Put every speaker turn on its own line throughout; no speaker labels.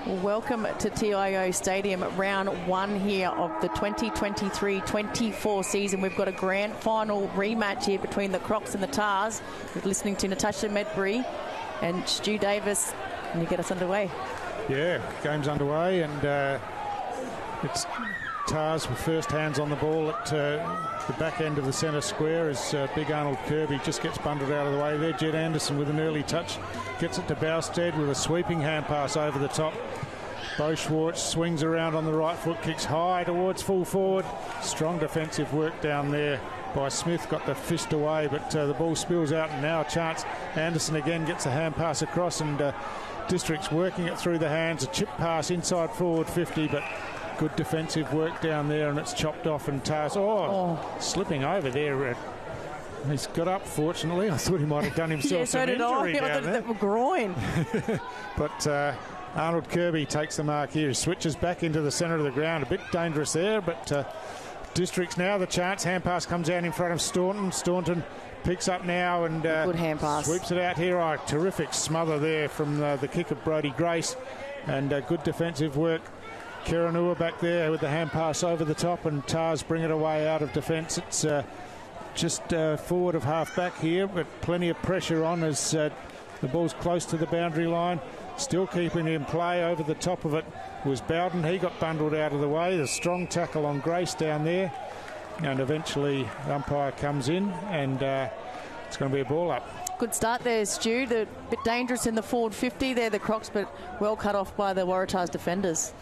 Welcome to TIO Stadium, round one here of the 2023-24 season. We've got a grand final rematch here between the Crocs and the Tars. We're listening to Natasha Medbury and Stu Davis. Can you get us underway?
Yeah, game's underway, and it's Tars with first hands on the ball at the back end of the centre square as big Arnold Kirby just gets bundled out of the way there. Jed Anderson with an early touch gets it to Bousted with a sweeping hand pass over the top. Bo Schwartz swings around on the right foot, kicks high towards full forward. Strong defensive work down there by Smith, got the fist away, but the ball spills out, and now a chance. Anderson again gets a hand pass across, and District's working it through the hands. A chip pass inside forward 50, but good defensive work down there, and it's chopped off, and Tars slipping over there. He's got up, fortunately. I thought he might have done himself some injury down there.
Groin.
But Arnold Kirby takes the mark here. He switches back into the centre of the ground. A bit dangerous there, but District's now the chance. Hand pass comes out in front of Staunton. Staunton picks up now and
good hand pass.
Sweeps it out here. Oh, terrific smother there from the kick of Brodie Grace, and good defensive work. Kiranua back there with the hand pass over the top, and Tars bring it away out of defence. It's just forward of half back here, but plenty of pressure on as the ball's close to the boundary line. Still keeping it in play. Over the top of it was Bowden. He got bundled out of the way. The strong tackle on Grace down there, and eventually the umpire comes in, and it's going to be a ball up.
Good start there, Stu. They're a bit dangerous in the forward 50 there, the Crocs, but well cut off by the Waratahs defenders.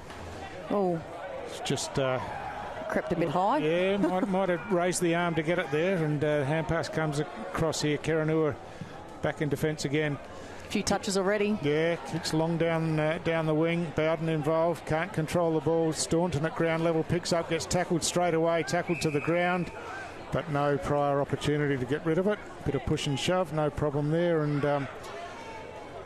Oh,
it's just
crept a bit high.
Yeah, might have raised the arm to get it there, and hand pass comes across here. Kiranua back in defence again.
A few touches already.
Yeah, kicks long down the wing. Bowden involved, can't control the ball. Staunton at ground level picks up, gets tackled straight away, tackled to the ground, but no prior opportunity to get rid of it. Bit of push and shove, no problem there, and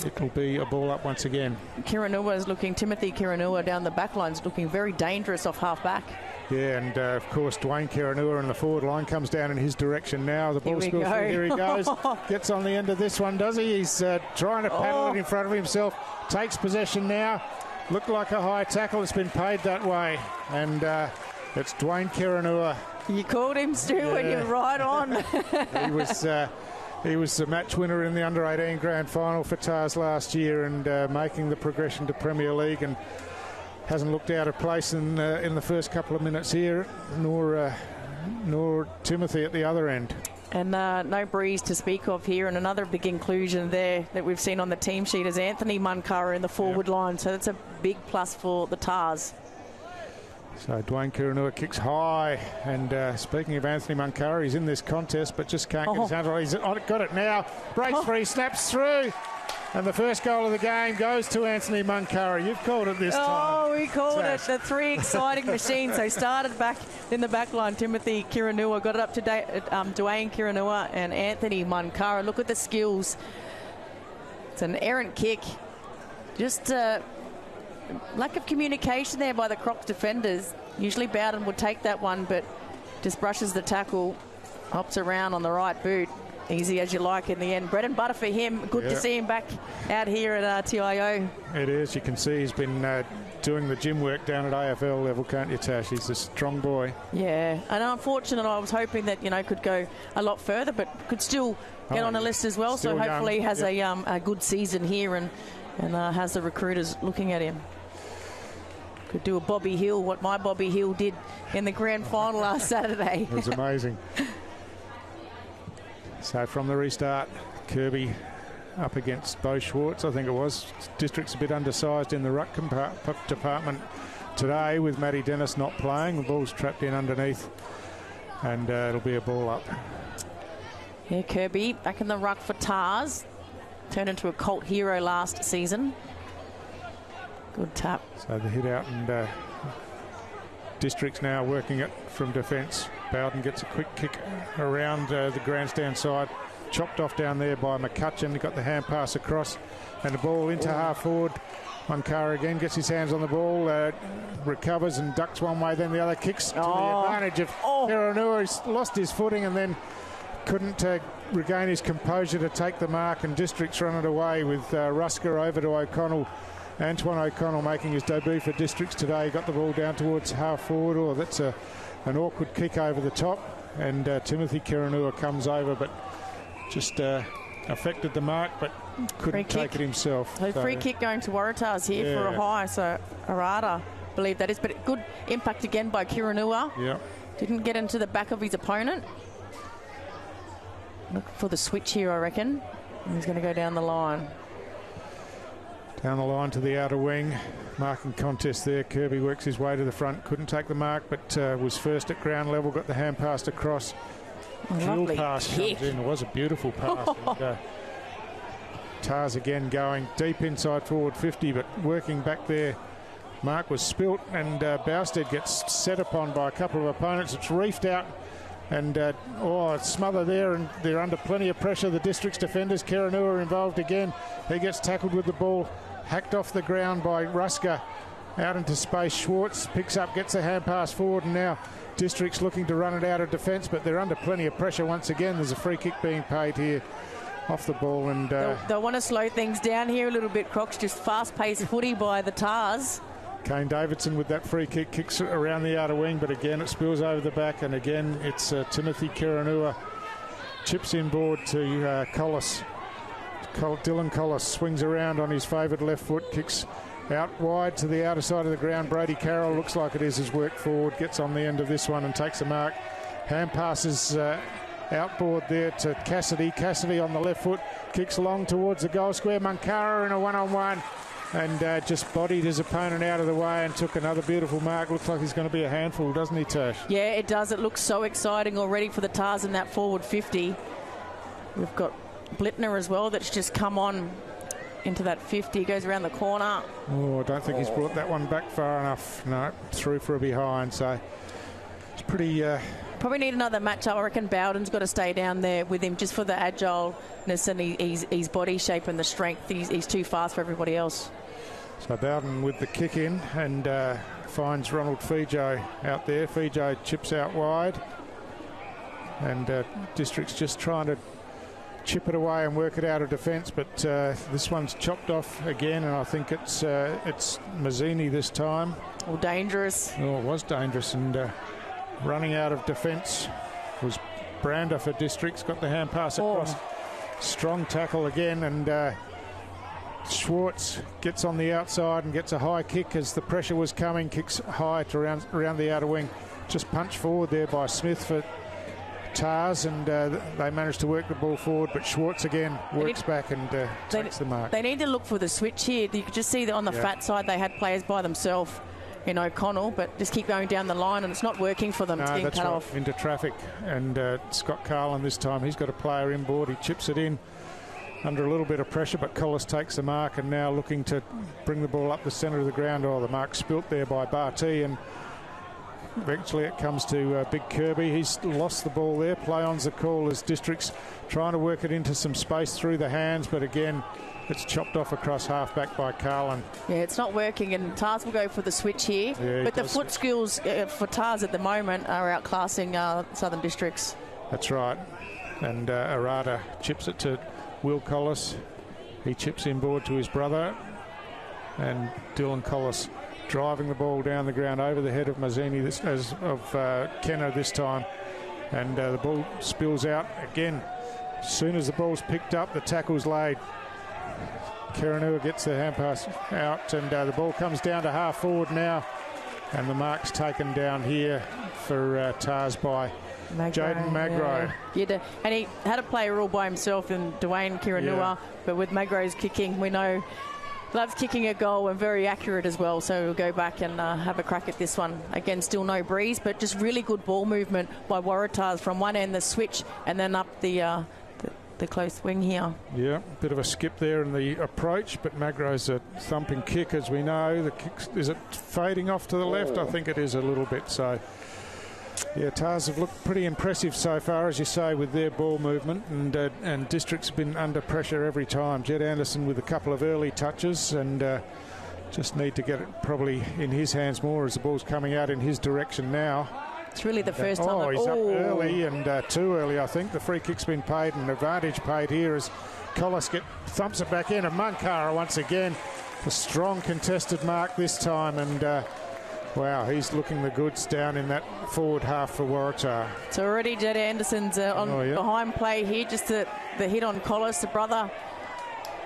it'll be a ball up once again. Timothy Kiranua down the back line's looking very dangerous off half back. Yeah, and of course Dwayne Kiranua in the forward line comes down in his direction now. The ball spills through. Here he goes. Gets on the end of this one, does he? He's trying to paddle it in front of himself. Takes possession now. Looked like a high tackle. It's been paid that way. And it's Dwayne Kiranua.
You called him, Stu, and you're right on.
He was the match winner in the under-18 grand final for Tars last year, and making the progression to Premier League, and hasn't looked out of place in the first couple of minutes here, nor Timothy at the other end.
And no breeze to speak of here, and another big inclusion there that we've seen on the team sheet is Anthony Munkara in the forward line, so that's a big plus for the Tars.
So Dwayne Kiranua kicks high, and speaking of Anthony Munkara, he's in this contest but just can't get his hands on it. He's got it now, breaks free, snaps through, and the first goal of the game goes to Anthony Munkara. You've called it this time.
Oh, we called it. The three exciting machines. They started back in the back line. Timothy Kiranua got it up to Dwayne Kiranua and Anthony Munkara. Look at the skills. It's an errant kick. Just lack of communication there by the Crocs defenders. Usually Bowden would take that one, but just brushes the tackle, hops around on the right boot. Easy as you like in the end. Bread and butter for him. Good to see him back out here at TIO.
It is. You can see he's been doing the gym work down at AFL level, can't you, Tash? He's a strong boy.
Yeah, and unfortunately I was hoping that, could go a lot further, but could still get on the list as well. So hopefully he has a good season here, and has the recruiters looking at him. Could do a Bobby Hill, what my Bobby Hill did in the grand final last Saturday.
It was amazing. So from the restart, Kirby up against Bo Schwartz, I think it was. District's a bit undersized in the ruck department today, with Matty Dennis not playing. The ball's trapped in underneath, and it'll be a ball up.
Yeah, Kirby back in the ruck for Tars. Turned into a cult hero last season. Good tap.
So the hit out, and District's now working it from defence. Bowden gets a quick kick around the grandstand side. Chopped off down there by McCutcheon. He got the hand pass across, and the ball into half forward. Munkara again gets his hands on the ball, recovers and ducks one way, then the other, kicks to the advantage of Kiranua. He's lost his footing and then couldn't regain his composure to take the mark, and District's run it away with Rusker over to O'Connell. Antoine O'Connell making his debut for Districts today. Got the ball down towards half forward. Oh, that's an awkward kick over the top. And Timothy Kiranua comes over, but just affected the mark, but couldn't take it himself.
So free kick going to Waratahs here for a high. So Waratah, believe that is. But good impact again by Kiranua.
Yeah.
Didn't get into the back of his opponent. Look for the switch here, I reckon. He's going to go down the line.
Down the line to the outer wing. Marking contest there. Kirby works his way to the front. Couldn't take the mark, but was first at ground level. Got the hand passed across. Fuel pass comes in. It was a beautiful pass. And, Tars again going deep inside forward 50, but working back there. Mark was spilt, and Bousted gets set upon by a couple of opponents. It's reefed out. And it's smothered there, and they're under plenty of pressure. The District's defenders, Kiranua involved again. He gets tackled with the ball, hacked off the ground by Ruska. Out into space, Schwartz picks up, gets a hand pass forward, and now District's looking to run it out of defence, but they're under plenty of pressure once again. There's a free kick being paid here off the ball, and
they'll want to slow things down here a little bit, Crocs. Just fast-paced footy by the Tars.
Kane Davidson with that free kick kicks it around the outer wing, but again it spills over the back, and again it's Timothy Kiranua chips inboard to Collis. Dylan Collis swings around on his favoured left foot, kicks out wide to the outer side of the ground. Brady Carroll, looks like it is, has worked forward, gets on the end of this one and takes a mark. Hand passes outboard there to Cassidy. Cassidy on the left foot, kicks long towards the goal square. Mankara in a one-on-one. And just bodied his opponent out of the way and took another beautiful mark. Looks like he's going to be a handful, doesn't he, Tash?
Yeah, it does. It looks so exciting already for the Tars in that forward 50. We've got Blittner as well that's just come on into that 50. Goes around the corner.
Oh, I don't think he's brought that one back far enough. No, through for a behind. So it's pretty...
Probably need another matchup. I reckon Bowden's got to stay down there with him just for the agileness and his body shape and the strength. He's too fast for everybody else.
So Bowden with the kick in and finds Ronald Fijo out there. Fijo chips out wide. And District's just trying to chip it away and work it out of defence, but this one's chopped off again, and I think it's Mazzini this time.
Oh, dangerous.
Oh, it was dangerous, and running out of defence was Brander for Districts. Got the hand pass across. Strong tackle again, and Schwartz gets on the outside and gets a high kick as the pressure was coming. Kicks high to around the outer wing. Just punched forward there by Smith for Tars, and they managed to work the ball forward, but Schwartz again works back and takes the mark.
They need to look for the switch here. You could just see that on the fat side they had players by themselves in O'Connell, but just keep going down the line, and it's not working for them.
No,
it's being
that's
cut
right.
off.
Into traffic, and Scott Carlin this time, he's got a player inboard. He chips it in under a little bit of pressure, but Collis takes the mark, and now looking to bring the ball up the centre of the ground. Oh, the mark spilt there by Barty, and eventually it comes to Big Kirby. He's lost the ball there. Play on's the call as Districts trying to work it into some space through the hands, but again it's chopped off across half-back by Carlin. Yeah,
it's not working, and Tars will go for the switch here. Yeah, but the foot skills for Tars at the moment are outclassing Southern Districts.
That's right. And Arata chips it to Will Collis. He chips inboard to his brother. And Dylan Collis driving the ball down the ground over the head of Mazzini, Kenner this time. And the ball spills out again. As soon as the ball's picked up, the tackle's laid. Kiranua gets the hand pass out, and the ball comes down to half forward now, and the mark's taken down here for Tars by Jaden Magro.
Yeah. And he had a player all by himself in Dwayne Kiranua, but with Magro's kicking, we know loves kicking a goal and very accurate as well, so we'll go back and have a crack at this one. Again, still no breeze, but just really good ball movement by Waratahs from one end, the switch, and then up the close wing here.
Yeah, bit of a skip there in the approach, but Magro's a thumping kick, as we know. The kick, is it fading off to the left? I think it is a little bit. So, yeah, Tars have looked pretty impressive so far, as you say, with their ball movement, and District's been under pressure every time. Jed Anderson with a couple of early touches, and just need to get it probably in his hands more as the ball's coming out in his direction now.
It's really the first time.
Oh, he's up early, and too early, I think. The free kick's been paid, and advantage paid here as Collis thumps it back in, and Mankara once again a strong contested mark this time, and wow, he's looking the goods down in that forward half for Waratah.
So already Jed Anderson's on behind play here, just the hit on Collis. The brother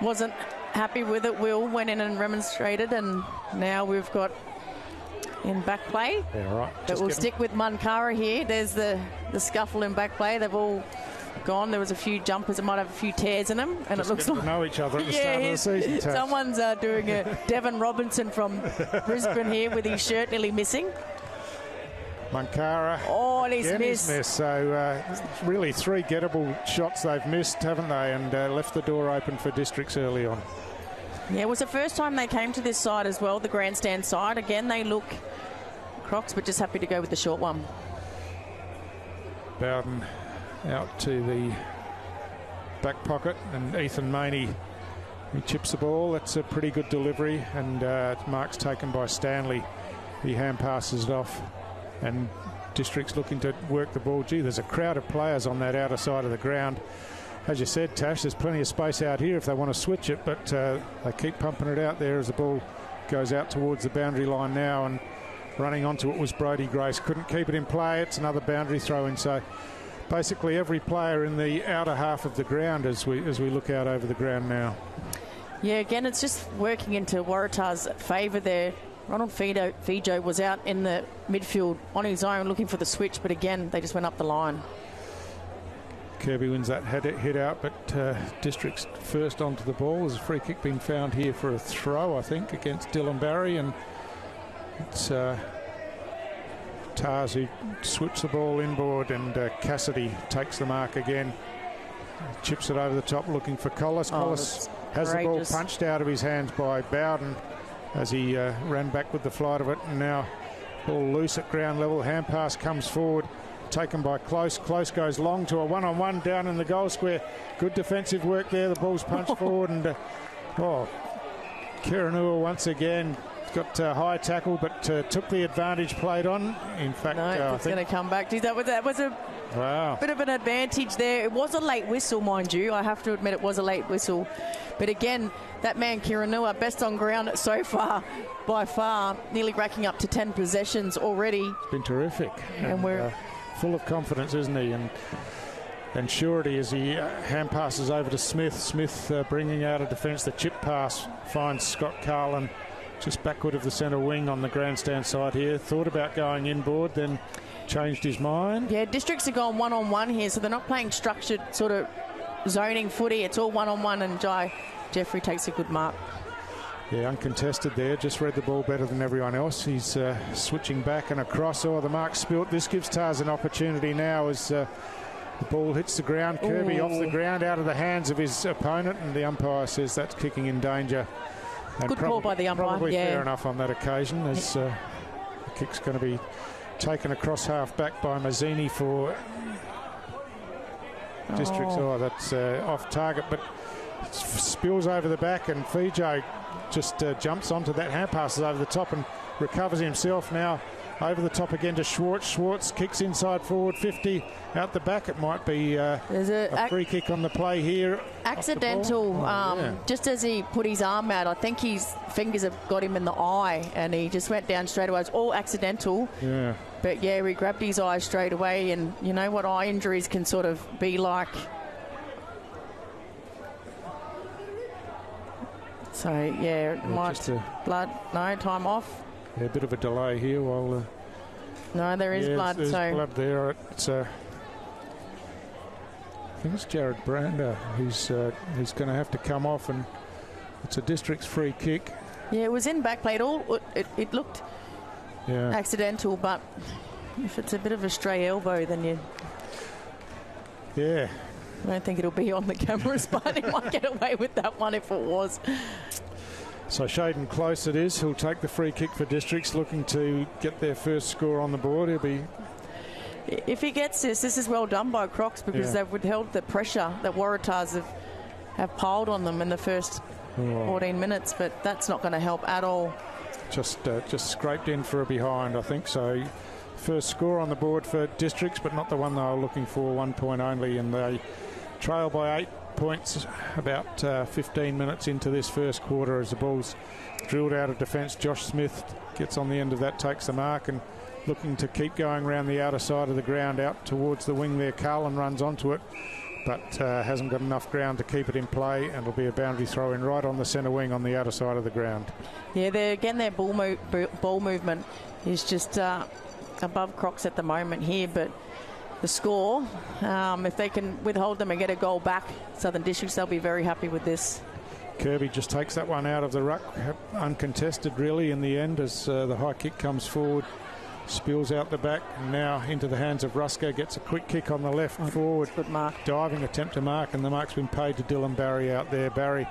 wasn't happy with it. Will went in and remonstrated, and now we've got in back play.
Yeah, right.
But we'll stick with Munkara here. There's the scuffle in back play. They've all gone. There was a few jumpers that might have a few tears in them, and
just
it looks like
to know each other at the start of the season. Tash.
Someone's doing a Devon Robinson from Brisbane here with his shirt nearly missing.
Munkara.
Oh, and he's missed.
So really 3 gettable shots they've missed, haven't they? And left the door open for Districts early on.
Yeah, it was the first time they came to this side as well, the grandstand side. Again, they look Crocs, but just happy to go with the short one.
Bowden out to the back pocket, and Ethan Maney, he chips the ball. That's a pretty good delivery, and mark's taken by Stanley. He hand passes it off, and District's looking to work the ball. Gee, there's a crowd of players on that outer side of the ground. As you said, Tash, there's plenty of space out here if they want to switch it, but they keep pumping it out there as the ball goes out towards the boundary line now, and running onto it was Brodie Grace. Couldn't keep it in play. It's another boundary throw-in. So basically every player in the outer half of the ground as we look out over the ground now.
Yeah, again, it's just working into Waratah's favour there. Ronald Fijo was out in the midfield on his own looking for the switch, but again, they just went up the line.
Kirby wins that hit out, but District's first onto the ball. There's a free kick being found here for a throw, I think, against Dylan Barry, and it's Tars who swips the ball inboard, and Cassidy takes the mark again. Chips it over the top looking for Collis. Collis has the ball punched out of his hands by Bowden as he ran back with the flight of it, and now ball loose at ground level. Hand pass comes forward, taken by Close. Close goes long to a one-on-one down in the goal square. Good defensive work there. The ball's punched forward, and Kiranua once again got high tackle, but took the advantage played on. In fact,
no, it's going to come back. That was a bit of an advantage there. It was a late whistle, mind you. I have to admit it was a late whistle. But again, that man Kiranua, best on ground so far, by far, nearly racking up to 10 possessions already.
It's been terrific.
And we're
full of confidence, isn't he? And surety as he hand passes over to Smith. Smith bringing out a defence. The chip pass finds Scott Carlin just backward of the centre wing on the grandstand side here. Thought about going inboard, then changed his mind.
Yeah, Districts are going one-on-one here, so they're not playing structured sort of zoning footy. It's all one-on-one, and Jeffrey takes a good mark.
Yeah, uncontested there. Just read the ball better than everyone else. He's switching back and across. The mark spilt. This gives Tars an opportunity now as the ball hits the ground. Kirby off the ground, out of the hands of his opponent, and the umpire says that's kicking in danger. And
good call by the umpire.
Probably fair enough on that occasion, as the kick's going to be taken across half back by Mazzini for Districts. That's off target, but spills over the back, and Fijo just jumps onto that, hand passes over the top and recovers himself. Now over the top again to Schwartz. Schwartz kicks inside forward 50 out the back. It might be a free kick on the play here.
Accidental, just as he put his arm out, I think his fingers have got him in the eye, and he just went down straight away. It's all accidental.
Yeah.
But yeah, he grabbed his eye straight away, and you know what eye injuries can sort of be like. So yeah, blood. No, time off.
Yeah, a bit of a delay here while.
No, there is blood.
There's blood there. It's I think it's Jared Brander who's going to have to come off, and it's a District's free kick.
Yeah, it was in back play. It looked accidental, but if it's a bit of a stray elbow, then you.
Yeah.
I don't think it'll be on the cameras, but he might get away with that one if it was.
So Shaden Close it is. He'll take the free kick for Districts, looking to get their first score on the board. He'll be.
If he gets this is well done by Crocs, because they've withheld the pressure that Waratahs have piled on them in the first 14 minutes, but that's not going to help at all.
Just scraped in for a behind, I think. So first score on the board for Districts, but not the one they were looking for. 1 point only, and they trail by 8 points about 15 minutes into this first quarter as the ball's drilled out of defence. Josh Smith gets on the end of that, takes the mark, and looking to keep going around the outer side of the ground out towards the wing there. Carlin runs onto it, but hasn't got enough ground to keep it in play, and it'll be a boundary throw in right on the centre wing on the outer side of the ground. Yeah,
their ball movement is just above Crocs at the moment here, but the score, if they can withhold them and get a goal back, Southern Districts, they'll be very happy with this.
Kirby just takes that one out of the ruck, uncontested really in the end as the high kick comes forward, spills out the back, and now into the hands of Rusko, gets a quick kick on the left forward.
Good mark.
Diving attempt to mark, and the mark's been paid to Dylan Barry out there. Barry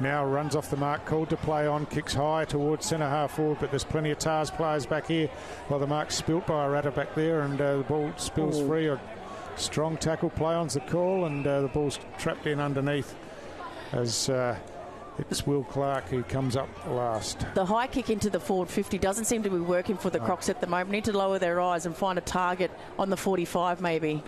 now runs off the mark, called to play on, kicks high towards centre half forward, but there's plenty of TARS players back here while the mark's spilt by Waratah back there, and the ball spills free. A strong tackle play on's the call, and the ball's trapped in underneath as it's Will Clark who comes up last.
The high kick into the forward 50 doesn't seem to be working for the Crocs at the moment. Need to lower their eyes and find a target on the 45 maybe.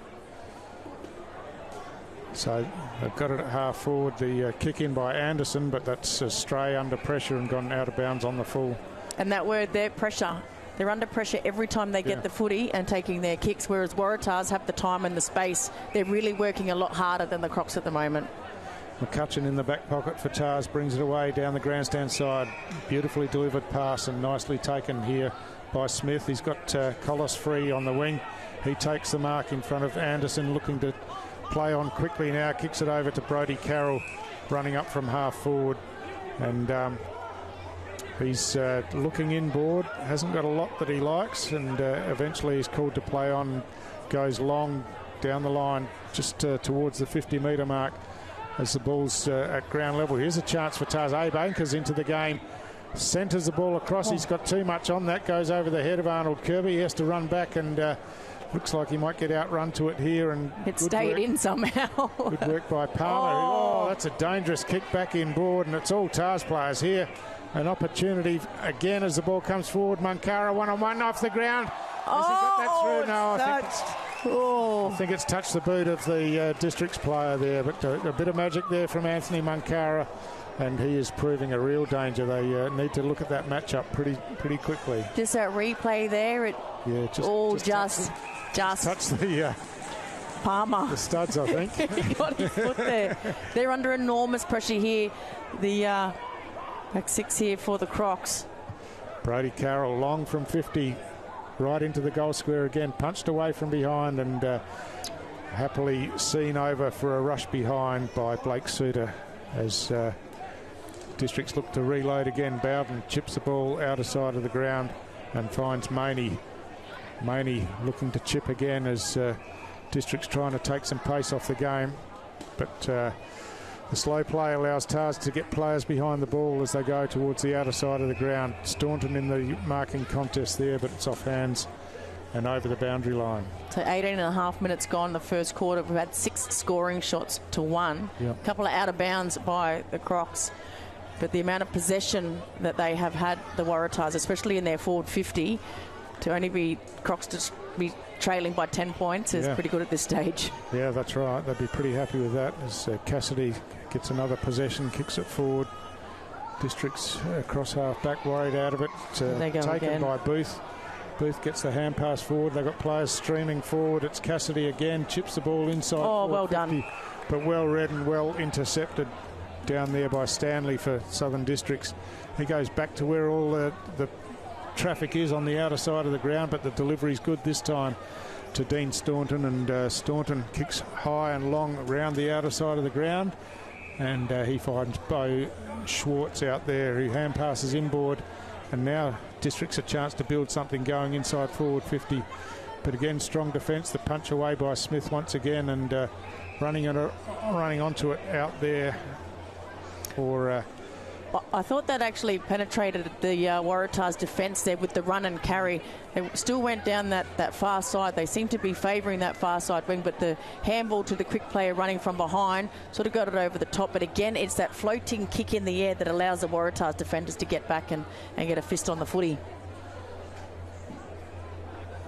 So they've got it at half forward. The kick in by Anderson, but that's a stray under pressure and gone out of bounds on the full.
And that word there, pressure. They're under pressure every time they get the footy and taking their kicks, whereas Waratahs have the time and the space. They're really working a lot harder than the Crocs at the moment.
McCutcheon in the back pocket for TARS, brings it away down the grandstand side. Beautifully delivered pass and nicely taken here by Smith. He's got Collis free on the wing. He takes the mark in front of Anderson, looking to play on quickly now. Kicks it over to Brodie Carroll, running up from half forward. And he's looking inboard. Hasn't got a lot that he likes. And eventually he's called to play on. Goes long down the line, just towards the 50-metre mark. As the ball's at ground level. Here's a chance for TARS. Abe Anchors into the game. Centres the ball across. He's got too much on that. Goes over the head of Arnold Kirby. He has to run back, and looks like he might get outrun to it here. And
it stayed in somehow.
Good work by Palmer. Oh, that's a dangerous kick back inboard, and it's all TARS players here. An opportunity again as the ball comes forward. Munkara one-on-one off the ground. Has he got that through? No, I think it's touched the boot of the Districts player there, but a bit of magic there from Anthony Munkara, and he is proving a real danger. They need to look at that matchup pretty quickly.
Just that replay there, just
touched the
Palmer.
The studs, I think.
He got his foot there. They're under enormous pressure here. The back six here for the Crocs.
Brodie Carroll long from 50. Right into the goal square again, punched away from behind, and happily seen over for a rush behind by Blake Suter as Districts look to reload again. Bowden chips the ball outer side of the ground and finds Maney. Maney looking to chip again as Districts trying to take some pace off the game, but the slow play allows TARS to get players behind the ball as they go towards the outer side of the ground. Staunton in the marking contest there, but it's off hands and over the boundary line.
So 18 and a half minutes gone in the first quarter. We've had 6 scoring shots to 1. A couple of out of bounds by the Crocs. But the amount of possession that they have had, the Waratahs, especially in their forward 50, to only be Crocs to be trailing by 10 points is pretty good at this stage. Yeah,
that's right. They'd be pretty happy with that as Cassidy gets another possession, kicks it forward. Districts across half back, worried out of it. Taken again by Booth. Booth gets the hand pass forward. They've got players streaming forward. It's Cassidy again, chips the ball inside.
Oh, well done.
But well read and well intercepted down there by Stanley for Southern Districts. He goes back to where all the traffic is on the outer side of the ground, but the delivery's good this time to Dean Staunton, and Staunton kicks high and long around the outer side of the ground, and he finds Bo Schwartz out there who hand passes inboard, and now Districts a chance to build something going inside forward 50, but again strong defence. The punch away by Smith once again, and running onto it out there for
I thought that actually penetrated the Waratahs' defence there with the run and carry. They still went down that far side. They seem to be favouring that far side wing, but the handball to the quick player running from behind sort of got it over the top. But again, it's that floating kick in the air that allows the Waratahs defenders to get back and get a fist on the footy.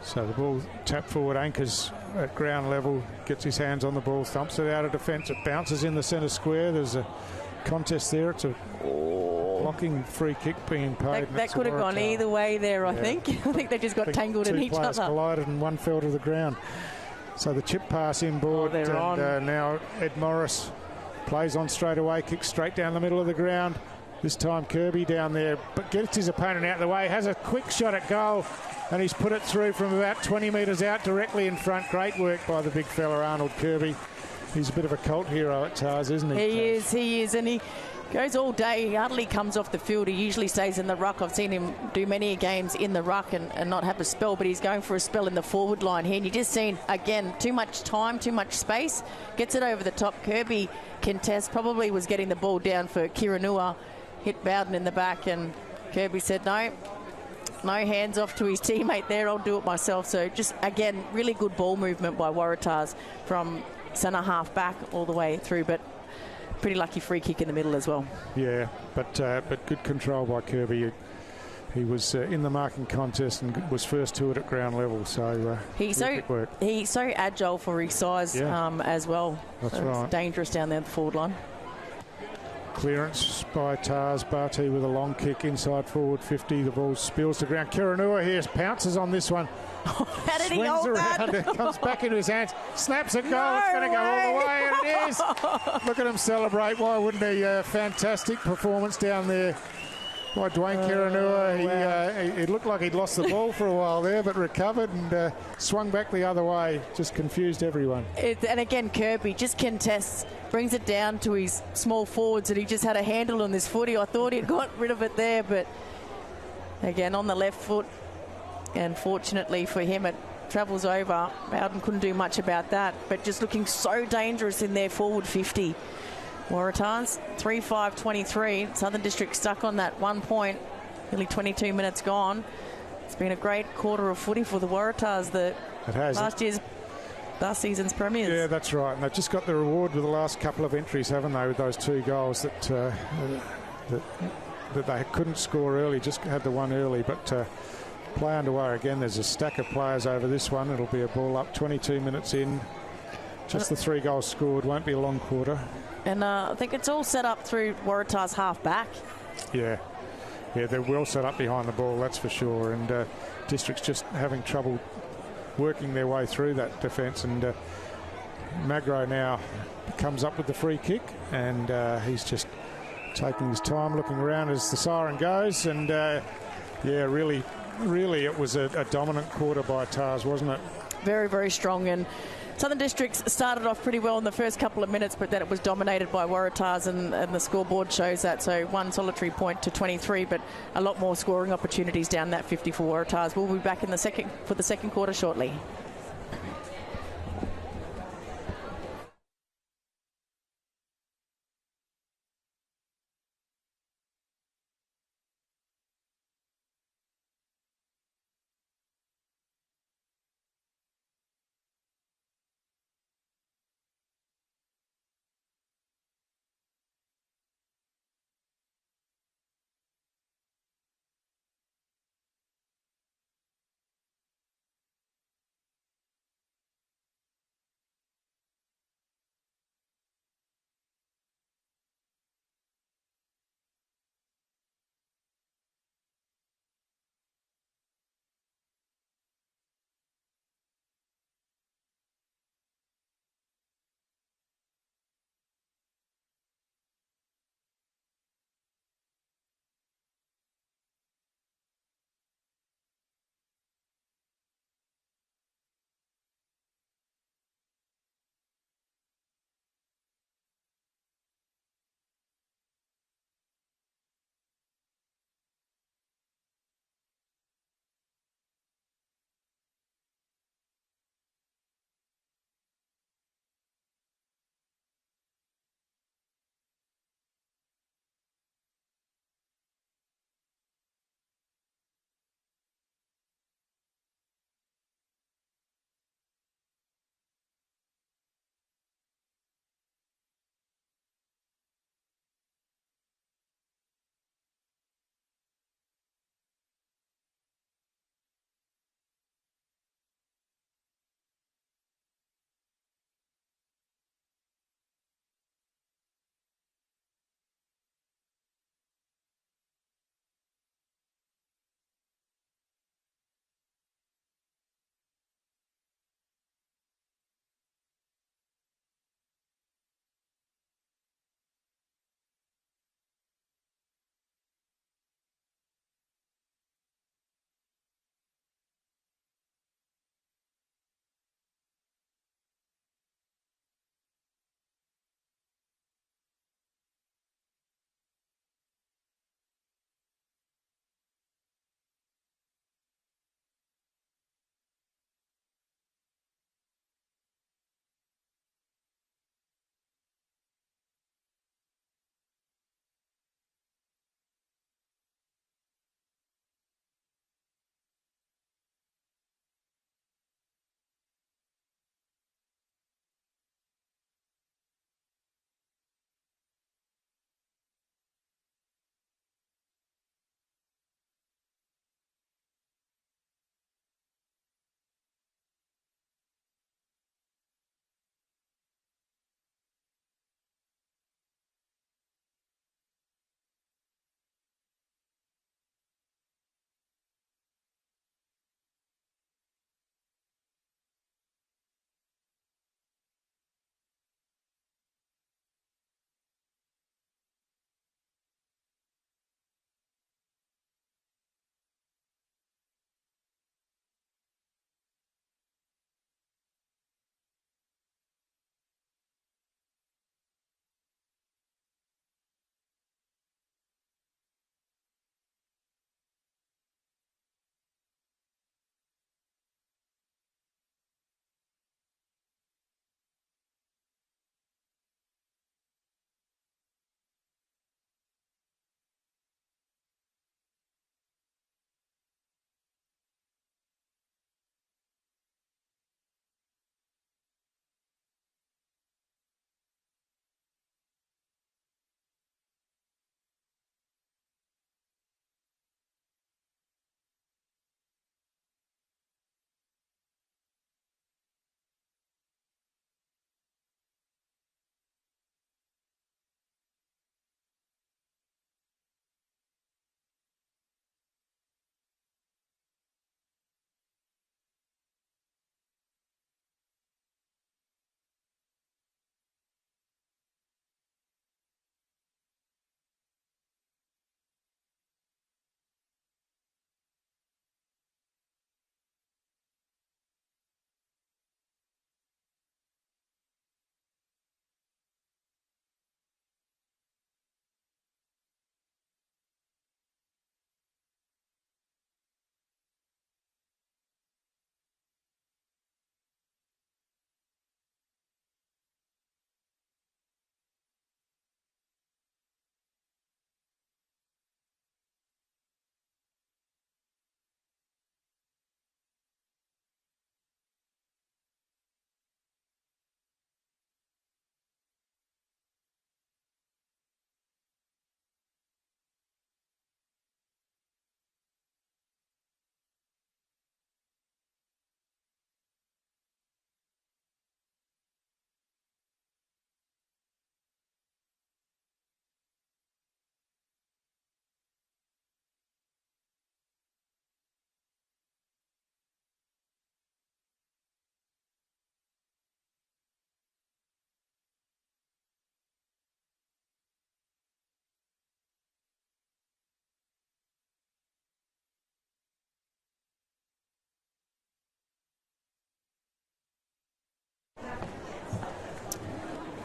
So the ball tap forward, anchors at ground level, gets his hands on the ball, thumps it out of defence. It bounces in the centre square. There's a contest there. It's a blocking free kick being paid.
That could have gone either way there, I think. I think they just got tangled in each other.
Two players collided and one fell to the ground. So the chip pass inboard, and now Ed Morris plays on straight away, kicks straight down the middle of the ground. This time Kirby down there, but gets his opponent out of the way, has a quick shot at goal, and he's put it through from about 20 metres out directly in front. Great work by the big fella, Arnold Kirby. He's a bit of a cult hero at Tars, isn't he?
He is, and he goes all day. He hardly comes off the field. He usually stays in the ruck. I've seen him do many games in the ruck and not have a spell, but he's going for a spell in the forward line here. And you just seen, again, too much time, too much space. Gets it over the top. Kirby contest, probably was getting the ball down for Kiranua. Hit Bowden in the back, and Kirby said, no hands off to his teammate there. I'll do it myself. So just, again, really good ball movement by Waratahs from centre half back all the way through, but pretty lucky free kick in the middle as well. Yeah,
but good control by Kirby. He was in the marking contest and was first to it at ground level. So
he's so agile for his size as well.
That's right.
It's dangerous down there at the forward line.
Clearance by Tars. Barty with a long kick inside forward 50. The ball spills to ground. Kiranua here pounces on this one.
How did he hold
around,
that?
It comes back into his hands, snaps a goal. It's going to go all the way, and it is. Look at him celebrate. Why wouldn't he? Fantastic performance down there by Dwayne Kiranua. It looked like he'd lost the ball for a while there, but recovered and swung back the other way. Just confused everyone.
And again, Kirby just contests, brings it down to his small forwards, and he just had a handle on this footy. I thought he'd got rid of it there, but again, on the left foot. And fortunately for him, it travels over. Bowden couldn't do much about that, but just looking so dangerous in their forward 50. Waratahs 3-5-23. Southern District stuck on that 1 point. Nearly 22 minutes gone. It's been a great quarter of footy for the Waratahs.
It has.
Last season's premiers.
Yeah, that's right. And they've just got the reward with the last couple of entries, haven't they? With those 2 goals that they couldn't score early. Just had the one early, but. Play underway again. There's a stack of players over this one. It'll be a ball up 22 minutes in. Just the 3 goals scored. Won't be a long quarter.
And I think it's all set up through Waratah's half back.
Yeah, they're well set up behind the ball, that's for sure. And District's just having trouble working their way through that defence. And Magro now comes up with the free kick, and he's just taking his time, looking around as the siren goes. And really, it was a dominant quarter by Tars, wasn't it?
Very, very strong. And Southern Districts started off pretty well in the first couple of minutes, but then it was dominated by Waratahs, and the scoreboard shows that. So 1 solitary point to 23, but a lot more scoring opportunities down that 50 for Waratahs. We'll be back in the second quarter shortly.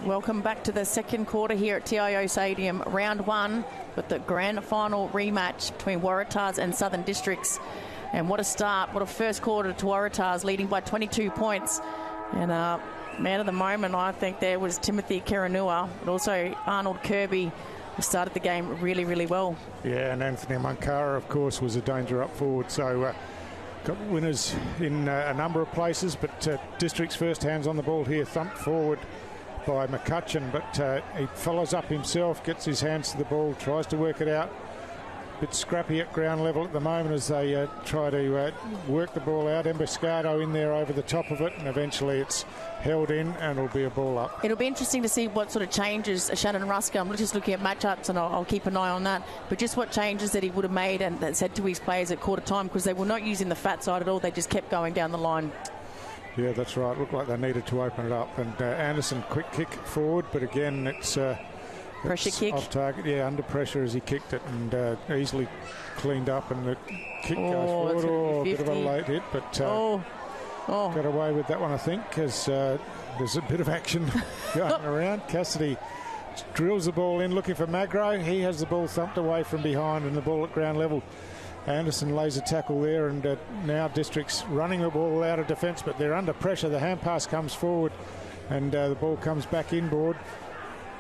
Welcome back to the second quarter here at TIO Stadium. Round one with the grand final rematch between Waratahs and Southern Districts. And what a start. What a first quarter to Waratahs, leading by 22 points. And man of the moment, I think, there was Timothy Kiranua, but also Arnold Kirby, who started the game really, really well.
Yeah, and Anthony Mankara, of course, was a danger up forward. So got winners in a number of places, but District's first hands on the ball here, thumped forward by McCutcheon, but he follows up himself, gets his hands to the ball, tries to work it out. Bit scrappy at ground level at the moment as they try to work the ball out. Emboscado in there over the top of it, and eventually it's held in and it'll be a ball up.
It'll be interesting to see what sort of changes Shannon Rusker, I'm just looking at matchups and I'll keep an eye on that, but just what changes that he would have made and that said to his players at quarter time, because they were not using the fat side at all, they just kept going down the line.
Yeah, that's right. Looked like they needed to open it up. And Anderson, quick kick forward, but again, it's
pressure kick
off target. Yeah, under pressure as he kicked it, and easily cleaned up, and the kick goes forward. A bit of a late hit, but got away with that one, I think, because there's a bit of action going around. Cassidy drills the ball in, looking for Magro. He has the ball thumped away from behind, and the ball at ground level. Anderson lays a tackle there, and now District's running the ball out of defence, but they're under pressure. The hand pass comes forward, and the ball comes back inboard.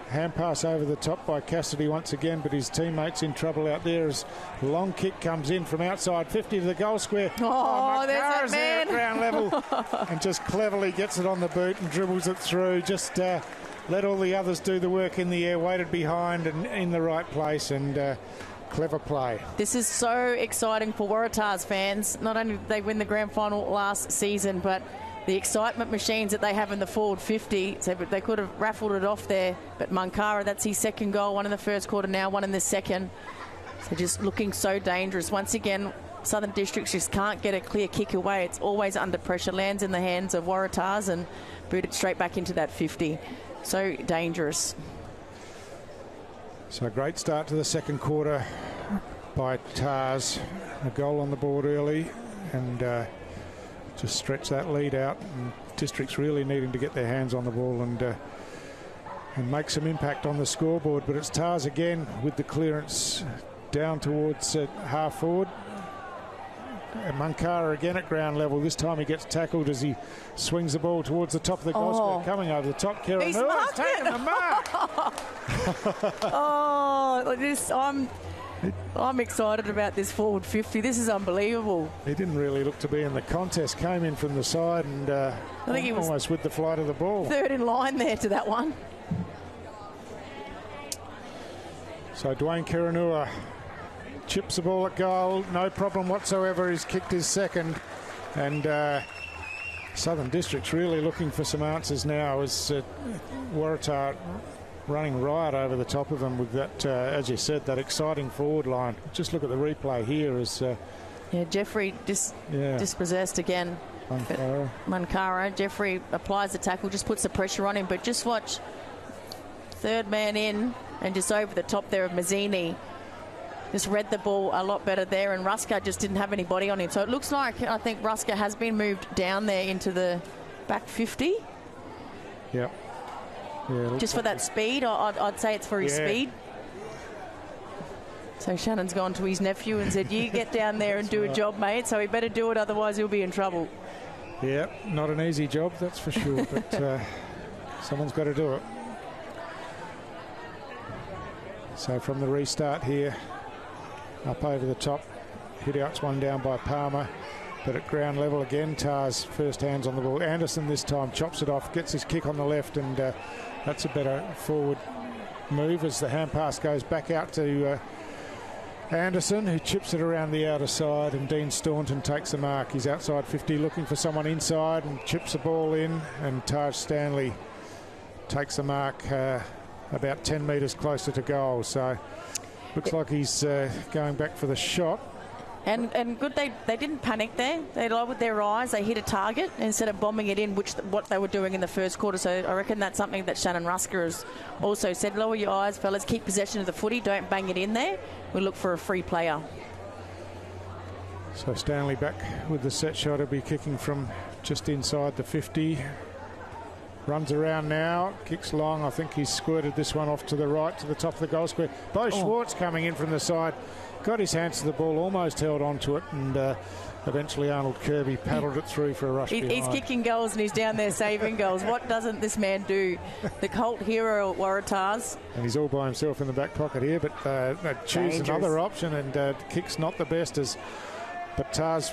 Hand pass over the top by Cassidy once again, but his teammate's in trouble out there as long kick comes in from outside 50 to the goal square.
Oh, there's that man.
There at ground level and just cleverly gets it on the boot and dribbles it through. Just let all the others do the work in the air, waited behind and in the right place, and clever play.
This is so exciting for Waratahs fans. Not only did they win the grand final last season, but the excitement machines that they have in the forward 50, so they could have raffled it off there. But Mankara, that's his second goal, one in the first quarter now, one in the second. So just looking so dangerous. Once again, Southern Districts just can't get a clear kick away. It's always under pressure, lands in the hands of Waratahs and booted straight back into that 50. So dangerous.
So a great start to the second quarter by Tars. A goal on the board early, and just stretch that lead out. And District's really needing to get their hands on the ball and make some impact on the scoreboard. But it's Tars again with the clearance down towards half forward. And Mankara again at ground level. This time he gets tackled as he swings the ball towards the top of the goal square. Coming over the top, Kiranua taking the mark.
I'm excited about this forward 50. This is unbelievable.
He didn't really look to be in the contest. Came in from the side and I think he was almost with the flight of the ball.
Third in line there to that one.
So Dwayne Kiranua chips the ball at goal, no problem whatsoever. He's kicked his second, and Southern District's really looking for some answers now as Waratah running riot over the top of them with that, as you said, that exciting forward line. Just look at the replay here as
Jeffrey dispossessed again. Mankara. Jeffrey applies the tackle, just puts the pressure on him, but just watch, third man in and just over the top there of Mazzini. Just read the ball a lot better there, and Rusker just didn't have any body on him. So it looks like, I think Rusker has been moved down there into the back 50.
Yep. Yeah,
just for that speed. I'd say it's for his speed. So Shannon's gone to his nephew and said, you get down there and do a job, mate. So he better do it, otherwise he'll be in trouble.
Yeah, not an easy job, that's for sure. But someone's got to do it. So from the restart here, up over the top, hit outs one down by Palmer, but at ground level again, Tars first hands on the ball. Anderson this time chops it off, gets his kick on the left, and that's a better forward move as the hand pass goes back out to Anderson, who chips it around the outer side, and Dean Staunton takes the mark. He's outside 50 looking for someone inside and chips the ball in, and Taj Stanley takes the mark about 10 metres closer to goal. So looks like he's going back for the shot.
And good, they didn't panic there. They lowered their eyes. They hit a target instead of bombing it in, what they were doing in the first quarter. So I reckon that's something that Shannon Rusker has also said. Lower your eyes, fellas. Keep possession of the footy. Don't bang it in there. We look for a free player.
So Stanley back with the set shot. He'll be kicking from just inside the 50. Runs around now, kicks long. I think he's squirted this one off to the right, to the top of the goal square. Bo Schwartz coming in from the side, got his hands to the ball, almost held on to it, and eventually Arnold Kirby paddled it through for a rush behind.
He's kicking goals and he's down there saving goals. What doesn't this man do? The cult hero at Waratahs.
And he's all by himself in the back pocket here, but they choose another option, and kick's not the best, but Tars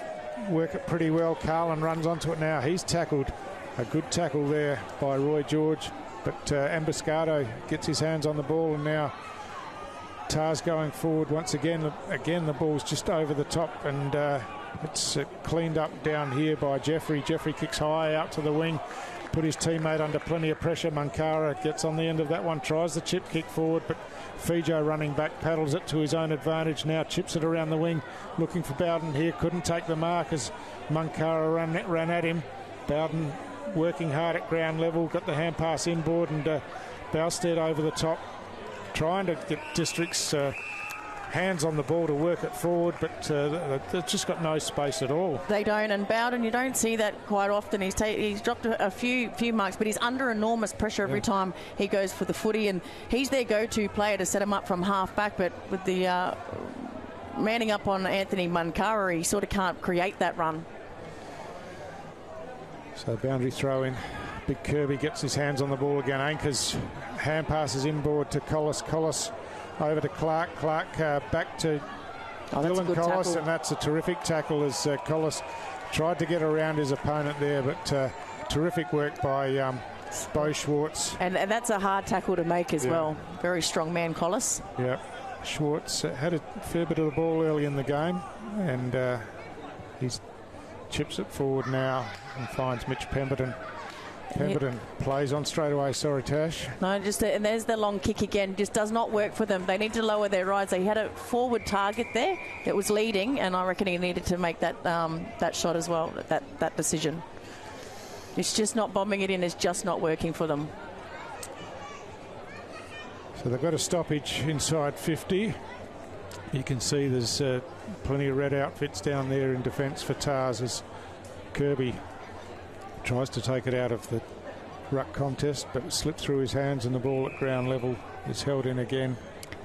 work it pretty well. Carlin runs onto it now. He's tackled. A good tackle there by Roy George, but Ambascado gets his hands on the ball, and now Tars going forward once again. Again, the ball's just over the top, and it's cleaned up down here by Jeffrey. Jeffrey kicks high out to the wing, put his teammate under plenty of pressure. Mankara gets on the end of that one, tries the chip kick forward, but Fijo running back paddles it to his own advantage. Now chips it around the wing, looking for Bowden here. Couldn't take the mark as Mankara ran at him. Bowden working hard at ground level, got the hand pass inboard, and Bowstead over the top, trying to get District's hands on the ball to work it forward, but they've just got no space at all.
They don't, and Bowden, you don't see that quite often. He's dropped a few marks, but he's under enormous pressure every time he goes for the footy, and he's their go-to player to set him up from half back, but with the manning up on Anthony Mankara, he sort of can't create that run.
So boundary throw in. Big Kirby gets his hands on the ball again. Anchors, hand passes inboard to Collis. Collis over to Clark. Clark back to Dylan Collis, and that's a terrific tackle as Collis tried to get around his opponent there, but terrific work by Bo Schwartz.
And that's a hard tackle to make as well. Very strong man, Collis.
Yeah, Schwartz had a fair bit of the ball early in the game, and he's chips it forward now and finds Mitch Pemberton. Pemberton plays on straight away. Sorry, Tash.
No, and there's the long kick again. Just does not work for them. They need to lower their rides. They had a forward target there that was leading, and I reckon he needed to make that that shot as well. That decision. It's just not bombing it in. It's just not working for them.
So they've got a stoppage inside 50. You can see there's plenty of red outfits down there in defence for Tars as Kirby tries to take it out of the ruck contest, but it slipped through his hands, and the ball at ground level is held in again.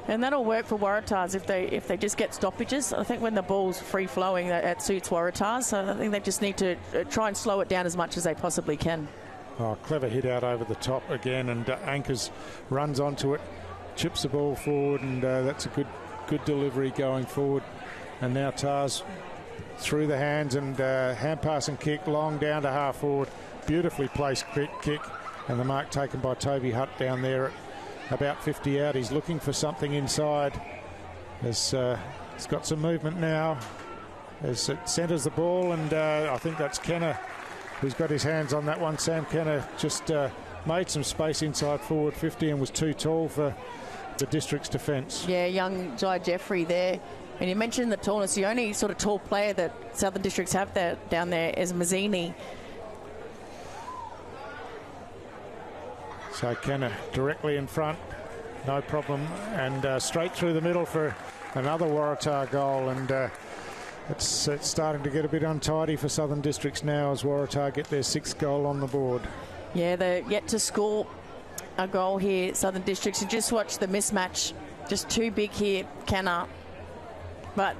And that'll work for Waratahs if they just get stoppages. I think when the ball's free flowing, that suits Waratahs. So I think they just need to try and slow it down as much as they possibly can.
Oh, clever hit out over the top again, and Anchors runs onto it, chips the ball forward, and that's a good delivery going forward. And now Tars through the hands, and hand pass and kick long down to half forward. Beautifully placed quick kick, and the mark taken by Toby Hutt down there at about 50 out. He's looking for something inside. He's got some movement now as it centres the ball, and I think that's Kenner who's got his hands on that one. Sam Kenner just made some space inside forward 50 and was too tall for the District's defence.
Yeah, young Jai Jeffrey there. And you mentioned the tallness. The only sort of tall player that Southern Districts have down there is Mazzini.
So Kenner directly in front, no problem, and straight through the middle for another Waratah goal, and it's starting to get a bit untidy for Southern Districts now as Waratah get their 6th goal on the board.
Yeah, they're yet to score a goal here, Southern Districts. And just watch the mismatch, just too big here, Kenner. But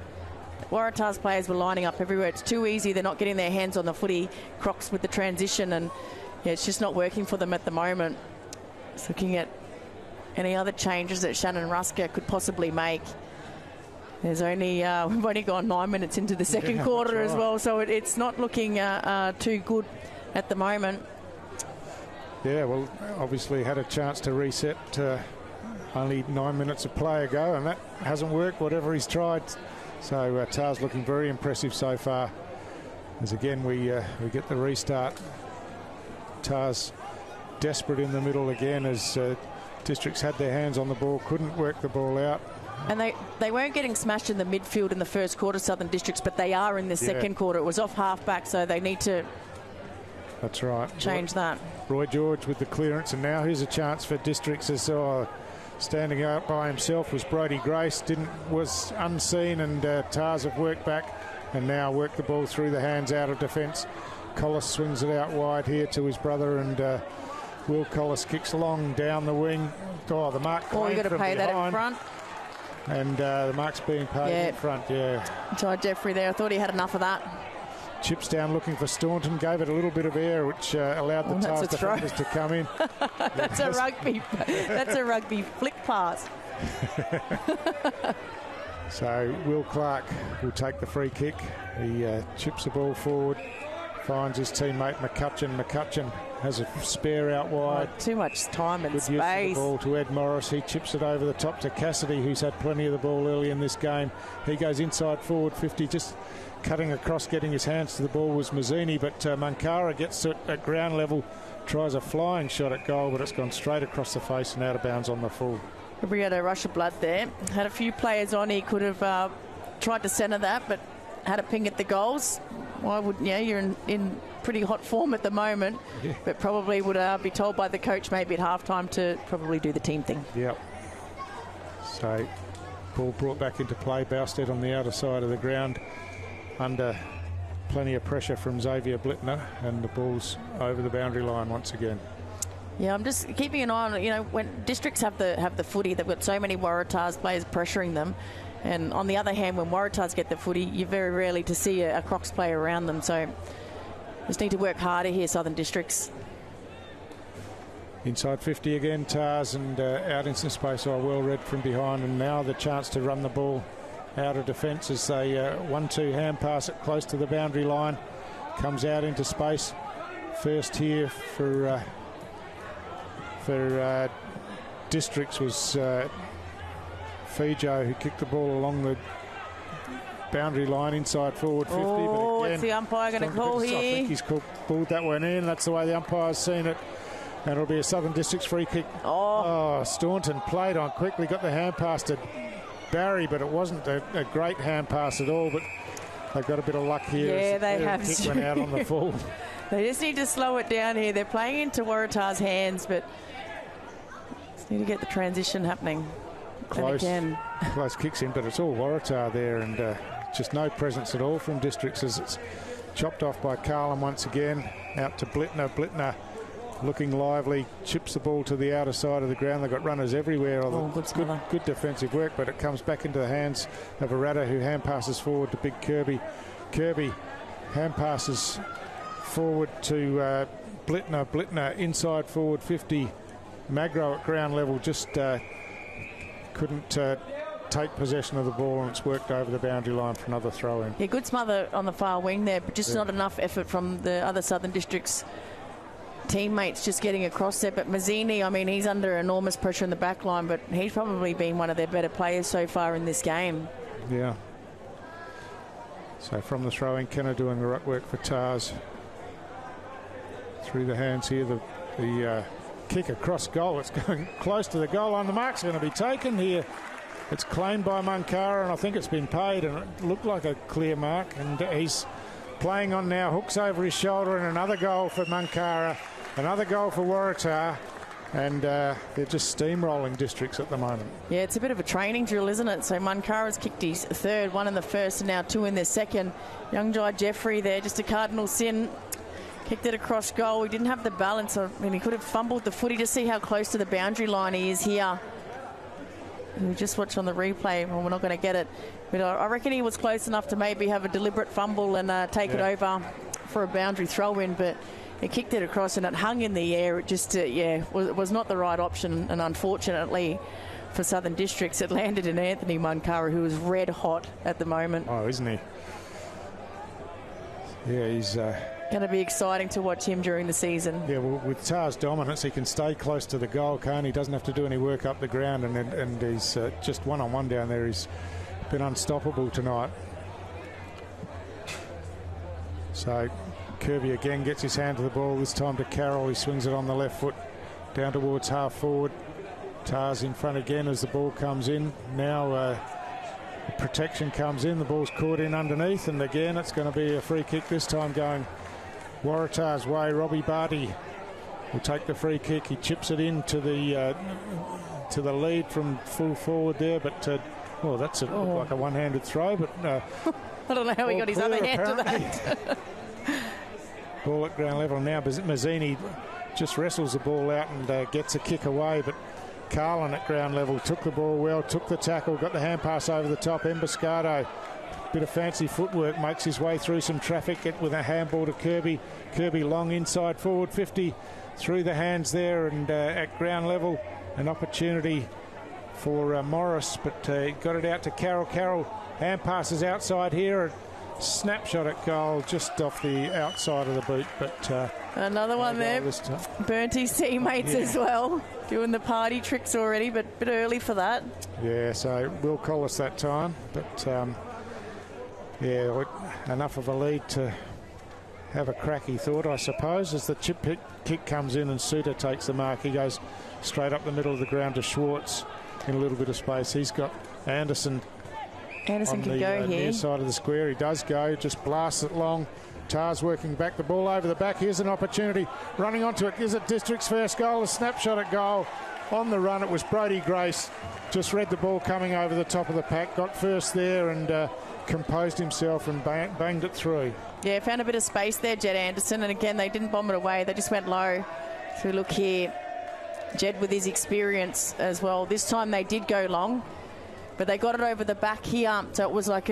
Waratah's players were lining up everywhere. It's too easy. They're not getting their hands on the footy. Crocs with the transition, and yeah, it's just not working for them at the moment. Just looking at any other changes that Shannon Rusker could possibly make. There's only we've only gone 9 minutes into the second quarter as well, so it's not looking too good at the moment.
Yeah, well, obviously had a chance to reset only 9 minutes of play ago, and that hasn't worked, whatever he's tried. So Tars looking very impressive so far. As again we get the restart. Tars desperate in the middle again as Districts had their hands on the ball, couldn't work the ball out.
And they weren't getting smashed in the midfield in the first quarter, Southern Districts, but they are in the second quarter. It was off half-back, so they need to
That's right.
change that.
Roy George with the clearance, and now here's a chance for Districts as standing out by himself was Brodie Grace, was unseen, and Tars have worked back and now worked the ball through the hands out of defence. Collis swings it out wide here to his brother, and Will Collis kicks long down the wing. Oh, the mark.
Oh, you got to pay that in front.
And the mark's being paid in front,
Ty Jeffrey there. I thought he had enough of that.
Chips down looking for Staunton. Gave it a little bit of air, which allowed the TARS defenders to come in.
That's a rugby flick pass.
So Will Clark will take the free kick. He chips the ball forward, finds his teammate McCutcheon. McCutcheon has a spare out wide.
Oh, too much time and
Good
space.
Use of the ball to Ed Morris. He chips it over the top to Cassidy, who's had plenty of the ball early in this game. He goes inside forward 50, just cutting across, getting his hands to the ball was Mazzini, but Mankara gets it at ground level, tries a flying shot at goal, but it's gone straight across the face and out of bounds on the full.
We had a rush of blood there. Had a few players on. He could have tried to centre that, but had a ping at the goals. Why wouldn't you? You're in pretty hot form at the moment, but probably would be told by the coach maybe at halftime to probably do the team thing.
Yep. So, ball brought back into play. Bousted on the outer side of the ground under plenty of pressure from Xavier Blittner, and the ball's over the boundary line once again.
Yeah, I'm just keeping an eye on it. You know, when districts have the footy, they've got so many Waratahs players pressuring them. And on the other hand, when Waratahs get the footy, you're very rarely to see a Crocs player around them. So just need to work harder here, Southern Districts.
Inside 50 again, TARS, and out into space. Well read from behind, and now the chance to run the ball out of defence as they 1-2 hand pass it close to the boundary line. Comes out into space. First here for Districts was Fijo, who kicked the ball along the boundary line inside forward 50.
Oh,
but again,
what's the umpire going to call here?
I think he's pulled that one in. That's the way the umpire's seen it. And it'll be a Southern Districts free kick. Oh, Staunton played on quickly, got the hand pass to Barry, but it wasn't a great hand pass at all. But they've got a bit of luck here.
Yeah, they have.
Kick went out on the full.
They just need to slow it down here. They're playing into Waratah's hands, but just need to get the transition happening.
Close kicks in, but it's all Waratah there, and just no presence at all from Districts as it's chopped off by Carlin once again. Out to Blittner. Blittner looking lively, chips the ball to the outer side of the ground. They've got runners everywhere. Good defensive work, but it comes back into the hands of Waratah, who hand passes forward to Big Kirby. Kirby hand passes forward to Blittner. Blittner inside forward 50. Magro at ground level just couldn't take possession of the ball, and it's worked over the boundary line for another throw in.
Yeah, good smother on the far wing there, but just not enough effort from the other Southern Districts teammates just getting across there. But Mazzini, I mean, he's under enormous pressure in the back line, but he's probably been one of their better players so far in this game.
Yeah. So from the throw-in, Kenner doing the ruck work for TARS. Through the hands here, the kick across goal. It's going close to the goal line. The mark's going to be taken here. It's claimed by Mankara, and I think it's been paid, and it looked like a clear mark. And he's playing on now, hooks over his shoulder, and another goal for Mankara, another goal for Waratah, and they're just steamrolling Districts at the moment. Yeah,
it's a bit of a training drill, isn't it? So Mankara's kicked his third, one in the first, and now two in their second. Young Jai Jeffrey there, just a cardinal sin. Kicked it across goal. He didn't have the balance. I mean, he could have fumbled the footy. Just see how close to the boundary line he is here. We just watched on the replay. Well, we're not going to get it. But I reckon he was close enough to maybe have a deliberate fumble and take it over for a boundary throw-in. But he kicked it across and it hung in the air. It just, was not the right option. And unfortunately for Southern Districts, it landed in Anthony Mankara, who is red hot at the moment.
Oh, isn't he? Yeah, he's
going to be exciting to watch him during the season.
Yeah, well, with TAR's dominance, he can stay close to the goal, can't he? He doesn't have to do any work up the ground, and he's just one-on-one down there. He's been unstoppable tonight. So Kirby again gets his hand to the ball, this time to Carroll. He swings it on the left foot down towards half forward. TAR's in front again as the ball comes in. Now protection comes in, the ball's caught in underneath, and again it's going to be a free kick, this time going Waratah's way. Robbie Barty will take the free kick. He chips it in to the lead from full forward there, but that's like a one-handed throw, but
I don't know how he got his other hand to that.
Ball at ground level now. Mazzini just wrestles the ball out and gets a kick away, but Carlin at ground level took the ball well, took the tackle, got the hand pass over the top. Emboscado, bit of fancy footwork, makes his way through some traffic with a handball to Kirby. Kirby long inside forward 50 through the hands there, and at ground level an opportunity for Morris, but got it out to Carroll. Carroll hand passes outside here. Snapshot at goal just off the outside of the boot, but
another one there. Burnt his teammates as well, doing the party tricks already, but a bit early for that.
Yeah, so Will Collis that time, but yeah, enough of a lead to have a crack, he thought, I suppose, as the chip kick comes in and Suter takes the mark. He goes straight up the middle of the ground to Schwartz in a little bit of space. He's got Anderson
can go here.
Near side of the square. He does go, just blasts it long. Tars working back, the ball over the back. Here's an opportunity, running onto it. Is it District's first goal? A snapshot at goal. On the run, it was Brody Grace. Just read the ball coming over the top of the pack, got first there and composed himself and banged it through.
Yeah, found a bit of space there, Jed Anderson, and again, they didn't bomb it away. They just went low. So look here, Jed with his experience as well. This time they did go long, but they got it over the back here, so it was like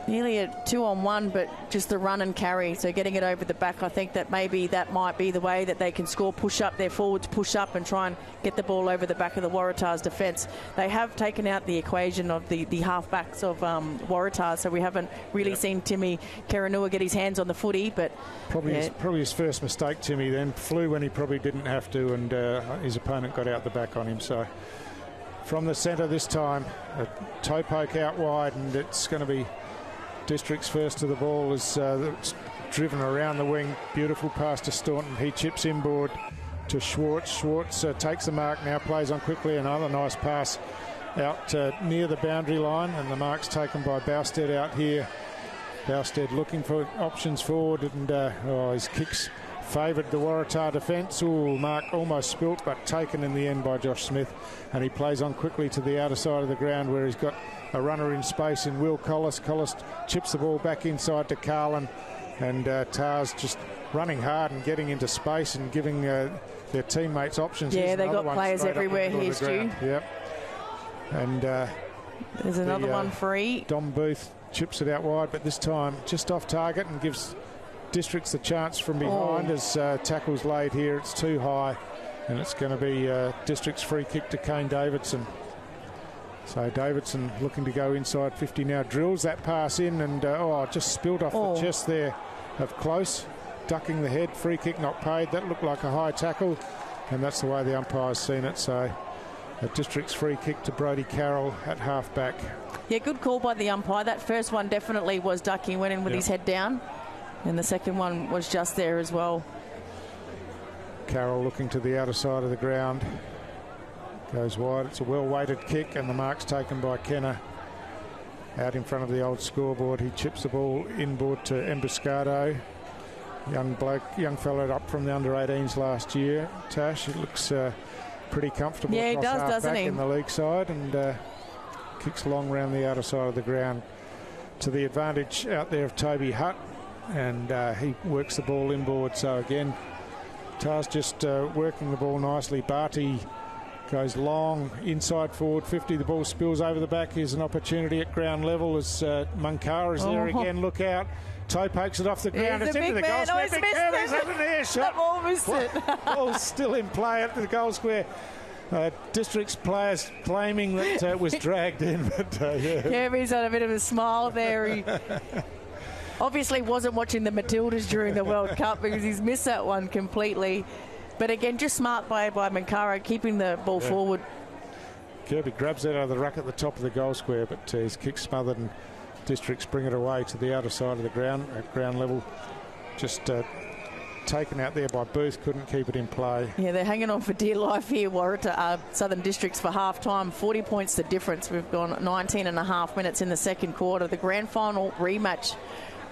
nearly a 2-on-1, but just the run and carry. So getting it over the back, I think that maybe that might be the way that they can score, push up their forwards, push up and try and get the ball over the back of the Waratahs defence. They have taken out the equation of the half-backs of Waratah, so we haven't really seen Timmy Kiranua get his hands on the footy, but
probably his first mistake, Timmy, then flew when he probably didn't have to, and his opponent got out the back on him. So from the centre this time, a toe poke out wide, and it's going to be District's first to the ball as it's driven around the wing. Beautiful pass to Staunton. He chips inboard to Schwartz. Schwartz takes the mark now, plays on quickly. Another nice pass out near the boundary line, and the mark's taken by Bousted out here. Bousted looking for options forward, and his kicks favoured the Waratah defence. Mark almost spilt, but taken in the end by Josh Smith, and he plays on quickly to the outer side of the ground where he's got a runner in space in Will Collis. Collis chips the ball back inside to Carlin, and Tars just running hard and getting into space and giving their teammates options.
Yeah, they got players everywhere here, Stu.
Yep. And
there's another one free.
Dom Booth chips it out wide, but this time just off target, and gives Districts the chance from behind as tackle's laid here. It's too high, and it's going to be District's free kick to Kane Davidson. So Davidson looking to go inside 50 now, drills that pass in, and just spilled off the chest there of Close, ducking the head. Free kick not paid. That looked like a high tackle, and that's the way the umpire's seen it. So a District's free kick to Brody Carroll at half back.
Yeah, good call by the umpire. That first one definitely was ducking, went in with his head down, and the second one was just there as well.
Carroll looking to the outer side of the ground. Goes wide. It's a well-weighted kick, and the mark's taken by Kenner out in front of the old scoreboard. He chips the ball inboard to Emboscado. Young fella up from the under-18s last year. Tash, it looks pretty comfortable.
Yeah, he does, doesn't he?
In the league side, and kicks long round the outer side of the ground to the advantage out there of Toby Hutt, and he works the ball inboard. So again, Tars just working the ball nicely. Barty goes long, inside forward 50. The ball spills over the back. Here's an opportunity at ground level as Munkara is there again. Look out. Toe pokes it off the ground. It's into the goal square. Big Curly's over there. Shot.
Ball missed it.
Ball's still in play at the goal square. District's players claiming that it was dragged in. But
Kirby's had a bit of a smile there. He obviously wasn't watching the Matildas during the World Cup because he's missed that one completely. But again, just smart by Munkara, keeping the ball forward.
Kirby grabs it out of the ruck at the top of the goal square, but his kick smothered, and Districts bring it away to the outer side of the ground at ground level. Just taken out there by Booth, couldn't keep it in play. Yeah,
they're hanging on for dear life here, Waratah, Southern Districts, for half-time. 40 points the difference. We've gone 19 and a half minutes in the second quarter. The grand final rematch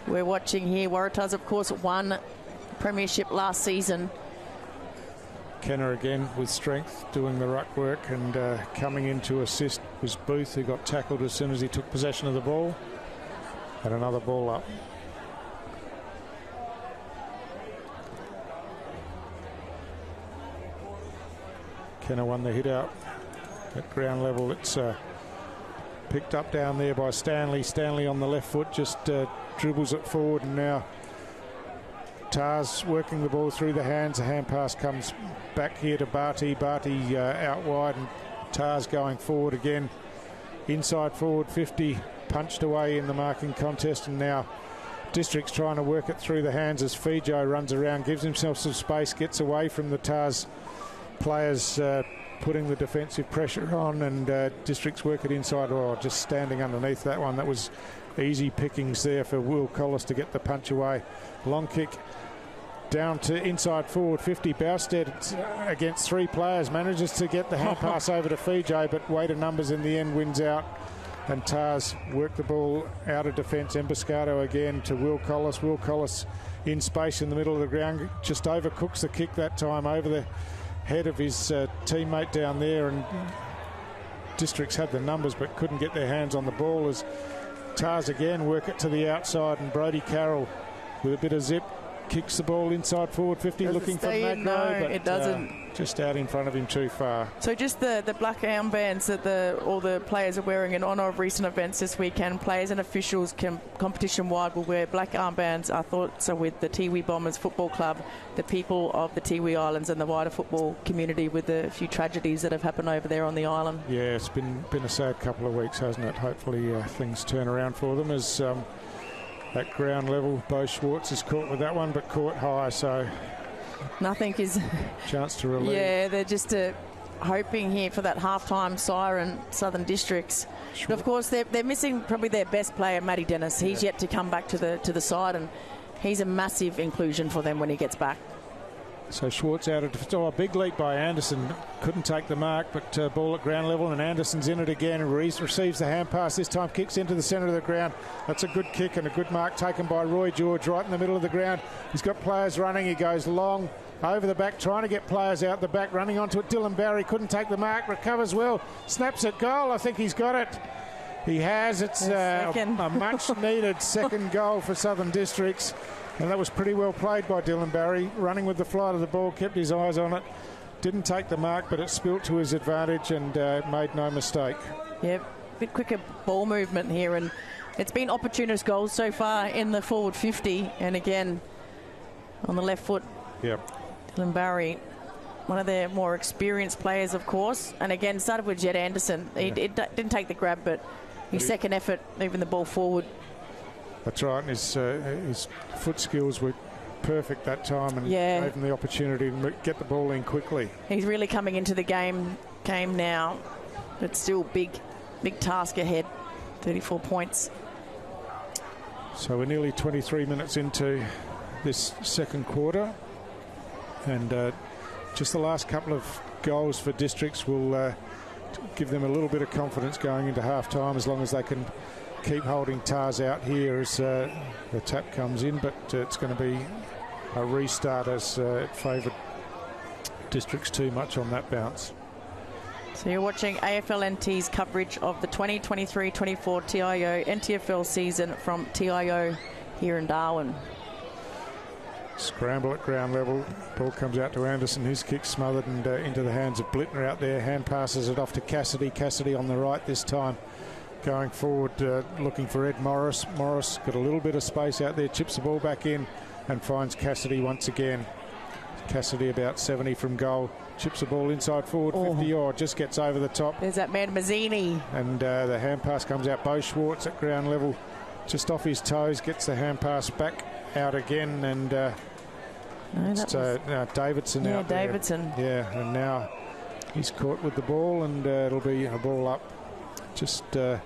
we're watching here. Waratahs, of course, won premiership last season.
Kenner again with strength, doing the ruck work, and coming in to assist was Booth, who got tackled as soon as he took possession of the ball. And another ball up. Kenner won the hit out at ground level. It's picked up down there by Stanley. Stanley on the left foot just dribbles it forward, and now Tars working the ball through the hands. The hand pass comes back here to Barty. Barty out wide, and Tars going forward again. Inside forward 50, punched away in the marking contest, and now District's trying to work it through the hands as Fijo runs around, gives himself some space, gets away from the Tars players putting the defensive pressure on, and District's work it inside. Oh, just standing underneath that one. That was easy pickings there for Will Collis to get the punch away. Long kick down to inside forward 50. Bousted against 3 players, manages to get the hand pass over to Fijo, but weight of numbers in the end wins out, and Tars work the ball out of defence. Emboscado again to Will Collis. Will Collis in space in the middle of the ground, just overcooks the kick that time over the head of his teammate down there, and Districts had the numbers but couldn't get their hands on the ball as Tars again work it to the outside, and Brodie Carroll with a bit of zip kicks the ball inside forward 50.
Does
looking for Magno,
no,
but
it doesn't.
Just out in front of him too far.
So just the black armbands that all the players are wearing in honour of recent events this weekend. Players and officials competition-wide will wear black armbands. Our thoughts are with the Tiwi Bombers Football Club, the people of the Tiwi Islands and the wider football community with the few tragedies that have happened over there on the island. Yeah,
it's been a sad couple of weeks, hasn't it? Hopefully things turn around for them as at ground level, Bo Schwartz is caught with that one, but caught high, so
nothing is
chance to relieve.
Yeah, they're just hoping here for that half-time siren, Southern Districts. But of course, they're missing probably their best player, Matty Dennis. He's yet to come back to the side, and he's a massive inclusion for them when he gets back.
So Schwartz out of a big leap by Anderson, couldn't take the mark, but ball at ground level, and Anderson's in it again, and receives the hand pass, this time kicks into the centre of the ground. That's a good kick and a good mark taken by Roy George right in the middle of the ground. He's got players running, he goes long over the back, trying to get players out the back, running onto it. Dylan Barry couldn't take the mark, recovers well, snaps at goal. I think he's got it. He has. It's a much needed second goal for Southern Districts. And that was pretty well played by Dylan Barry, running with the flight of the ball, kept his eyes on it, didn't take the mark, but it spilt to his advantage and made no mistake. Yep,
a bit quicker ball movement here, and it's been opportunist goals so far in the forward 50, and again on the left foot.
Yep.
Dylan Barry, one of their more experienced players, of course, and again started with Jed Anderson. He didn't take the grab, but his second effort, moving the ball forward.
That's right, and his foot skills were perfect that time, and gave him the opportunity to get the ball in quickly.
He's really coming into the game now, but still big task ahead. 34 points.
So we're nearly 23 minutes into this second quarter, and just the last couple of goals for Districts will give them a little bit of confidence going into half time, as long as they can keep holding Tars out here as the tap comes in, but it's going to be a restart as it favoured Districts too much on that bounce.
So you're watching AFLNT's coverage of the 2023-24 TIO NTFL season from TIO here in Darwin.
Scramble at ground level, ball comes out to Anderson, his kick smothered and into the hands of Blittner out there. Hand passes it off to Cassidy. Cassidy on the right this time, going forward, looking for Ed Morris. Morris got a little bit of space out there, chips the ball back in and finds Cassidy once again. Cassidy about 70 from goal, chips the ball inside forward 50, just gets over the top.
There's that man Mazzini.
And the hand pass comes out. Bo Schwartz at ground level, just off his toes, gets the hand pass back out again, and Davidson out there.
Davidson.
Yeah, and now he's caught with the ball, and it'll be a ball up just to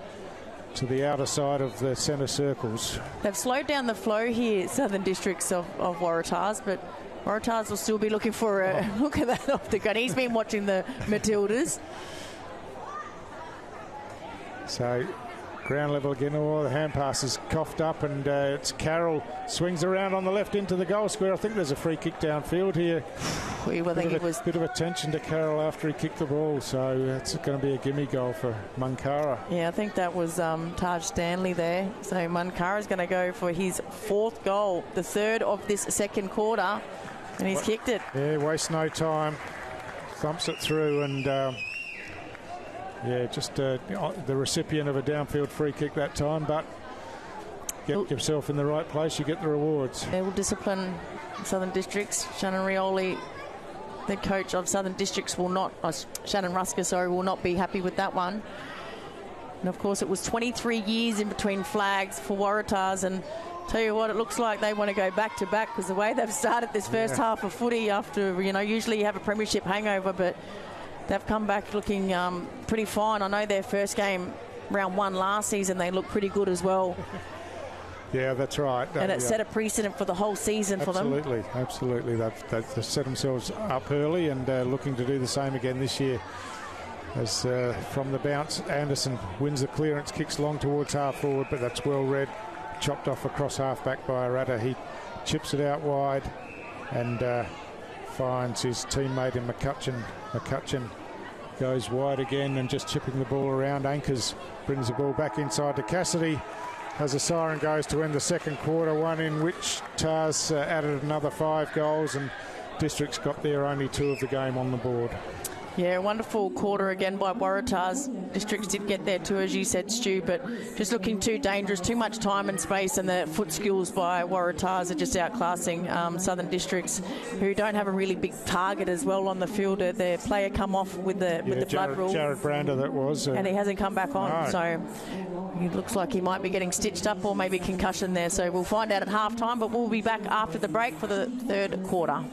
the outer side of the centre circles.
They've slowed down the flow here, Southern Districts of Waratahs, but Waratahs will still be looking for a look at that off the gun. He's been watching the Matildas.
So ground level again. The hand pass is coughed up, and it's Carroll swings around on the left into the goal square. I think there's a free kick downfield here.
A
bit of attention to Carroll after he kicked the ball, so it's going to be a gimme goal for Munkara.
Yeah, I think that was Taj Stanley there. So Munkara's going to go for his fourth goal, the third of this second quarter, and he's kicked it.
Yeah, waste no time. thumps it through, and just the recipient of a downfield free kick that time, but get yourself in the right place, you get the rewards.
They will discipline Southern Districts. Shannon Rioli, the coach of Southern Districts, Shannon Rusker, will not be happy with that one. And of course, it was 23 years in between flags for Waratahs, and tell you what, it looks like they want to go back to back, because the way they've started this first half of footy, after, usually you have a premiership hangover, but they've come back looking pretty fine. I know their first game, round 1 last season, they looked pretty good as well.
Yeah, that's right.
And it set a precedent for the whole season for them.
Absolutely. They've set themselves up early and looking to do the same again this year. As from the bounce, Anderson wins the clearance, kicks long towards half forward, but that's well read. Chopped off across half back by Waratah. He chips it out wide and finds his teammate in McCutcheon. McCutcheon goes wide again and just chipping the ball around. Anchors brings the ball back inside to Cassidy. As a siren goes to end the second quarter, one in which Tars added another 5 goals, and Districts got their only 2 of the game on the board.
Yeah, wonderful quarter again by Waratahs. Districts did get there too, as you said, Stu, but just looking too dangerous, too much time and space, and the foot skills by Waratahs are just outclassing Southern Districts, who don't have a really big target as well on the field. Their player come off with the blood rule.
Jared Brander, that was.
And he hasn't come back on,
no.
So it looks like he might be getting stitched up, or maybe concussion there. So we'll find out at halftime, but we'll be back after the break for the third quarter.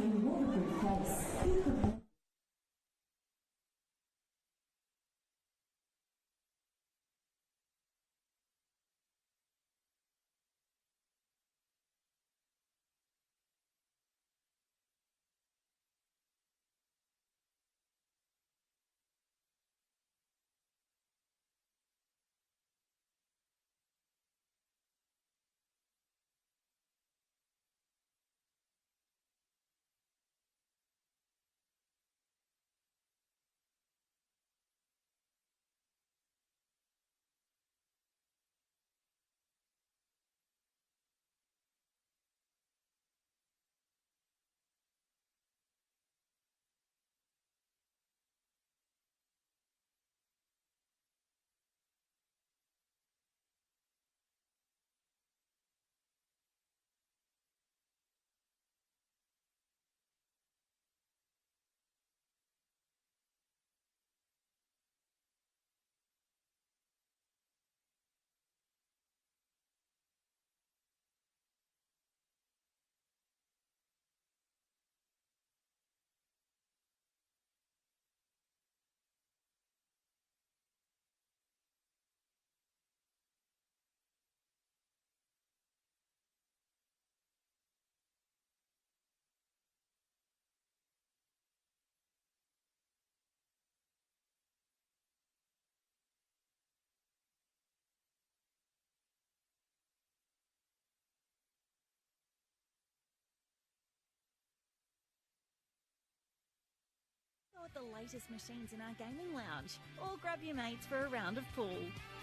The latest machines in our gaming lounge, or grab your mates for a round of pool.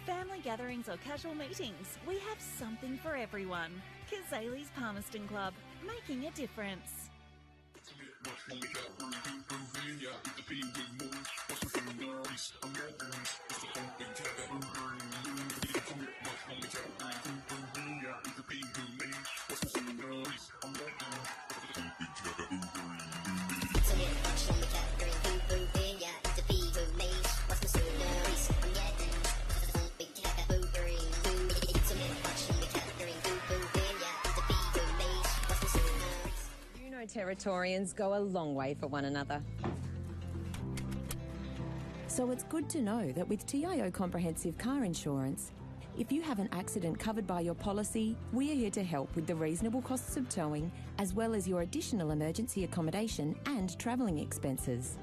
Family gatherings or casual meetings, we have something for everyone. Kazali's Palmerston Club, making a difference.
Territorians go a long way for one another.
So it's good to know that with TIO Comprehensive Car Insurance, if you have an accident covered by your policy, we are here to help with the reasonable costs of towing, as well as your additional emergency accommodation and travelling expenses.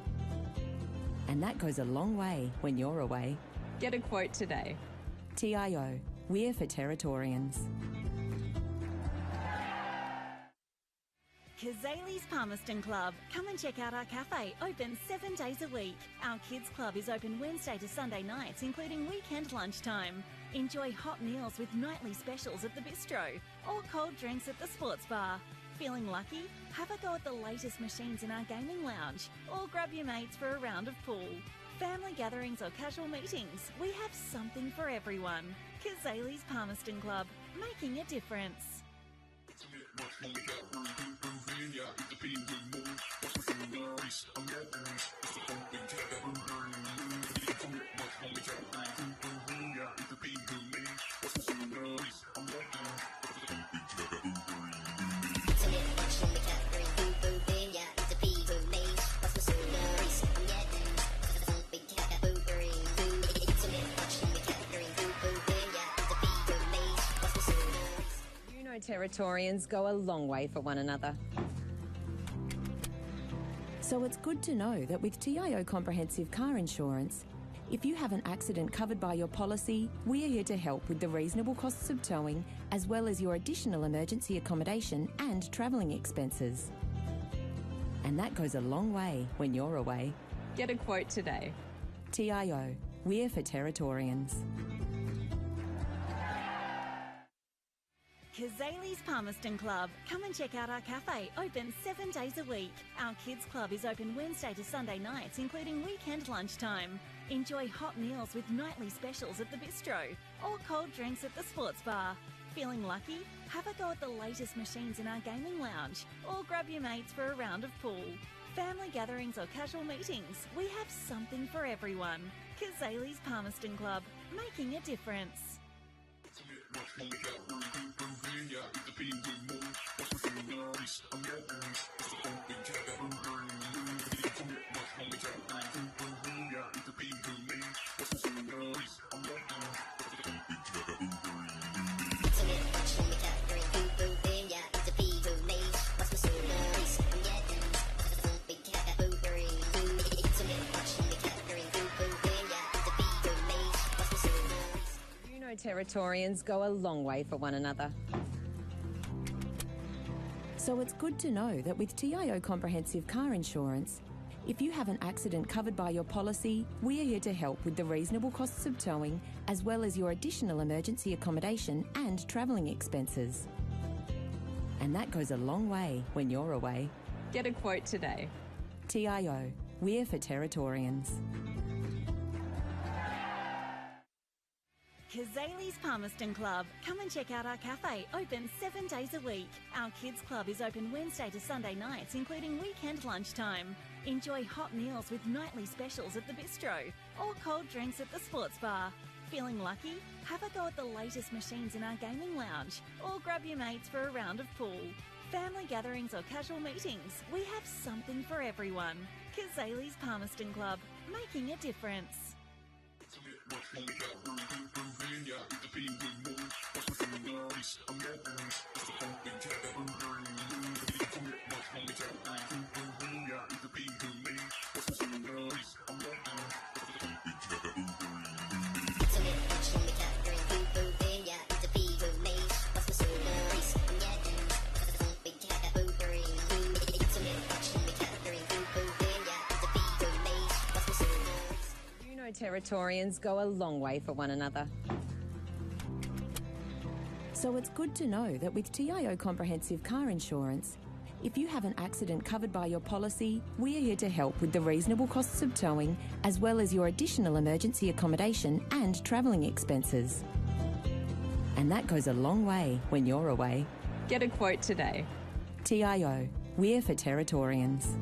And that goes a long way when you're away.
Get a quote today.
TIO, we're for Territorians.
Kazali's Palmerston Club. Come and check out our cafe, open 7 days a week. Our kids club is open Wednesday to Sunday nights, including weekend lunchtime. Enjoy hot meals with nightly specials at the bistro, or cold drinks at the sports bar. Feeling lucky? Have a go at the latest machines in our gaming lounge, or grab your mates for a round of pool. Family gatherings or casual meetings, we have something for everyone. Kazali's Palmerston Club, making a difference.
Territorians go a long way for one another.
So it's good to know that with TIO Comprehensive Car Insurance, if you have an accident covered by your policy, we are here to help with the reasonable costs of towing, as well as your additional emergency accommodation and travelling expenses. And that goes a long way when you're away.
Get a quote today.
TIO, we're for Territorians.
Kazali's Palmerston Club. Come and check out our cafe, open 7 days a week. Our kids club is open Wednesday to Sunday nights, including weekend lunchtime. Enjoy hot meals with nightly specials at the bistro, or cold drinks at the sports bar. Feeling lucky? Have a go at the latest machines in our gaming lounge, or grab your mates for a round of pool. Family gatherings or casual meetings, we have something for everyone. Kazali's Palmerston Club, making a difference.
Territorians go a long way for one another.
So it's good to know that with TIO Comprehensive Car Insurance, if you have an accident covered by your policy, we are here to help with the reasonable costs of towing, as well as your additional emergency accommodation and travelling expenses. And that goes a long way when you're away.
Get a quote today.
TIO, we're for Territorians.
Kazali's Palmerston Club. Come and check out our cafe, open 7 days a week. Our kids club is open Wednesday to Sunday nights, including weekend lunchtime. Enjoy hot meals with nightly specials at the bistro, or cold drinks at the sports bar. Feeling lucky? Have a go at the latest machines in our gaming lounge, or grab your mates for a round of pool. Family gatherings or casual meetings, we have something for everyone. Kazali's Palmerston Club, making a difference.
Territorians go a long way for one another.
So it's good to know that with TIO Comprehensive Car Insurance, if you have an accident covered by your policy, we are here to help with the reasonable costs of towing, as well as your additional emergency accommodation and travelling expenses. And that goes a long way when you're away.
Get a quote today.
TIO, we're for Territorians.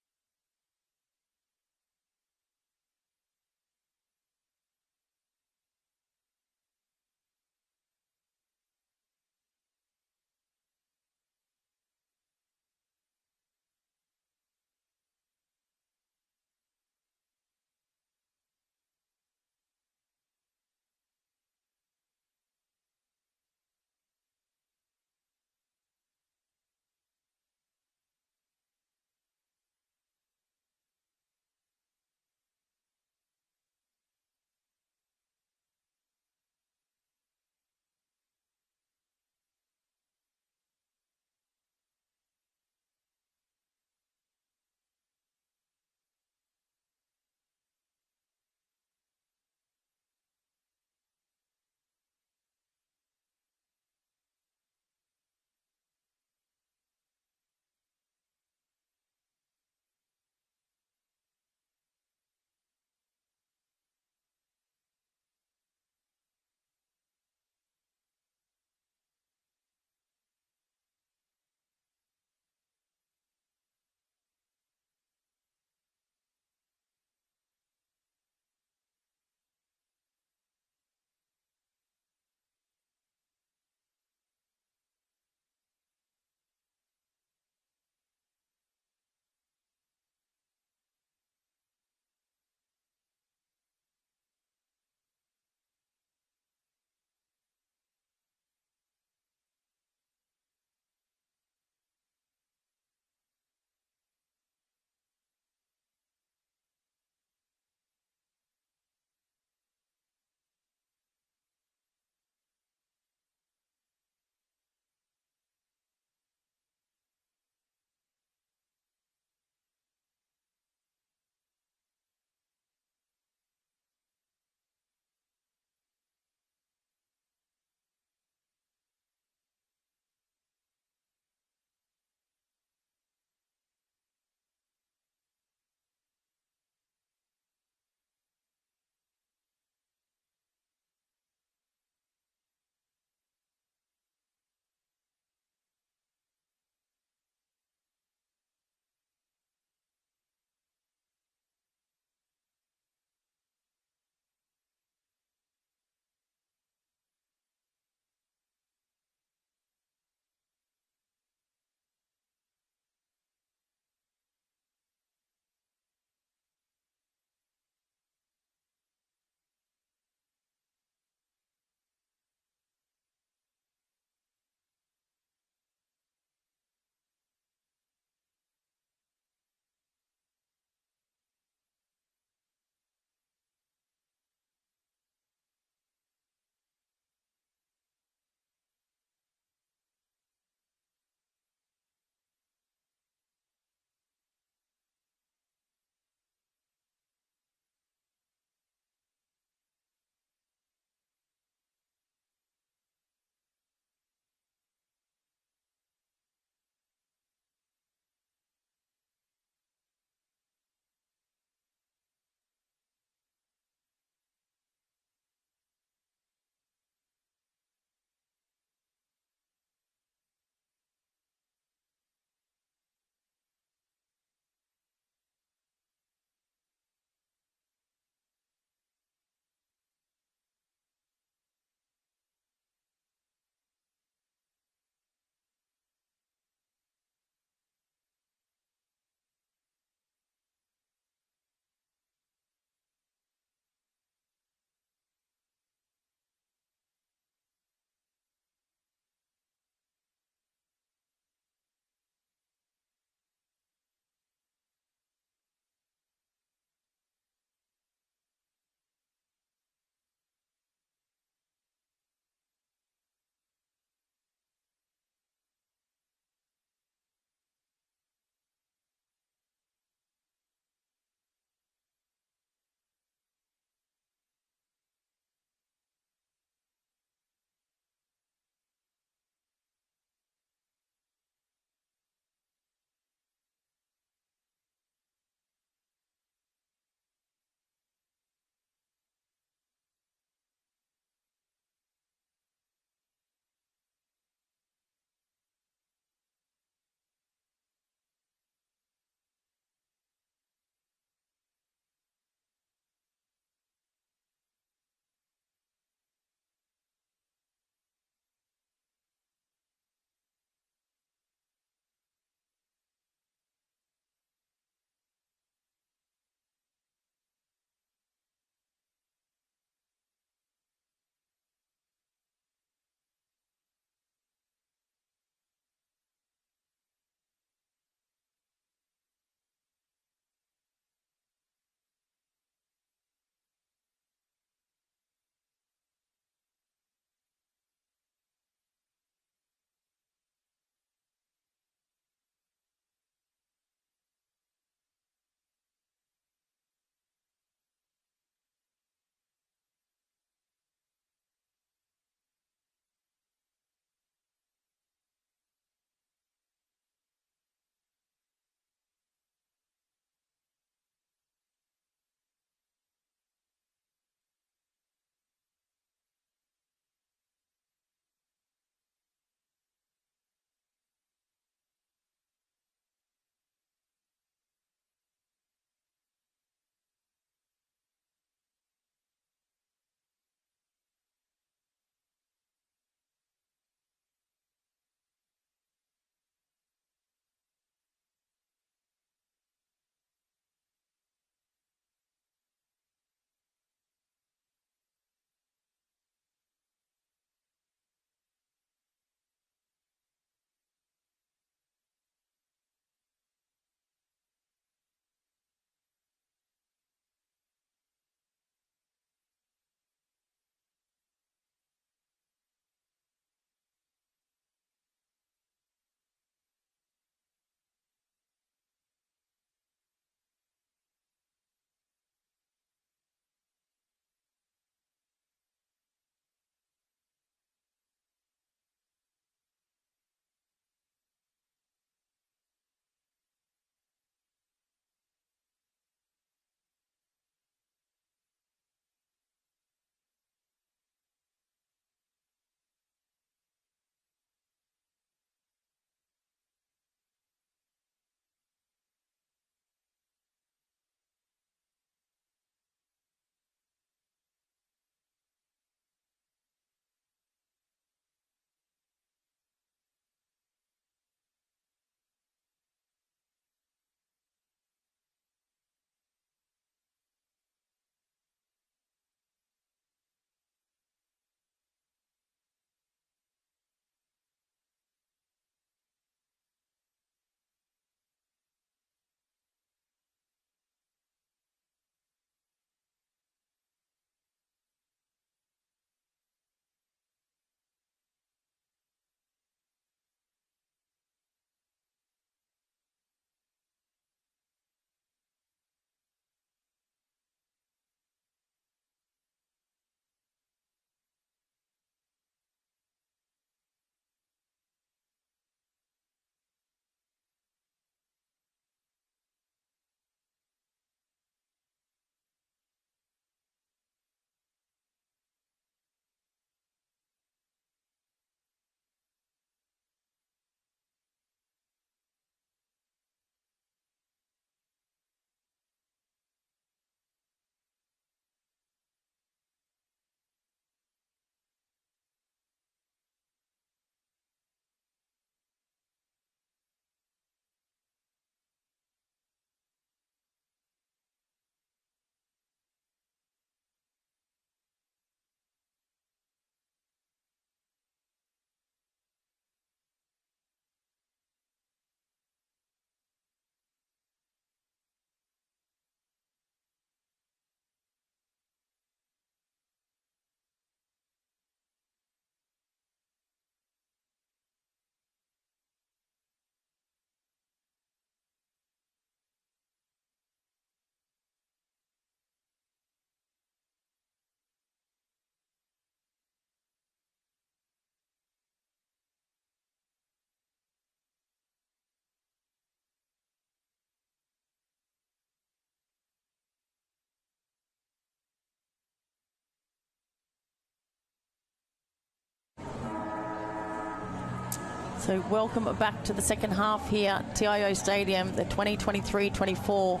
So welcome back to the second half here, TIO Stadium, the 2023-24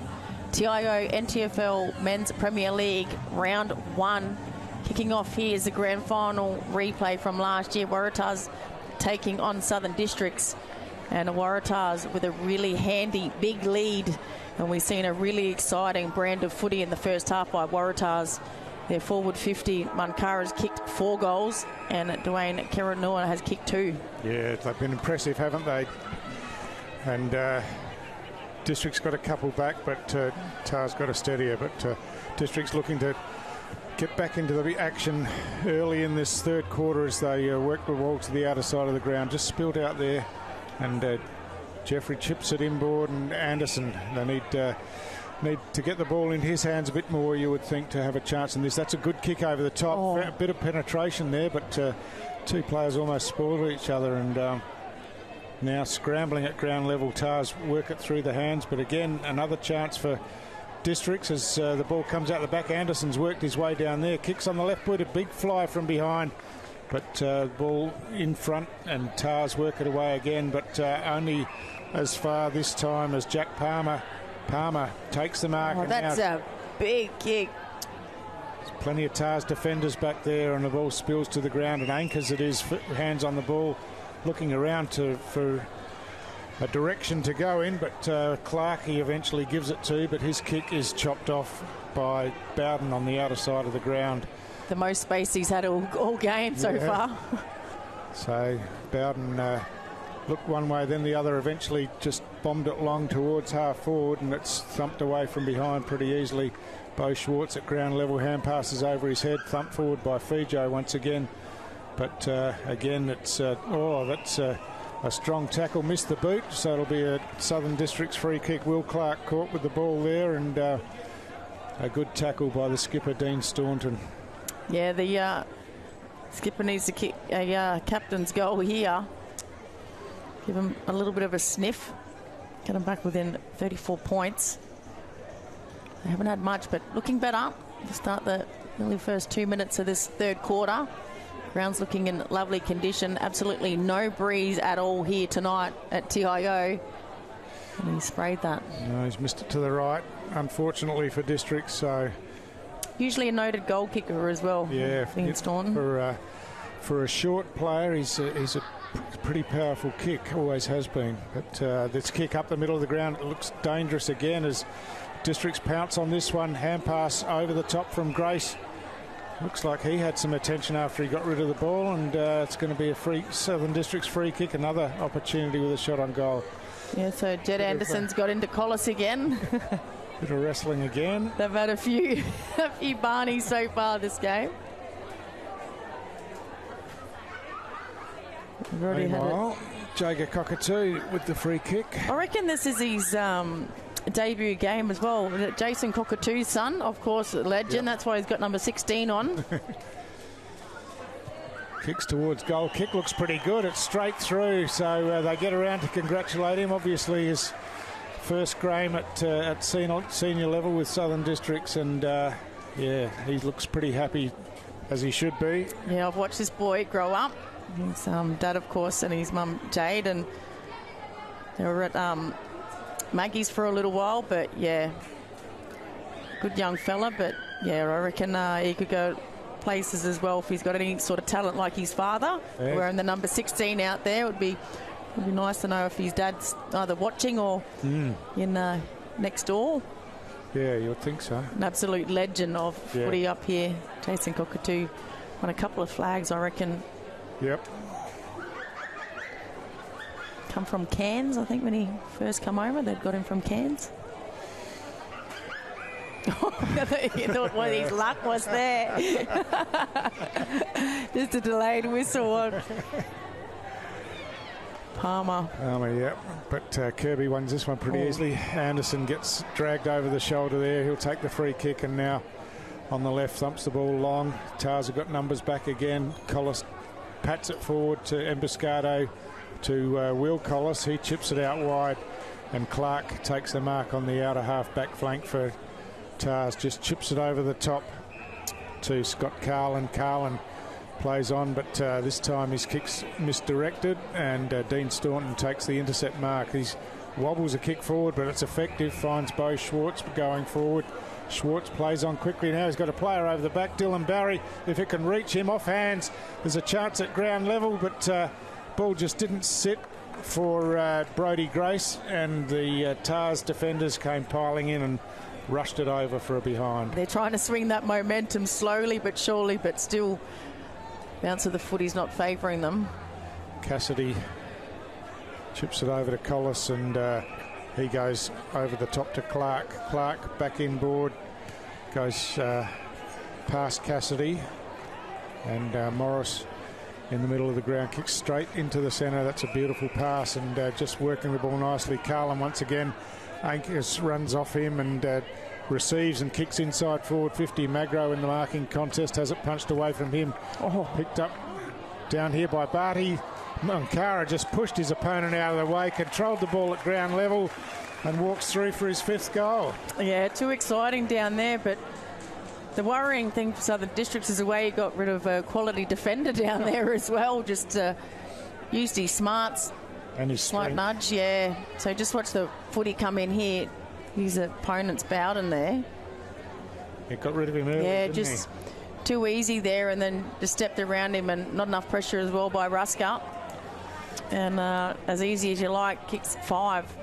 TIO NTFL Men's Premier League Round 1. Kicking off here is the grand final replay from last year. Waratahs taking on Southern Districts, and the Waratahs with a really handy big lead, and we've seen a really exciting brand of footy in the first half by Waratahs. Their forward 50, Mankara's kicked 4 goals, and Dwayne Kiranua has kicked 2.
Yeah, they've been impressive, haven't they? And District's got a couple back, but Tar's got a steadier. But District's looking to get back into the action early in this third quarter as they work the ball to the outer side of the ground. Just spilled out there, and Jeffrey chips it inboard, and Anderson, they need to get the ball in his hands a bit more, you would think, to have a chance in this. That's a good kick over the top.
Oh.
A bit of penetration there, but two players almost spoiled each other, and now scrambling at ground level. Tars work it through the hands, but again, another chance for Districts as the ball comes out the back. Anderson's worked his way down there, kicks on the left boot, a big fly from behind, but ball in front, and Tars work it away again, but only as far this time as Jack Palmer takes the mark.
Oh, that's a big kick.
There's plenty of Tars defenders back there, and the ball spills to the ground and anchors it is, hands on the ball, looking around for a direction to go in, but Clark he eventually gives it to, but his kick is chopped off by Bowden on the outer side of the ground.
The most space he's had all game so far.
So Bowden looked one way, then the other, eventually just bombed it long towards half forward, and it's thumped away from behind pretty easily. Bo Schwartz at ground level, hand passes over his head, thumped forward by Fijo once again. But again, it's that's a strong tackle, missed the boot, so it'll be a Southern Districts free kick. Will Clark caught with the ball there, and a good tackle by the skipper, Dean Staunton.
Yeah, the skipper needs to kick a captain's goal here. Give him a little bit of a sniff. Get them back within 34 points. They haven't had much, but looking better to start the nearly first 2 minutes of this third quarter. Ground's looking in lovely condition. Absolutely no breeze at all here tonight at TIO. And he sprayed that.
No, he's missed it to the right, unfortunately for Districts. So
usually a noted goal kicker as well.
Yeah, for a short player, he's a pretty powerful kick, always has been. But this kick up the middle of the ground, it looks dangerous again as Districts pounce on this one. Hand pass over the top from Grace. Looks like he had some attention after he got rid of the ball, and it's going to be a free Southern Districts free kick, another opportunity with a shot on goal.
Yeah, so Jed Anderson's got into Collis again.
Bit of wrestling again.
They've had a few Barneys so far this game.
Meanwhile, Jager Cockatoo with the free kick.
I reckon this is his debut game as well. Jason Cockatoo's son, of course, a legend. Yep. That's why he's got number 16 on.
Kicks towards goal. Kick looks pretty good. It's straight through, so they get around to congratulate him. Obviously, his first game at senior level with Southern Districts, and yeah, he looks pretty happy, as he should be.
Yeah, I've watched this boy grow up. His dad, of course, and his mum Jade, and they were at Maggie's for a little while, but yeah, good young fella. But yeah, I reckon he could go places as well if he's got any sort of talent like his father. Yeah. Wearing the number 16 out there, it would be nice to know if his dad's either watching or in next door.
Yeah, you would think so.
An absolute legend of footy up here. Jason Cockatoo won a couple of flags, I reckon.
Yep.
Come from Cairns, I think, when he first come over. They'd got him from Cairns. He thought what his luck was there. Just a delayed whistle on Palmer.
Yep. But Kirby wins this one pretty easily. Anderson gets dragged over the shoulder there. He'll take the free kick, and now on the left thumps the ball long. Tars have got numbers back again. Collis pats it forward to Emboscado, to Will Collis. He chips it out wide, and Clark takes the mark on the outer half back flank for Tars. Just chips it over the top to Scott Carlin. Carlin plays on, but this time his kick's misdirected, and Dean Staunton takes the intercept mark. He wobbles a kick forward, but it's effective. Finds Bo Schwartz going forward. Schwartz plays on quickly now. He's got a player over the back, Dylan Barry. If it can reach him off hands, there's a chance at ground level, but ball just didn't sit for Brodie Grace, and the Tars defenders came piling in and rushed it over for a behind.
They're trying to swing that momentum slowly but surely, but still bounce of the footy's not favouring them.
Cassidy chips it over to Collis, and he goes over the top to Clark. Clark back inboard, goes past Cassidy, and Morris in the middle of the ground kicks straight into the centre. That's a beautiful pass, and just working the ball nicely. Carlin once again, Ankus runs off him and receives and kicks inside forward 50. Magro in the marking contest has it punched away from him. Picked up down here by Barty. Moncara just pushed his opponent out of the way, controlled the ball at ground level, and walks through for his 5th goal.
Yeah, too exciting down there, but the worrying thing for Southern Districts is the way he got rid of a quality defender down there as well. Just used his smarts.
And his
slight nudge, yeah. So just watch the footy come in here. His opponent's Bowden there.
It got rid of him early,
yeah,
didn't
just too easy there, and then just stepped around him, and not enough pressure as well by Rusker. And as easy as you like, kicks 5.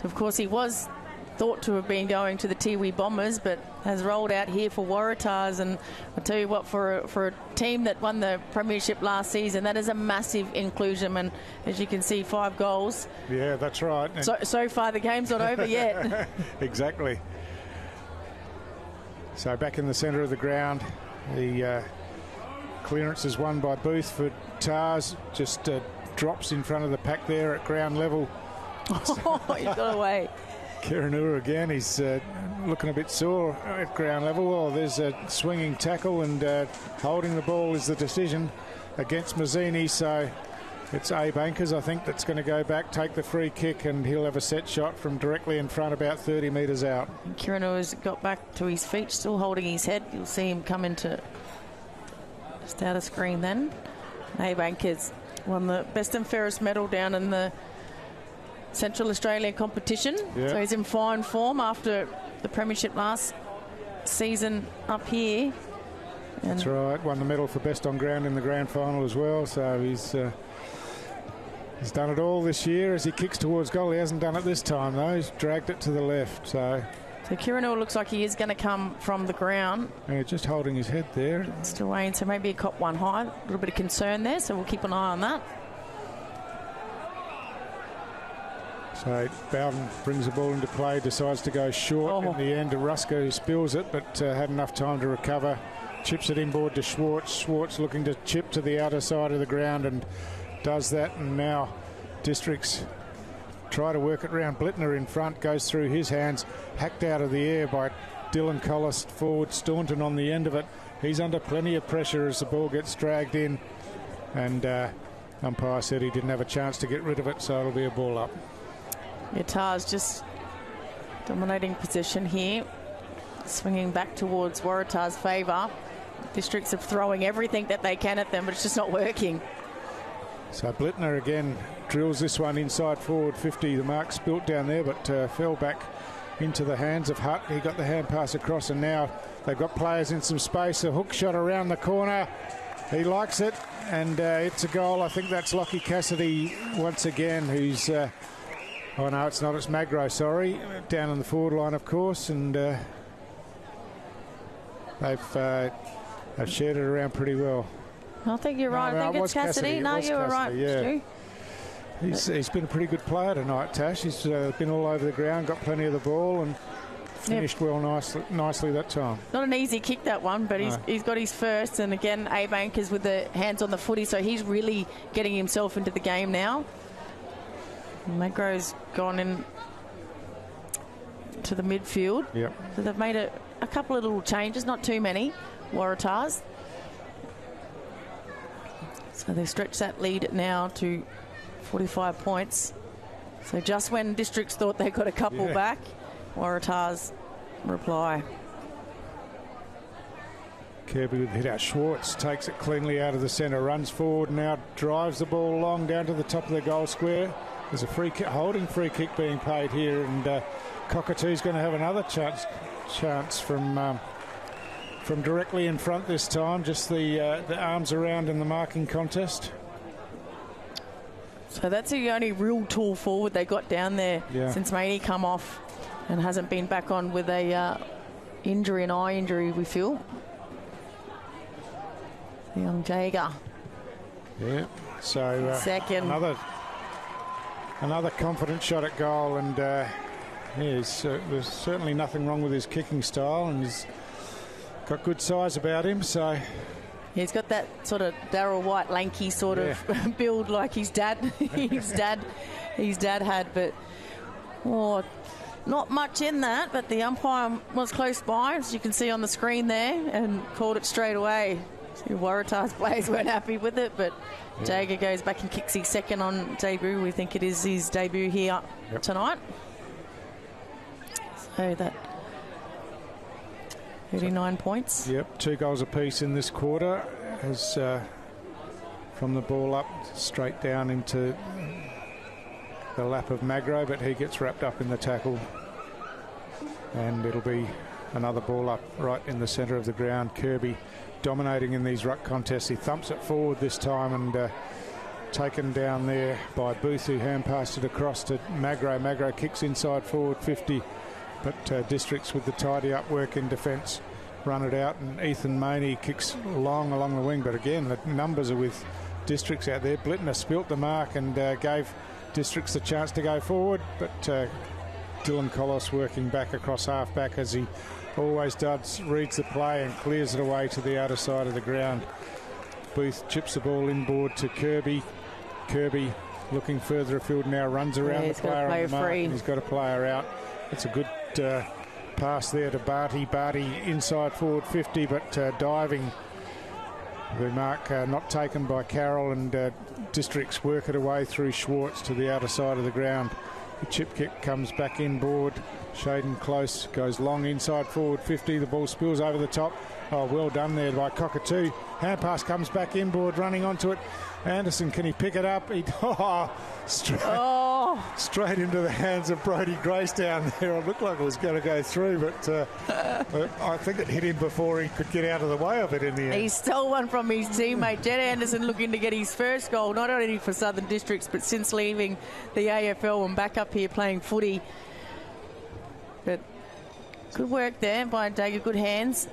So of course, he was thought to have been going to the Tiwi Bombers, but has rolled out here for Waratahs. And I'll tell you what, for a team that won the premiership last season, that is a massive inclusion. And as you can see, 5 goals.
Yeah, that's right.
So far, the game's not over yet.
Exactly. So back in the centre of the ground, the clearance is won by Booth for Tars. Just drops in front of the pack there at ground level.
Oh, he got away.
Kiranua again, he's looking a bit sore at ground level. Oh, there's a swinging tackle, and holding the ball is the decision against Mazzini. So it's Abe Ankers, I think, that's going to go back, take the free kick, and he'll have a set shot from directly in front, about 30 metres out.
Kiranua's got back to his feet, still holding his head. You'll see him come into just out of screen then. Abe Ankers won the best and fairest medal down in the Central Australia competition.
Yep.
So he's in fine form after the premiership last season up here. And
that's right, won the medal for best on ground in the grand final as well. So he's done it all this year as he kicks towards goal. He hasn't done it this time though. He's dragged it to the left. So
Kiranua looks like he is going to come from the ground.
Yeah, just holding his head there.
Still waiting, so maybe a cop one high. A little bit of concern there, so we'll keep an eye on that.
So Bowden brings the ball into play, decides to go short in the end to Rusker, who spills it, but had enough time to recover. Chips it inboard to Schwartz. Schwartz looking to chip to the outer side of the ground and does that. And now Districts try to work it round. Blittner in front, goes through his hands, hacked out of the air by Dylan Collis forward. Staunton on the end of it. He's under plenty of pressure as the ball gets dragged in. And umpire said he didn't have a chance to get rid of it, so it'll be a ball up.
Tars just dominating position here, swinging back towards Waratah's favour. Districts are throwing everything that they can at them, but it's just not working.
So Blittner again drills this one inside forward 50. The mark spilt down there, but fell back into the hands of Hutt. He got the hand pass across, and now they've got players in some space. A hook shot around the corner. He likes it, and it's a goal. I think that's Lockie Cassidy once again, who's... oh, no, it's not. It's Magro, sorry. Down on the forward line, of course, and they've shared it around pretty well.
I think you're right. I think it's Cassidy. No, you were right, Stu.
He's been a pretty good player tonight, Tash. He's been all over the ground, got plenty of the ball, and finished well nicely that time. Not
an easy kick, that one, but he's got his first. And again, Abe Ankers with the hands on the footy, so he's really getting himself into the game now. Magro's gone in to the midfield.
Yep.
So they've made a couple of little changes, not too many, Waratahs. So they've stretched that lead now to 45 points. So just when Districts thought they got a couple back, Waratahs reply.
Kirby with the hit out. Schwartz takes it cleanly out of the centre, runs forward, now drives the ball long down to the top of the goal square. There's a holding free kick being paid here, and Cockatoo's going to have another chance from directly in front this time. Just the arms around in the marking contest.
So that's the only real tall forward they got down there since Maney come off and hasn't been back on with a an eye injury, we feel. The young Jager.
Yeah, so
second.
Another confident shot at goal, and there's certainly nothing wrong with his kicking style, and he's got good size about him. So
he's got that sort of Darryl White lanky sort of build like his dad his dad had, but not much in that. But the umpire was close by, as you can see on the screen there, and called it straight away. Waratah's players weren't happy with it, but Jager goes back and kicks his second on debut. We think it is his debut here tonight. So that 39 points. Yep,
2 goals apiece in this quarter, as from the ball up straight down into the lap of Magro, but he gets wrapped up in the tackle, and it'll be another ball up right in the centre of the ground. Kirby dominating in these ruck contests. He thumps it forward this time, and taken down there by Booth, who hand passed it across to Magro. Magro kicks inside forward 50, but Districts with the tidy up work in defence run it out, and Ethan Maney kicks long along the wing, but again the numbers are with Districts out there. Blittner spilt the mark and gave Districts the chance to go forward, but Dylan Collis working back across half back, as he always does, reads the play and clears it away to the outer side of the ground. Booth chips the ball inboard to Kirby. Kirby looking further afield now, runs around the player on the mark, and he's got a player out. It's a good pass there to Barty. Barty inside forward 50, but diving. The mark not taken by Carroll, and Districts work it away through Schwartz to the outer side of the ground. The chip kick comes back inboard. Shaden Close goes long inside forward 50. The ball spills over the top. Oh, well done there by Cockatoo. Hand pass comes back inboard, running onto it. Anderson, can he pick it up? Straight into the hands of Brodie Grace down there. It looked like it was going to go through, but I think it hit him before he could get out of the way of it in the end.
He stole one from his teammate. Jed Anderson looking to get his first goal, not only for Southern Districts, but since leaving the AFL and back up here playing footy. But good work there by Jager, good hands.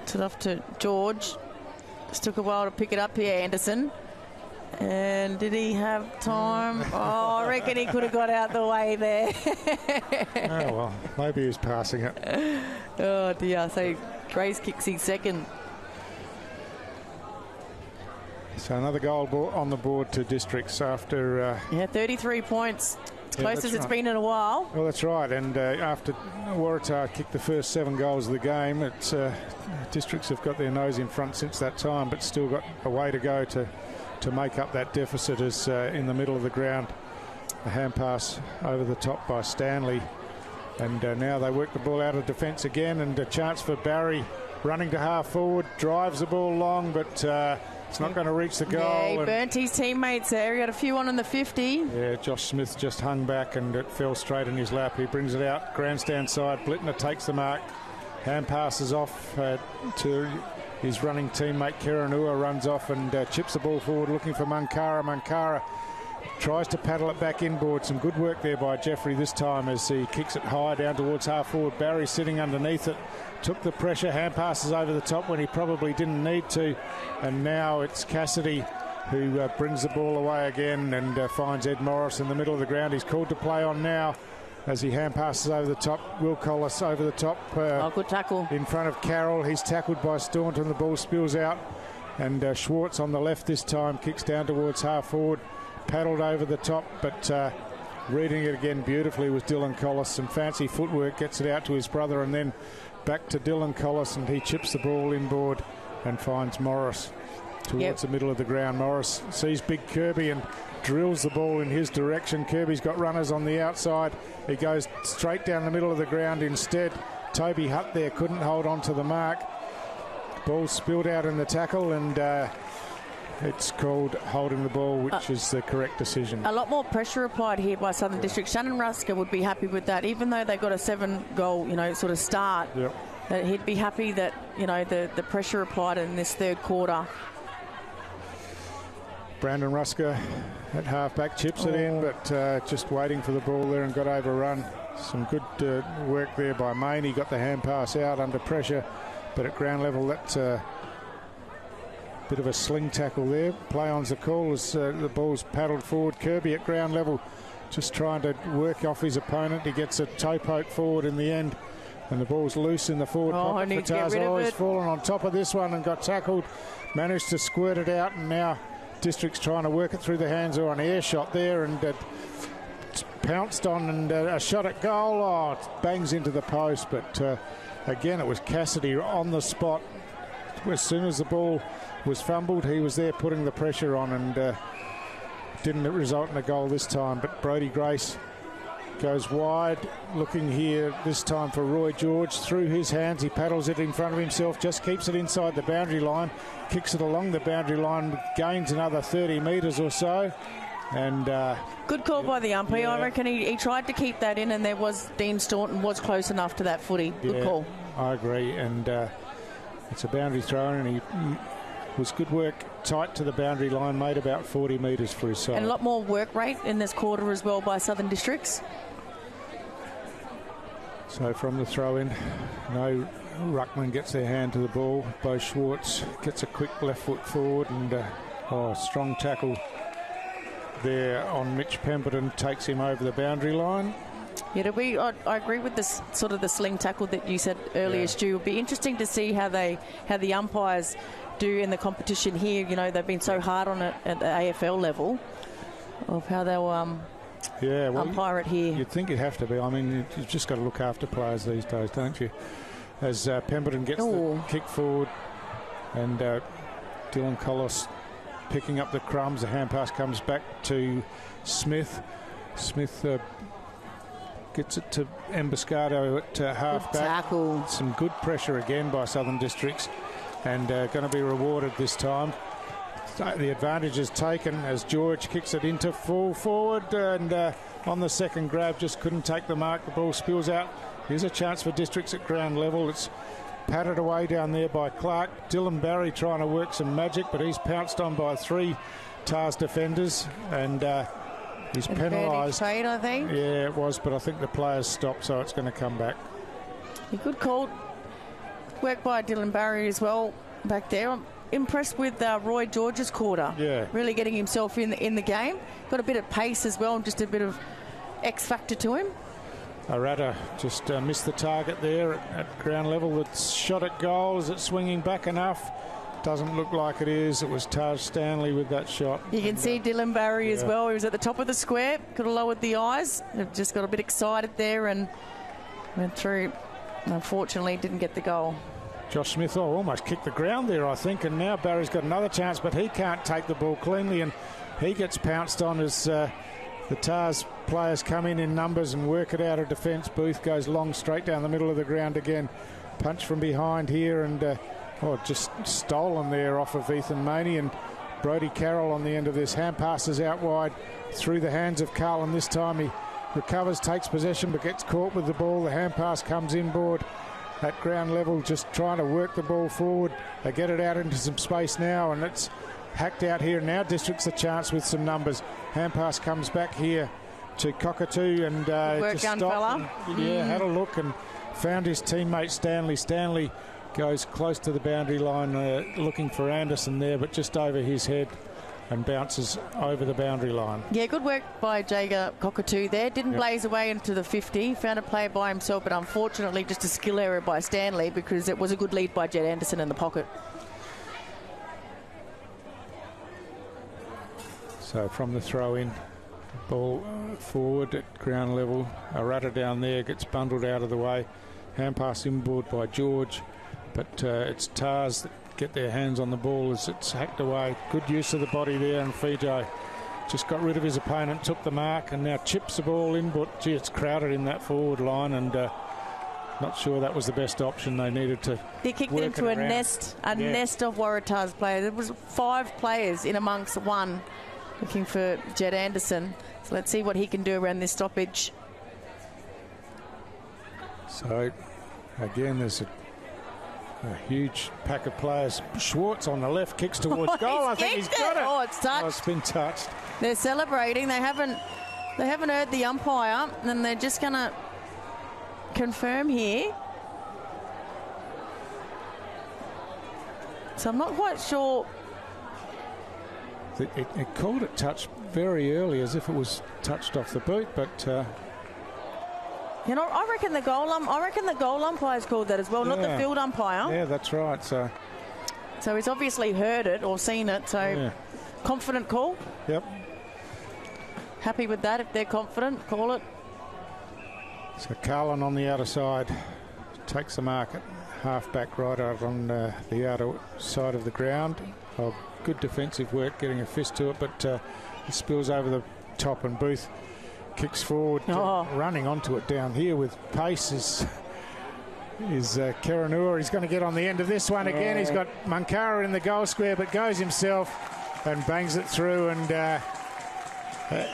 Took off to George. Just took a while to pick it up here, Anderson. And did he have time? Oh, I reckon he could have got out the way there.
Oh, well, maybe he was passing it.
Oh, dear. So Grace kicks his second.
So another goal on the board to Districts after...
33 points. It's close as it's been in a while.
Well, that's right. And after Waratah kicked the first 7 goals of the game, it's Districts have got their nose in front since that time, but still got a way to go to make up that deficit. As in the middle of the ground, a hand pass over the top by Stanley, and now they work the ball out of defence again, and a chance for Barry running to half forward, drives the ball long, but it's not going to reach the goal.
Yeah, he burnt his teammates there. He got a few on the 50.
Yeah, Josh Smith just hung back and it fell straight in his lap. He brings it out, grandstand side. Blittner takes the mark. Hand passes off to his running teammate. Kiranua runs off and chips the ball forward looking for Mankara. Mankara tries to paddle it back inboard. Some good work there by Jeffrey this time as he kicks it high down towards half forward. Barry sitting underneath it. Took the pressure, hand passes over the top when he probably didn't need to, and now it's Cassidy who brings the ball away again and finds Ed Morris in the middle of the ground. He's called to play on now as he hand passes over the top. Will Collis over the top.
Good tackle.
In front of Carroll. He's tackled by Staunton. The ball spills out, and Schwartz on the left this time kicks down towards half forward. Paddled over the top, but reading it again beautifully was Dylan Collis. Some fancy footwork, gets it out to his brother, and then back to Dylan Collis, and he chips the ball inboard and finds Morris towards the middle of the ground. Morris sees big Kirby and drills the ball in his direction. Kirby's got runners on the outside. He goes straight down the middle of the ground instead. Toby Hutt there couldn't hold on to the mark. Ball spilled out in the tackle, and it's called holding the ball, which is the correct decision.
A lot more pressure applied here by Southern District. Shannon Rusker would be happy with that, even though they got a 7-goal, sort of start.
Yep.
He'd be happy that, the pressure applied in this third quarter.
Brandon Rusker at half-back chips it in, but just waiting for the ball there and got overrun. Some good work there by Main. He got the hand pass out under pressure, but at ground level, that's a bit of a sling tackle there. Play on's the call as the ball's paddled forward. Kirby at ground level just trying to work off his opponent. He gets a toe poke forward in the end, and the ball's loose in the forward pocket for Tars. He's fallen on top of this one and got tackled. Managed to squirt it out, and now District's trying to work it through the hands or an air shot there, and pounced on, and a shot at goal. Oh, it bangs into the post, but again, it was Cassidy on the spot. As soon as the ball was fumbled, he was there putting the pressure on, and didn't result in a goal this time. But Brodie Grace goes wide, looking here this time for Roy George. Through his hands, he paddles it in front of himself, just keeps it inside the boundary line, kicks it along the boundary line, gains another 30 metres or so. And
good call by the umpire.
Yeah.
I reckon he tried to keep that in, and there was Dean Staunton was close enough to that footy. Good call.
I agree, and it's a boundary throw, and he was good work tight to the boundary line, made about 40 metres for his side.
And a lot more work rate in this quarter as well by Southern Districts.
So from the throw-in, no ruckman gets their hand to the ball. Bo Schwartz gets a quick left foot forward, and strong tackle there on Mitch Pemberton, takes him over the boundary line.
Yeah, I agree with this sort of the sling tackle that you said earlier, Stu. It'll be interesting to see how the umpires do in the competition here. They've been so hard on it at the AFL level, of how they'll umpire it here.
You'd think you'd have to be. I mean, you've just got to look after players these days, don't you? As Pemberton gets the kick forward, and Dylan Collis picking up the crumbs. The hand pass comes back to Smith. Smith gets it to Emboscado at half back.
Tackle.
Some good pressure again by Southern Districts, and going to be rewarded this time. So the advantage is taken as George kicks it into full forward, and on the second grab just couldn't take the mark. The ball spills out. Here's a chance for Districts at ground level. It's patted away down there by Clark. Dylan Barry trying to work some magic, but he's pounced on by 3 Tars defenders, and he's penalised.
Trade, I think.
Yeah, it was, but I think the players stopped, so it's going to come back.
A good call. Work by Dylan Barry as well back there. I'm impressed with Roy George's quarter.
Yeah.
Really getting himself in the game. Got a bit of pace as well, and just a bit of X factor to him.
Waratah just missed the target there at ground level. It's shot at goal. Is it swinging back enough? Doesn't look like it is. It was Taj Stanley with that shot.
You can see Dylan Barry as well. He was at the top of the square. Could have lowered the eyes. They've just got a bit excited there and went through. Unfortunately, didn't get the goal.
Josh Smith almost kicked the ground there, I think, and now Barry's got another chance, but he can't take the ball cleanly, and he gets pounced on as the Tars players come in numbers and work it out of defence. Booth goes long straight down the middle of the ground again. Punch from behind here, and just stolen there off of Ethan Maney, and Brodie Carroll on the end of this. Hand passes out wide through the hands of Carlin. This time he recovers, takes possession, but gets caught with the ball. The hand pass comes inboard at ground level, just trying to work the ball forward. They get it out into some space now, and it's hacked out here. Now District's a chance with some numbers. Hand pass comes back here to Cockatoo, and just stopped. Had a look and found his teammate Stanley. Stanley goes close to the boundary line, looking for Anderson there, but just over his head, and bounces over the boundary line. Yeah,
good work by Jager Cockatoo there. Didn't blaze away into the 50. Found a play by himself, but unfortunately just a skill error by Stanley, because it was a good lead by Jed Anderson in the pocket.
So from the throw-in, ball forward at ground level. Waratah down there gets bundled out of the way. Hand pass inboard by George, but it's Tars that get their hands on the ball as it's hacked away. Good use of the body there, and Fijo just got rid of his opponent, took the mark, and now chips the ball in, but gee, it's crowded in that forward line, and Not sure that was the best option. They needed to.
He kicked it into a nest of Waratah's players. There was 5 players in amongst one looking for Jed Anderson. So let's see what he can do around this stoppage.
So again, there's a huge pack of players. Schwartz on the left kicks towards goal. I think he's got it.
Oh, it's touched.
Oh, it's been touched.
They're celebrating. They haven't heard the umpire, and they're just going to confirm here. So I'm not quite sure.
It called it touch very early, as if it was touched off the boot, but
you know, I reckon the goal umpire's called that as well, not the field umpire.
Yeah, that's right. So
he's obviously heard it or seen it. So confident call.
Yep.
Happy with that. If they're confident, call it.
So Carlin on the outer side takes the mark at half-back right out on the outer side of the ground. Oh, good defensive work, getting a fist to it, but it spills over the top, and Booth kicks forward, running onto it down here with pace is Kiranua. He's going to get on the end of this one again. He's got Mankara in the goal square, but goes himself and bangs it through and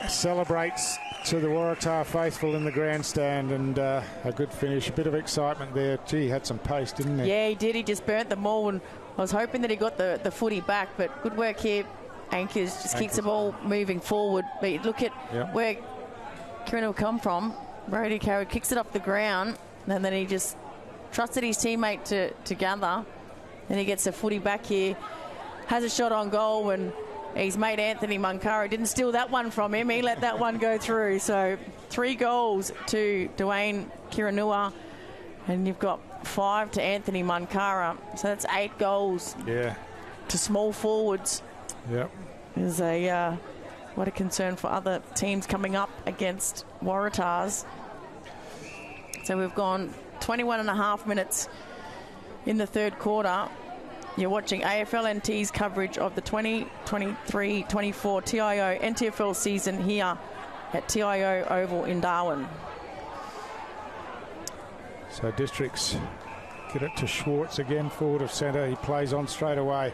celebrates to the Waratah faithful in the grandstand, and a good finish. A bit of excitement there. Gee, he had some pace, didn't he?
Yeah, he did. He just burnt the ball, and I was hoping that he got the footy back, but good work here. Anchors just keeps the ball moving forward. But you look at where Kieran will come from. Brody Carrot kicks it off the ground, and then he just trusted his teammate to gather. Then he gets the footy back here, has a shot on goal, and his mate Anthony Mankara didn't steal that one from him. He let that one go through. So 3 goals to Dwayne Kiranua, and you've got 5 to Anthony Mankara. So that's 8 goals to small forwards.
Yep.
There's what a concern for other teams coming up against Waratahs. So we've gone 21 and a half minutes in the third quarter. You're watching AFL NT's coverage of the 2023-24 TIO NTFL season here at TIO Oval in Darwin.
So Districts get it to Schwartz again, forward of centre. He plays on straight away.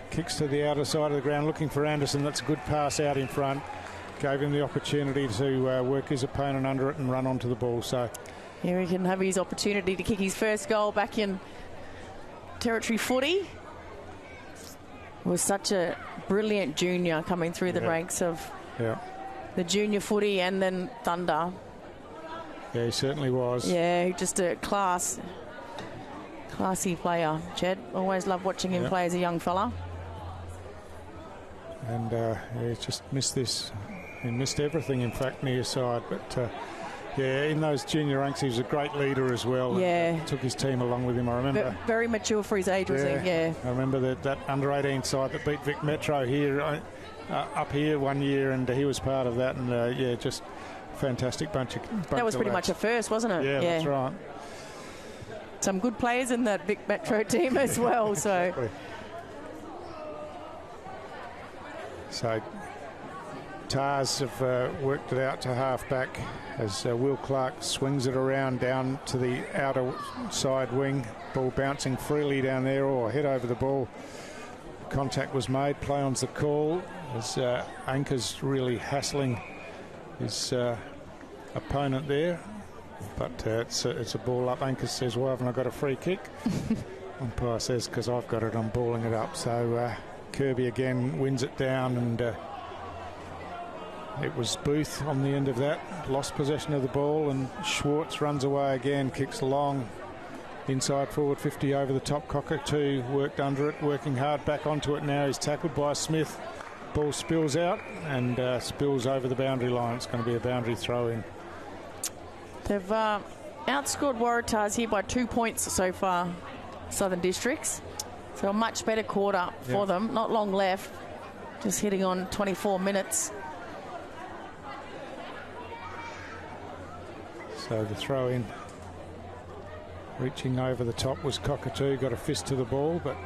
Kicks to the outer side of the ground, looking for Anderson. That's a good pass out in front. Gave him the opportunity to work his opponent under it and run onto the ball. So
here he can have his opportunity to kick his first goal back in territory footy. Was such a brilliant junior coming through the ranks of the junior footy and then Thunder.
Yeah, he certainly was.
Yeah, just a classy player. Jed, always love watching him play as a young fella.
And he just missed this. He missed everything, in fact, near side. But in those junior ranks, he was a great leader as well.
Yeah.
And took his team along with him, I remember.
Very mature for his age, was he? Yeah.
I remember that under-18 side that beat Vic Metro here, up here one year, and he was part of that. And, just fantastic bunch of
that was pretty much a first, wasn't it?
Yeah, that's right.
Some good players in that Vic Metro team as well.
Exactly. So Tars have worked it out to half-back as Will Clark swings it around down to the outer side wing. Ball bouncing freely down there, or head over the ball. Contact was made. Play on's the call as Anchor's really hassling his opponent there. But it's a ball up. Anchor says, "Why haven't I got a free kick?" Umpire says, "Because I've got it, I'm balling it up." So Kirby again wins it down, and it was Booth on the end of that. Lost possession of the ball, and Schwartz runs away again, kicks long. Inside forward 50 over the top. Cockatoo worked under it, working hard back onto it now. He's tackled by Smith. Ball spills out and spills over the boundary line. It's going to be a boundary throw in.
They've outscored Waratahs here by 2 points so far, Southern Districts. So a much better quarter for them. Not long left. Just hitting on 24 minutes.
So the throw in, reaching over the top, was Cockatoo. Got a fist to the ball, but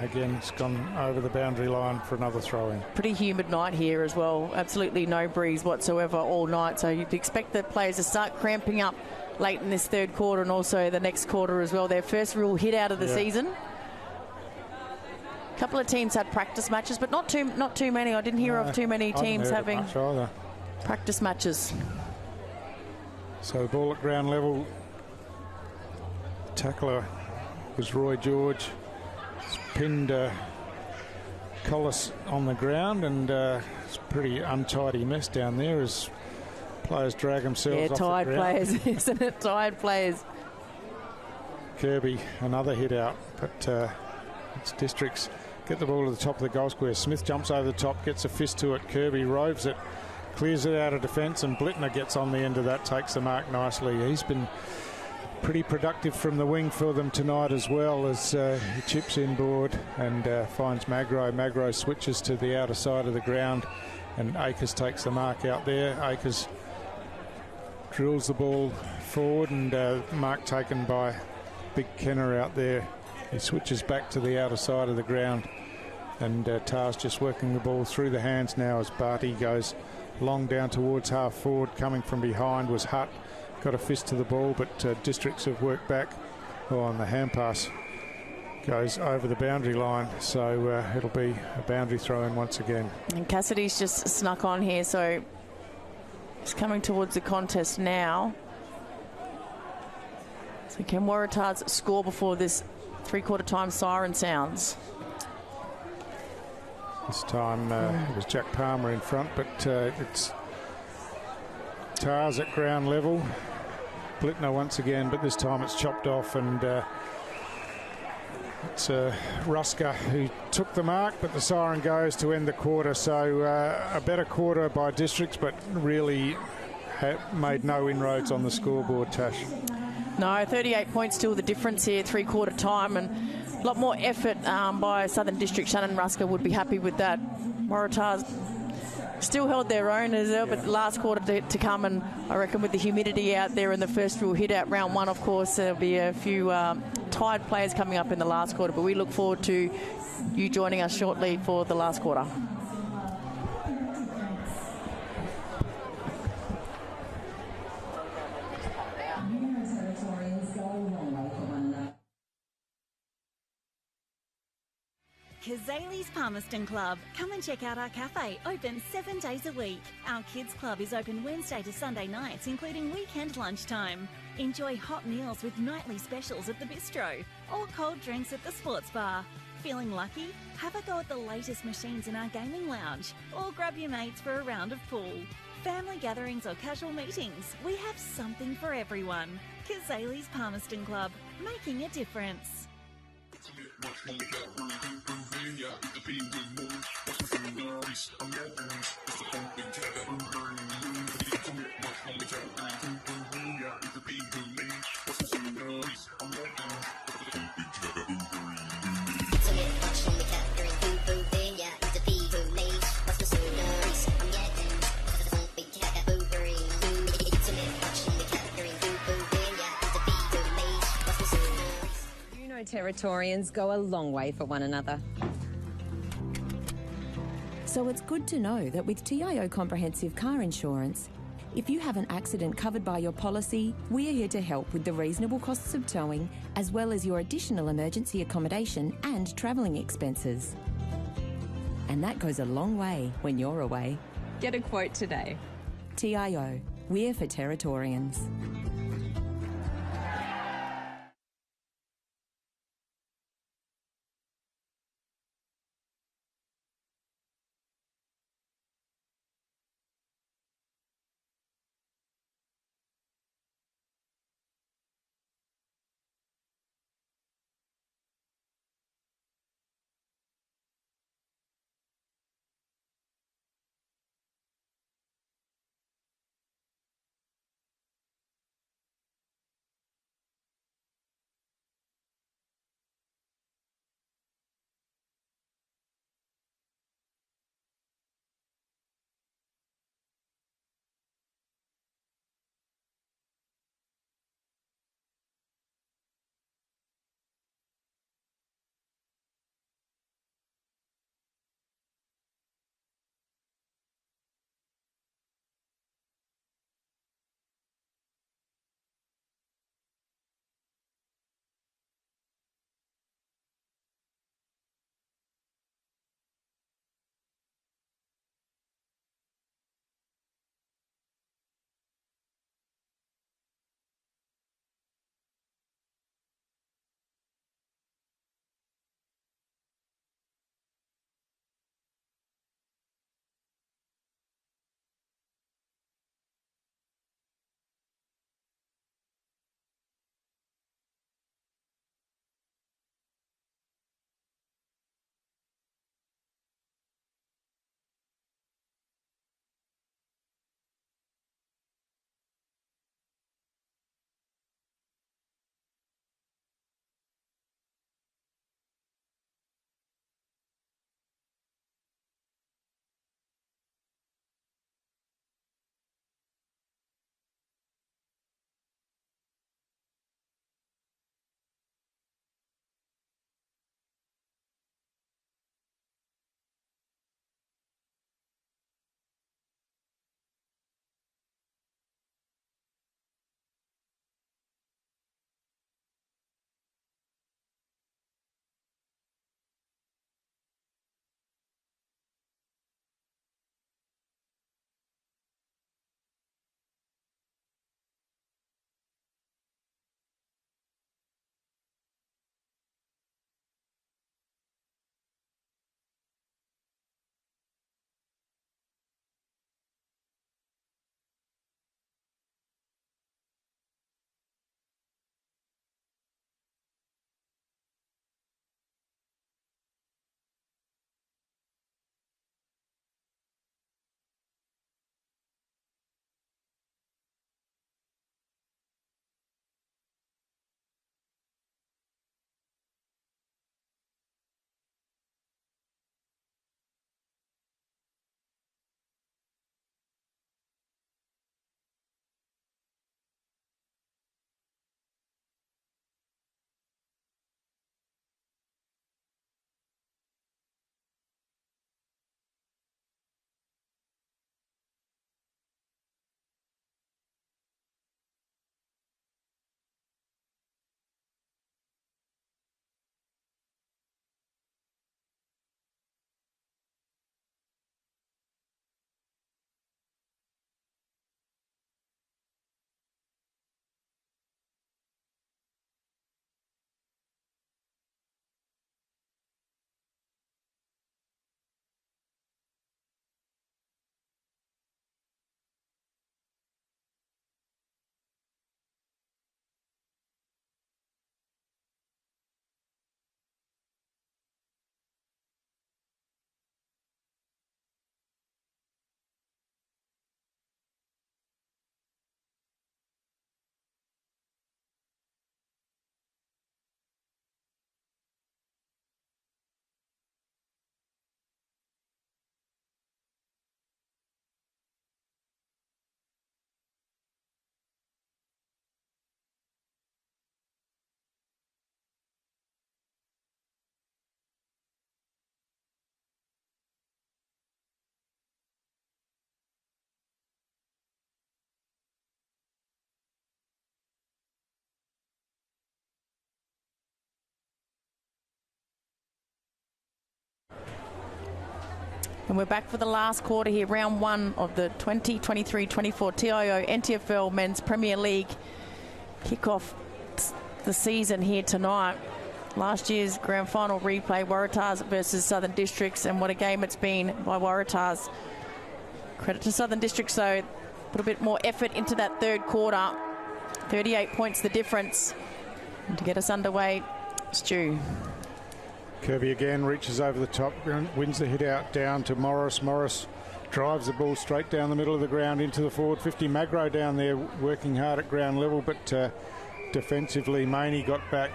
again, it's gone over the boundary line for another throw in.
Pretty humid night here as well. Absolutely no breeze whatsoever all night. So you'd expect the players to start cramping up late in this third quarter and also the next quarter as well. Their first real hit out of the season. A couple of teams had practice matches, but not too many. I didn't hear of too many teams having practice matches.
So ball at ground level. Tackler was Roy George. He's pinned Collis on the ground, and it's a pretty untidy mess down there as players drag themselves off the ground.
Tired players, isn't it? Tired players.
Kirby, another hit out, but it's Districts get the ball to the top of the goal square. Smith jumps over the top, gets a fist to it. Kirby roves it, clears it out of defence, and Blittner gets on the end of that, takes the mark nicely. He's been pretty productive from the wing for them tonight as well, as he chips inboard and finds Magro. Magro switches to the outer side of the ground, and Akers takes the mark out there. Akers drills the ball forward, and mark taken by Big Kenner out there. He switches back to the outer side of the ground, and Tar's just working the ball through the hands now as Barty goes long down towards half forward. Coming from behind was Hutt. Got a fist to the ball, but Districts have worked back. And the hand pass goes over the boundary line, so it'll be a boundary throw in once again.
And Cassidy's just snuck on here, so he's coming towards the contest now. So can Waratahs score before this three-quarter time siren sounds?
This time it was Jack Palmer in front, but it's Tars at ground level. Blittner once again, but this time it's chopped off, and it's Rusker who took the mark, but the siren goes to end the quarter. So a better quarter by Districts, but really made no inroads on the scoreboard, Tash.
No, 38 points still the difference here, three-quarter time, and a lot more effort by Southern District. Shannon Rusker would be happy with that. Waratahs still held their own as well, but last quarter to come, and I reckon with the humidity out there and the first real hit out round one, of course, there'll be a few tired players coming up in the last quarter, but we look forward to you joining us shortly for the last quarter.
Kazali's Palmerston Club. Come and check out our cafe, open 7 days a week. Our kids club is open Wednesday to Sunday nights, including weekend lunchtime. Enjoy hot meals with nightly specials at the bistro or cold drinks at the sports bar. Feeling lucky? Have a go at the latest machines in our gaming lounge or grab your mates for a round of pool. Family gatherings or casual meetings, we have something for everyone. Kazali's Palmerston Club, making a difference.
Territorians go a long way for one another.
So it's good to know that with TIO Comprehensive Car Insurance, if you have an accident covered by your policy, we're here to help with the reasonable costs of towing, as well as your additional emergency accommodation and travelling expenses. And that goes a long way when you're away.
Get a quote today.
TIO, we're for Territorians.
And we're back for the last quarter here, round one of the 2023-24 TIO NTFL Men's Premier League. Kick off the season here tonight. Last year's grand final replay, Waratahs versus Southern Districts, and what a game it's been by Waratahs. Credit to Southern Districts, though. Put a bit more effort into that third quarter. 38 points the difference. And to get us underway, Stu.
Kirby again reaches over the top, wins the hit out down to Morris. Morris drives the ball straight down the middle of the ground into the forward 50. Magro down there working hard at ground level, but defensively Maney got back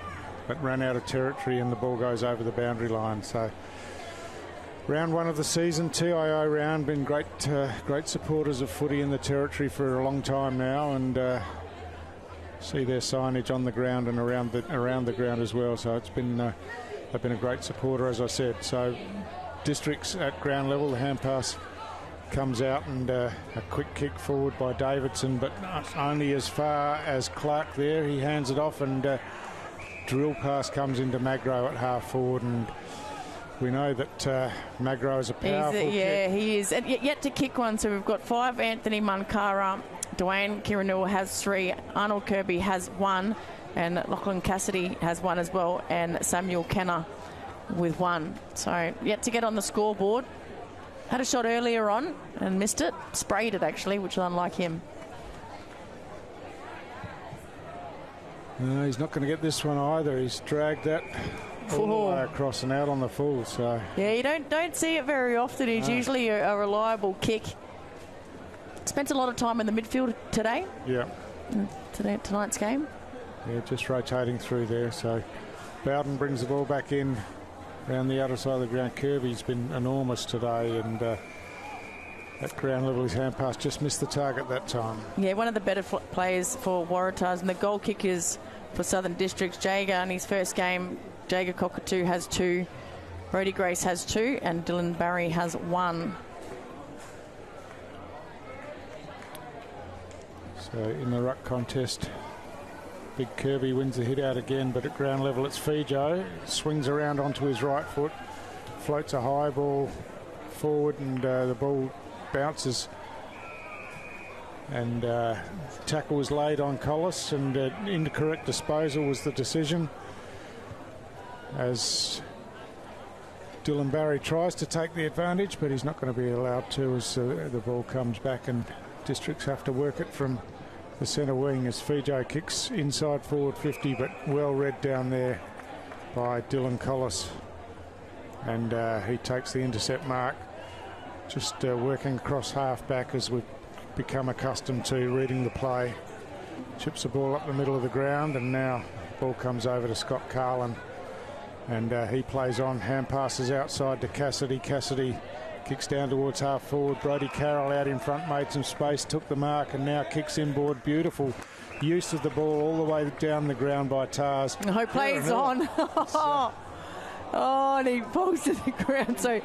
but ran out of territory and the ball goes over the boundary line. So round one of the season, TIO round, been great supporters of footy in the territory for a long time now, and see their signage on the ground and around the ground as well. So it's been they've been a great supporter, as I said. So Districts at ground level, the hand pass comes out and a quick kick forward by Davidson, but only as far as Clark there. He hands it off and drill pass comes into Magro at half forward, and we know that Magro is a powerful kick.
He is. And yet to kick one, so we've got 5. Anthony Munkara, Dwayne Kiranua has 3, Arnold Kirby has 1, and Lachlan Cassidy has 1 as well, and Samuel Kenner with 1. So yet to get on the scoreboard. Had a shot earlier on and missed it. Sprayed it, actually, which is unlike him.
No, he's not going to get this one either. He's dragged that all the way across and out on the full. So
yeah, you don't see it very often. He's usually a reliable kick. Spent a lot of time in the midfield today.
Yeah.
Tonight's game.
Yeah, just rotating through there. So Bowden brings the ball back in around the outer side of the ground. Kirby's been enormous today, and at ground level his hand pass just missed the target that time. Yeah,
one of the better players for Waratahs, and the goal kickers for Southern Districts. Jager in his first game, Jager Cockatoo has 2, Brody Grace has 2, and Dylan Barry has 1.
So in the ruck contest, Big Kirby wins the hit out again, but at ground level it's Fijo. Swings around onto his right foot, floats a high ball forward, and the ball bounces. And tackle was laid on Collis, and incorrect disposal was the decision, as Dylan Barry tries to take the advantage, but he's not going to be allowed to, as the ball comes back and Districts have to work it from the centre wing as Fijo kicks inside forward 50, but well read down there by Dylan Collis, and he takes the intercept mark, just working across half back as we've become accustomed to, reading the play. Chips the ball up the middle of the ground, and now ball comes over to Scott Carlin, and he plays on. Hand passes outside to Cassidy. Cassidy kicks down towards half forward. Brody Carroll out in front, made some space, took the mark, and now kicks inboard. Beautiful use of the ball all the way down the ground by Tars.
No, plays on. And he falls to the ground. So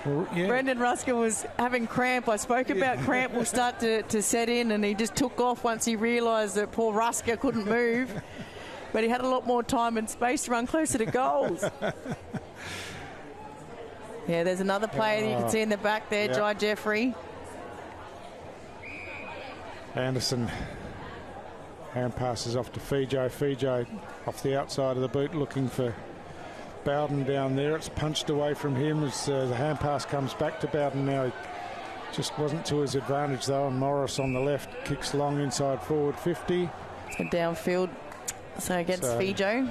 Brendan Rusker was having cramp. I spoke about cramp will start to set in, and he just took off once he realised that poor Rusker couldn't move. But he had a lot more time and space to run closer to goals. Yeah, there's another player that you can see in the back there, Jai Jeffrey.
Anderson hand passes off to Fijo. Fijo off the outside of the boot looking for Bowden down there. It's punched away from him as the hand pass comes back to Bowden now. He just wasn't to his advantage though, and Morris on the left kicks long inside forward 50.
So downfield, so against Fijo.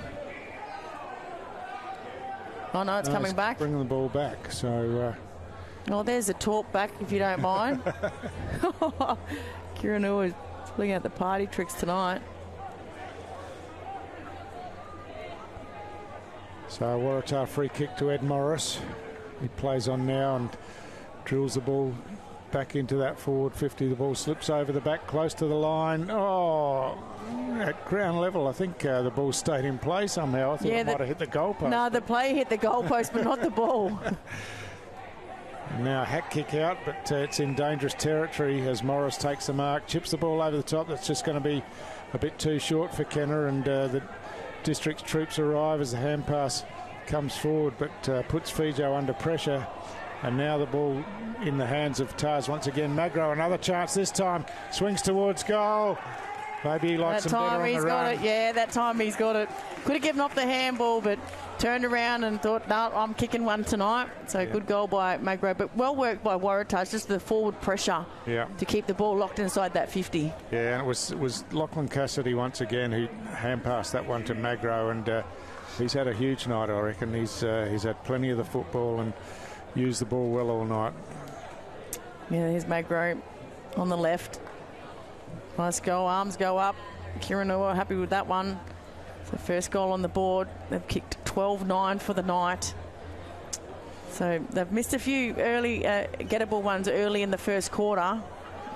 Oh, no, it's coming back.
Bringing the ball back, so...
oh, there's a talk back, if you don't mind. Kiranua is pulling out the party tricks tonight.
So Waratah free kick to Ed Morris. He plays on now and drills the ball back into that forward 50. The ball slips over the back, close to the line. Oh, at ground level, I think the ball stayed in play somehow. I thought it might have hit the goalpost.
No, the play hit the goalpost, but not the ball.
Now hack kick out, but it's in dangerous territory as Morris takes the mark, chips the ball over the top. That's just going to be a bit too short for Kenner, and the District's troops arrive as the hand pass comes forward, but puts Fijo under pressure. And now the ball in the hands of Tars once again. Magro, another chance this time. Swings towards goal. Maybe he likes some better on the run. That time he's got it.
Yeah, that time he's got it. Could have given off the handball, but turned around and thought, no, I'm kicking one tonight. So good goal by Magro, but well worked by Waratah. Just the forward pressure to keep the ball locked inside that 50.
Yeah, and it was Lachlan Cassidy once again who hand-passed that one to Magro, and he's had a huge night, I reckon. He's had plenty of the football and used the ball well all night.
Yeah, here's Magro on the left. Nice goal, arms go up. Kiranua happy with that one. So first goal on the board. They've kicked 12-9 for the night. So they've missed a few early gettable ones early in the first quarter.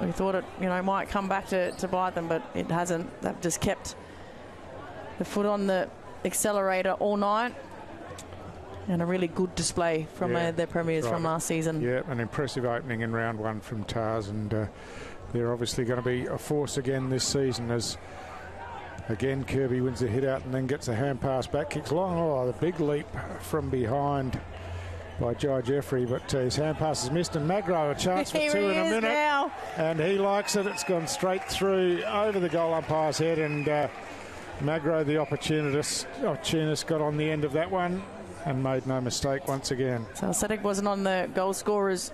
We thought it, might come back to bite them, but it hasn't. They've just kept the foot on the accelerator all night. And a really good display from their premiers from last season.
Yeah, an impressive opening in round one from Tars, and they're obviously going to be a force again this season as, again, Kirby wins the hit out and then gets a hand pass back, kicks long. Oh, the big leap from behind by Jai Jeffrey, but his hand pass is missed, and Magro a chance for two in a minute.
Now.
And he likes it. It's gone straight through over the goal umpire's head, and Magro, the opportunist, got on the end of that one and made no mistake once again.
So Cedric wasn't on the goal scorer's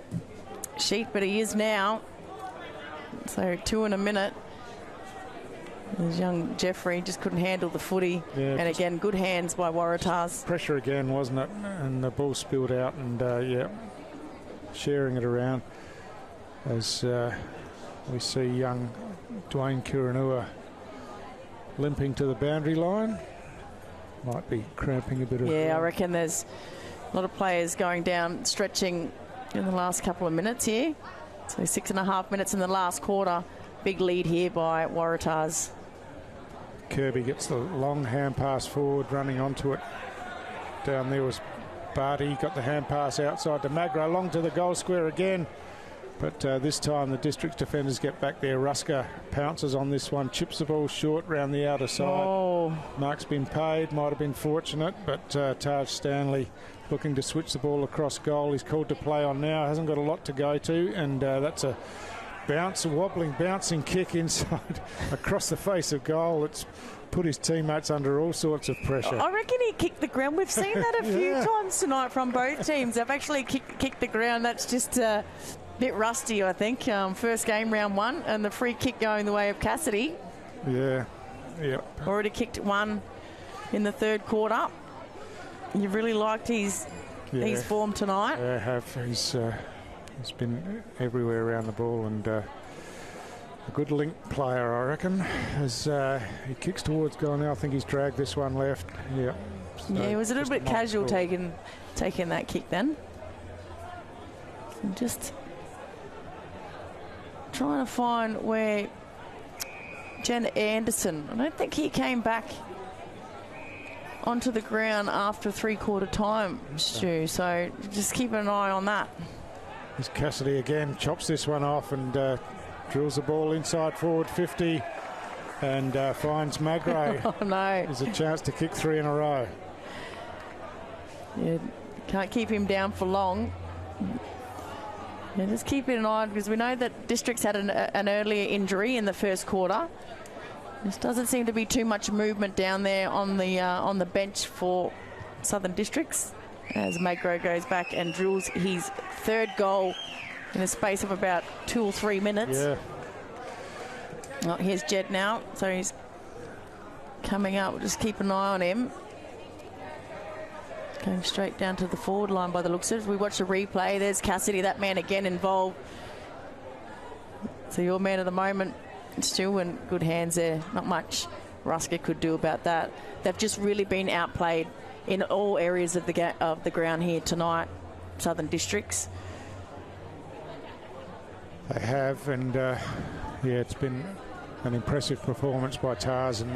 sheet, but he is now. So two in a minute. This young Jeffrey just couldn't handle the footy. Yeah, and again, good hands by Waratahs.
Pressure again, wasn't it? And the ball spilled out, and sharing it around as we see young Dwayne Kiranua limping to the boundary line. Might be cramping a bit of...
Yeah, I reckon there's a lot of players going down, stretching in the last couple of minutes here. So 6.5 minutes in the last quarter. Big lead here by Waratahs.
Kirby gets the long hand pass forward, running onto it. Down there was Barty, got the hand pass outside to Magro, long to the goal square again. But this time the District's defenders get back there. Rusker pounces on this one, chips the ball short round the outer side.
Oh.
Mark's been paid, might have been fortunate, but Taj Stanley looking to switch the ball across goal. He's called to play on now, hasn't got a lot to go to, and that's a wobbling, bouncing kick inside across the face of goal. It's put his teammates under all sorts of pressure.
I reckon he kicked the ground. We've seen that a few times tonight from both teams. They've actually kicked the ground. That's just a bit rusty, I think. First game, round one, and the free kick going the way of Cassidy.
Yeah.
Already kicked one in the third quarter. You really liked his form tonight.
Yeah, I have. He's been everywhere around the ball, and a good link player, I reckon. As he kicks towards goal now, I think he's dragged this one left. Yeah. So
he was a little bit casual taking that kick then. Just trying to find where Jen Anderson, I don't think he came back onto the ground after three-quarter time, Stu, so just keep an eye on that.
As Cassidy again chops this one off and drills the ball inside forward 50 and finds Magro.
Oh no.
There's a chance to kick three in a row.
Yeah, can't keep him down for long. Yeah, just keep it an eye, because we know that Districts had an earlier injury in the first quarter. There doesn't seem to be too much movement down there on the bench for Southern Districts, as Magro goes back and drills his third goal in a space of about 2 or 3 minutes.
Yeah.
Oh, here's Jed now, so he's coming up. We'll just keep an eye on him. Going straight down to the forward line by the looks of it. We watch the replay. There's Cassidy, that man again involved. So your man of the moment, Stu, and good hands there. Not much Rusker could do about that. They've just really been outplayed in all areas of the ground here tonight, Southern Districts.
They have, and it's been an impressive performance by Tars, and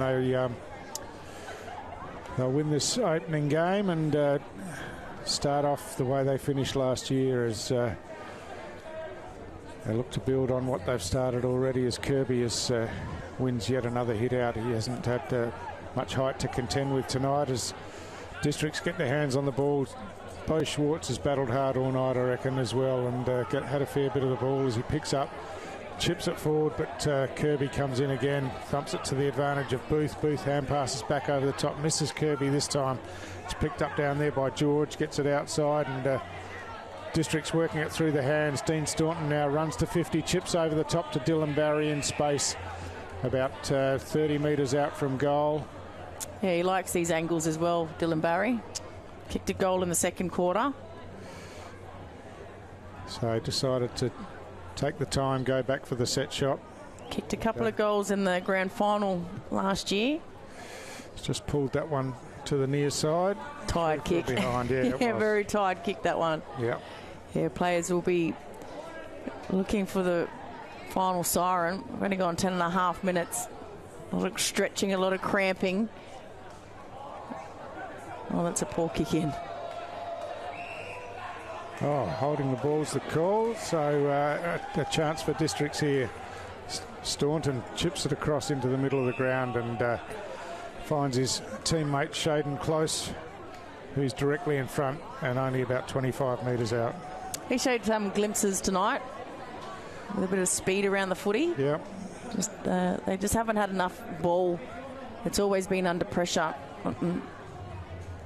they'll win this opening game and start off the way they finished last year, as they look to build on what they've started already, as Kirby wins yet another hit out. He hasn't had much height to contend with tonight, as Districts get their hands on the ball Bo Schwartz has battled hard all night, I reckon, as well, and had a fair bit of the ball as he picks up, chips it forward, but Kirby comes in again, thumps it to the advantage of Booth. Booth hand passes back over the top, misses Kirby this time. It's picked up down there by George, gets it outside, and District's working it through the hands. Dean Staunton now runs to 50, chips over the top to Dylan Barry in space, about 30 metres out from goal.
Yeah, he likes these angles as well, Dylan Barry. Kicked a goal in the second quarter.
So decided to take the time, go back for the set shot.
Kicked a couple of goals in the grand final last year.
Just pulled that one to the near side.
Tired kick.
Behind, yeah,
yeah, very tired kick, that one.
Yeah.
Yeah, players will be looking for the final siren. We've only gone 10.5 minutes. A lot of stretching, a lot of cramping. Oh, that's a poor kick in.
Oh, holding the ball's the call. So a chance for Districts here. Staunton chips it across into the middle of the ground and finds his teammate Shaden Close, who's directly in front and only about 25 metres out.
He showed some glimpses tonight with a bit of speed around the footy.
Yeah.
They just haven't had enough ball. It's always been under pressure.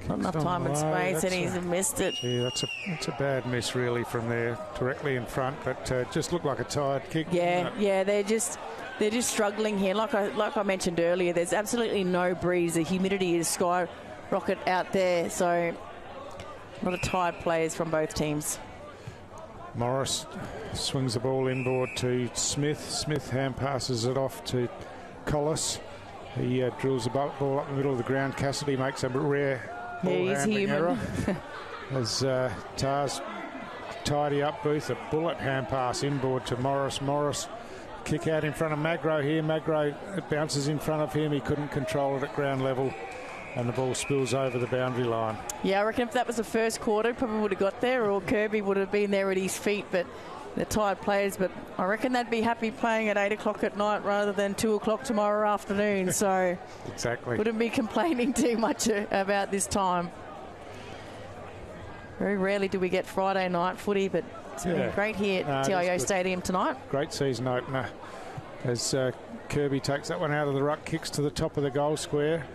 Not enough time and space, and he's missed it.
Yeah, that's a bad miss really from there, directly in front, but just looked like a tired kick.
Yeah, they're just struggling here. Like I mentioned earlier, there's absolutely no breeze. The humidity is skyrocket out there, so a lot of tired players from both teams.
Morris swings the ball inboard to Smith. Smith hand passes it off to Collis. He drills the ball up the middle of the ground. Cassidy makes a rare ball handling error. As Tars tidy up Booth, a bullet hand pass inboard to Morris. Morris kick out in front of Magro here. Magro, it bounces in front of him. He couldn't control it at ground level, and the ball spills over the boundary line. Yeah,
I reckon if that was the first quarter, probably would have got there, or Kirby would have been there at his feet, but they're tired players. But I reckon they'd be happy playing at 8 o'clock at night rather than 2 o'clock tomorrow afternoon. So
exactly,
wouldn't be complaining too much about this time. Very rarely do we get Friday night footy, but it's been great here at TIO Stadium tonight.
Great season opener as Kirby takes that one out of the ruck, kicks to the top of the goal square.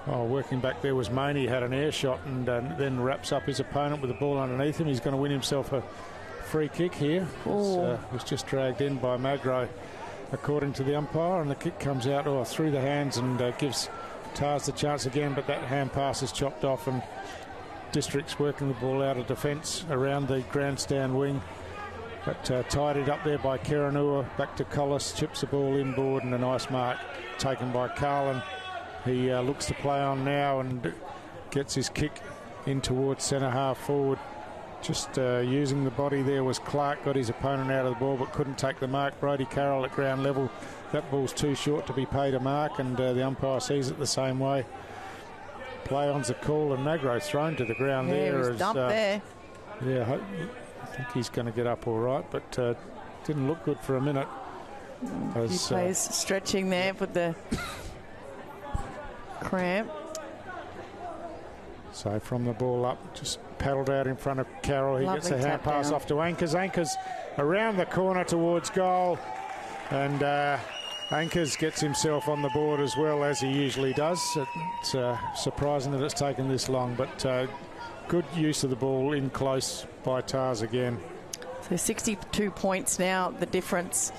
Oh, working back there was Money, had an air shot and then wraps up his opponent with the ball underneath him. He's going to win himself a free kick here. Was just dragged in by Magro, according to the umpire, and the kick comes out through the hands and gives Tars the chance again, but that hand pass is chopped off, and District's working the ball out of defence around the grandstand wing, but tidied up there by Kiranua. Back to Collis, chips the ball inboard, and a nice mark taken by Carlin. He looks to play on now and gets his kick in towards centre half forward. Just using the body there was Clark, got his opponent out of the ball but couldn't take the mark. Brodie Carroll at ground level, that ball's too short to be paid a mark, and the umpire sees it the same way. Play on's a call, and Magro thrown to the ground there.
He was dumped there.
Yeah, I think he's going to get up all right, but didn't look good for a minute.
He plays stretching there with the cramp.
So from the ball up, just paddled out in front of Carroll. He gets a hand pass off to Anchors. Anchors around the corner towards goal, and Anchors gets himself on the board as well, as he usually does. It's surprising that it's taken this long, but good use of the ball in close by Tars again.
So 62 points now, the difference.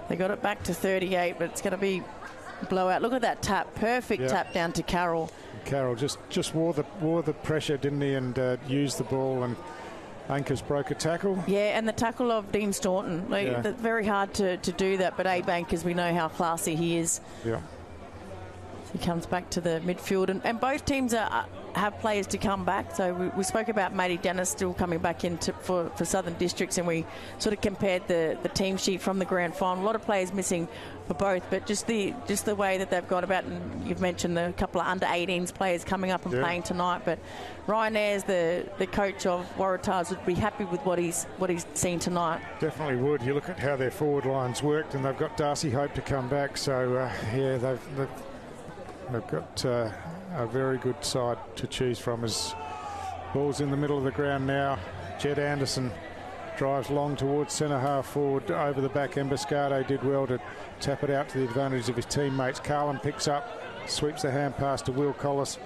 They got it back to 38, but it's going to be blowout. Look at that tap, perfect tap down to Carroll.
Carroll just wore the pressure, didn't he, and used the ball, and Anchors broke a tackle. Yeah,
and the tackle of Dean Staunton. Very hard to do that, but Abe Anchors, we know how classy he is.
Yeah.
He comes back to the midfield, and both teams have players to come back. So we spoke about Matty Dennis still coming back for Southern Districts, and we sort of compared the team sheet from the grand final. A lot of players missing for both, but just the way that they've gone about, and you've mentioned the couple of under-18s players coming up and playing tonight. But Ryan Ayres, the coach of Waratahs, would be happy with what he's seen tonight.
Definitely would. You look at how their forward lines worked, and they've got Darcy Hope to come back. So they've got a very good side to choose from as Ball's in the middle of the ground now. Jed Anderson drives long towards centre half forward over the back. Emboscado did well to tap it out to the advantage of his teammates. Carlin picks up, sweeps the hand pass to Will Collis.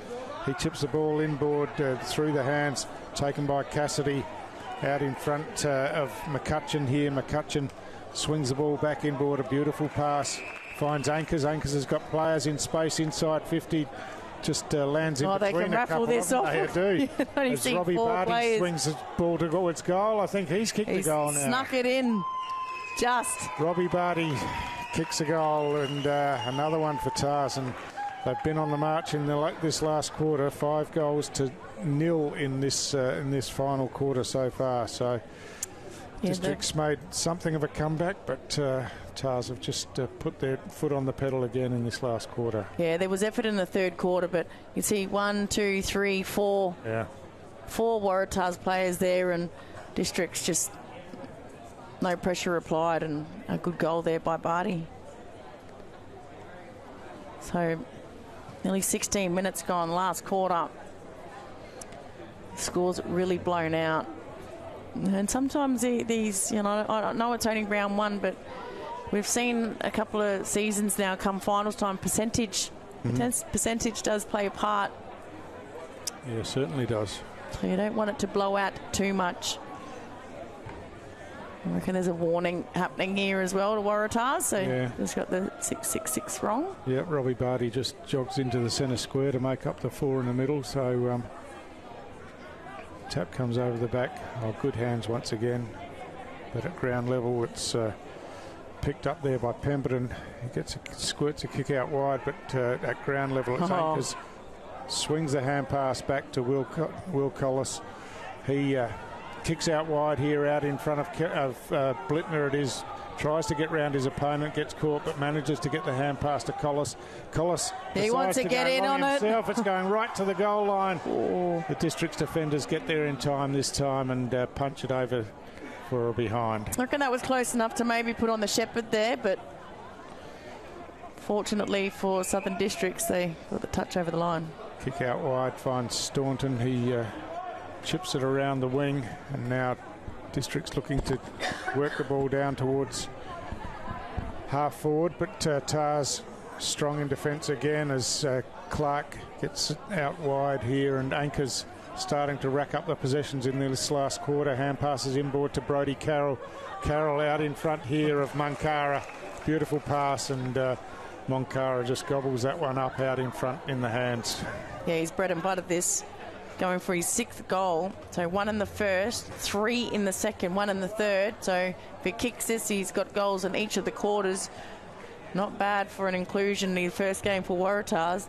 He chips the ball inboard through the hands, taken by Cassidy out in front of McCutcheon here. McCutcheon swings the ball back inboard, a beautiful pass. Finds Ankers. Ankers has got players in space inside 50. Just lands in between.
They can raffle this off.
They do. As Robbie Barty swings the ball towards goal, I think he's kicked the goal now.
Snuck it in. Just.
Robbie Barty kicks a goal, and another one for Tars. And they've been on the march in this last quarter. 5 goals to 0 in this final quarter so far. So Districts made something of a comeback, but Tars have just put their foot on the pedal again in this last quarter.
Yeah, there was effort in the third quarter, but you see 1, 2, 3, 4.
Yeah.
4 Waratahs players there, and Districts just no pressure applied, and a good goal there by Barty. So nearly 16 minutes gone last quarter. Scores really blown out. And sometimes these, you know, I know it's only round 1, but we've seen a couple of seasons now come finals time. Percentage does play a part.
Yeah, certainly does.
So you don't want it to blow out too much. I reckon there's a warning happening here as well to Waratah. So it's got the 6-6-6 wrong.
Yeah, Robbie Barty just jogs into the centre square to make up the 4 in the middle. So tap comes over the back. Oh, good hands once again. But at ground level, it's picked up there by Pemberton. He squirts a kick out wide, but at ground level, it's Ankers. Swings the hand pass back to Will Collis. He kicks out wide here, out in front of Blittner. It is. Tries to get round his opponent, gets caught, but manages to get the hand pass to Collis. Collis
he wants to get in on
himself.
it.
It's going right to the goal line. Oh. The District's defenders get there in time this time and punch it over for a behind.
I reckon that was close enough to maybe put on the shepherd there, but fortunately for Southern Districts, they got the touch over the line.
Kick out wide, finds Staunton. He chips it around the wing, and now District's looking to work the ball down towards half forward, but Tars strong in defence again as Clark gets out wide here, and Ankers starting to rack up the possessions in this last quarter. Hand passes inboard to Brodie Carroll. Carroll out in front here of Munkara. Beautiful pass, and Munkara just gobbles that one up out in front in the hands.
Yeah, he's bread and butter this. Going for his 6th goal. So 1 in the first, 3 in the second, 1 in the third. So if he kicks this, he's got goals in each of the quarters. Not bad for an inclusion in the first game for Waratahs.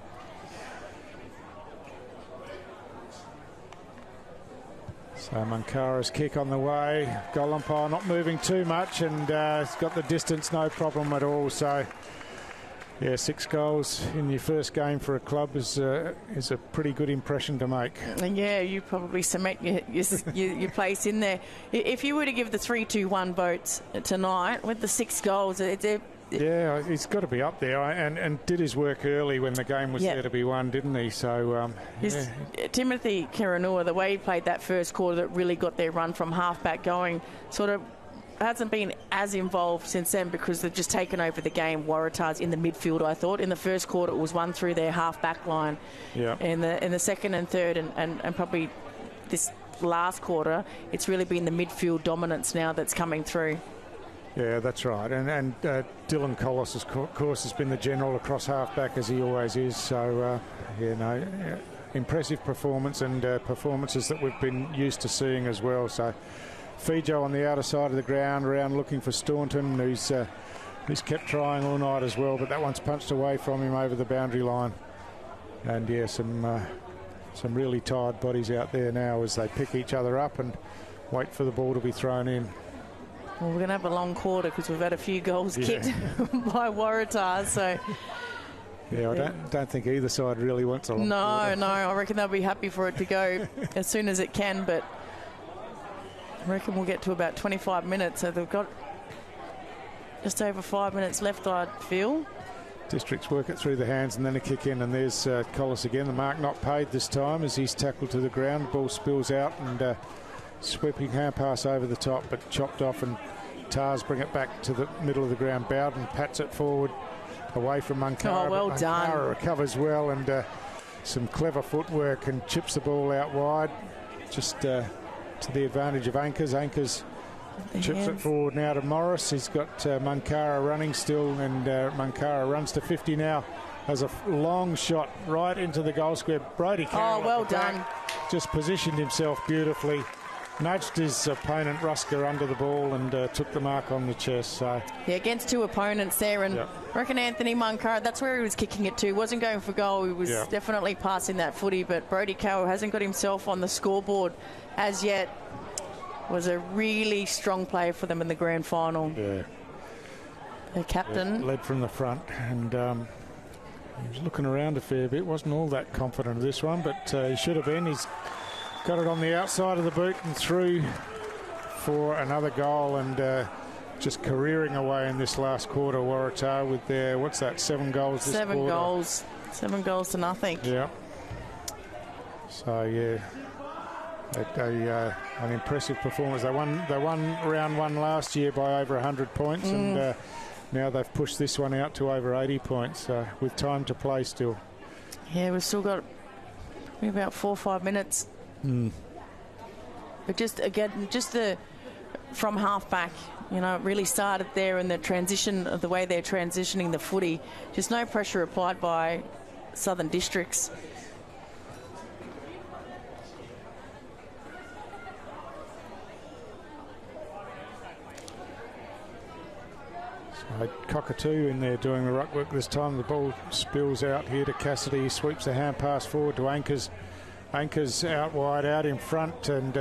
So Munkara's kick on the way. Golempire not moving too much, and it's got the distance, no problem at all. So yeah, 6 goals in your first game for a club is a pretty good impression to make.
And yeah, you probably cement your place in there. If you were to give the 3-2-1 votes tonight with the 6 goals,
yeah, he's got to be up there, and did his work early when the game was there to be won, didn't he? So
Timothy Kiranua, the way he played that first quarter, that really got their run from halfback going, sort of hasn't been as involved since then because they've just taken over the game. Waratahs in the midfield, I thought. In the first quarter, it was 1 through their half-back line. Yeah. In the second and third, and probably this last quarter, it's really been the midfield dominance now that's coming through.
Yeah, that's right. And Dylan Collis, of course, has been the general across half-back, as he always is. So, impressive performance, and performances that we've been used to seeing as well. So Fijo on the outer side of the ground, around looking for Staunton, who's kept trying all night as well, but that one's punched away from him over the boundary line. And yeah, some really tired bodies out there now as they pick each other up and wait for the ball to be thrown in.
Well, we're going to have a long quarter because we've had a few goals kicked by Waratah. So
yeah, I don't think either side really wants a long quarter.
No, I reckon they'll be happy for it to go as soon as it can, but I reckon we'll get to about 25 minutes, so they've got just over 5 minutes left, I feel.
Districts work it through the hands and then a kick in, and there's Collis again. The mark not paid this time as he's tackled to the ground. Ball spills out and sweeping hand pass over the top, but chopped off, and Tars bring it back to the middle of the ground. Bowden pats it forward away from Munkara.
Oh, well done.
Munkara recovers well, and some clever footwork, and chips the ball out wide, just to the advantage of Anchors. Anchors chips it forward now to Morris. He's got Munkara running still, and Munkara runs to 50 now. Has a long shot right into the goal square. Brody Carroll.
Oh, well done.
Just positioned himself beautifully. Nudged his opponent Rusker under the ball and took the mark on the chest. So
yeah, against two opponents there, and I reckon Anthony Munkara, that's where he was kicking it to. Wasn't going for goal. He was definitely passing that footy, but Brody Carroll hasn't got himself on the scoreboard as yet. Was a really strong player for them in the grand final.
Yeah.
The captain
led from the front, and he was looking around a fair bit. Wasn't all that confident of this one, but he should have been. He's got it on the outside of the boot and through for another goal, and just careering away in this last quarter. Waratah with their, what's that, 7 goals this quarter?
7 goals to nothing.
Yeah. So, yeah. An impressive performance. They won round 1 last year by over 100 points, and now they've pushed this one out to over 80 points with time to play still.
Yeah, we've still got about 4 or 5 minutes. But just from half back, you know, it really started there in the transition of the way they're transitioning the footy. Just no pressure applied by Southern Districts.
Cockatoo in there doing the ruck work this time. The ball spills out here to Cassidy. He sweeps the hand pass forward to Anchors. Anchors out wide, out in front, and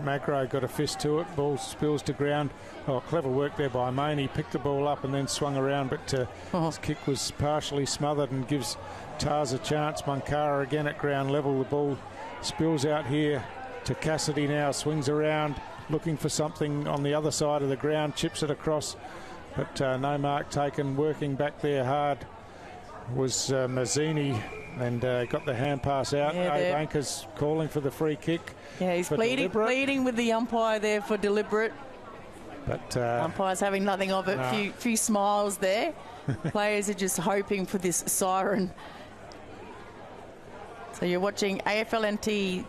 Magro got a fist to it. Ball spills to ground. Oh, clever work there by Main. He picked the ball up and then swung around, but his kick was partially smothered and gives Tars a chance. Munkara again at ground level. The ball spills out here to Cassidy now. Swings around, looking for something on the other side of the ground. Chips it across. But no mark taken. Working back there hard was Mazzini, and got the hand pass out. Abe Anchors calling for the free kick.
Yeah, he's pleading with the umpire there for deliberate.
But
umpire's having nothing of it. Few smiles there. Players are just hoping for this siren. So you're watching AFLNT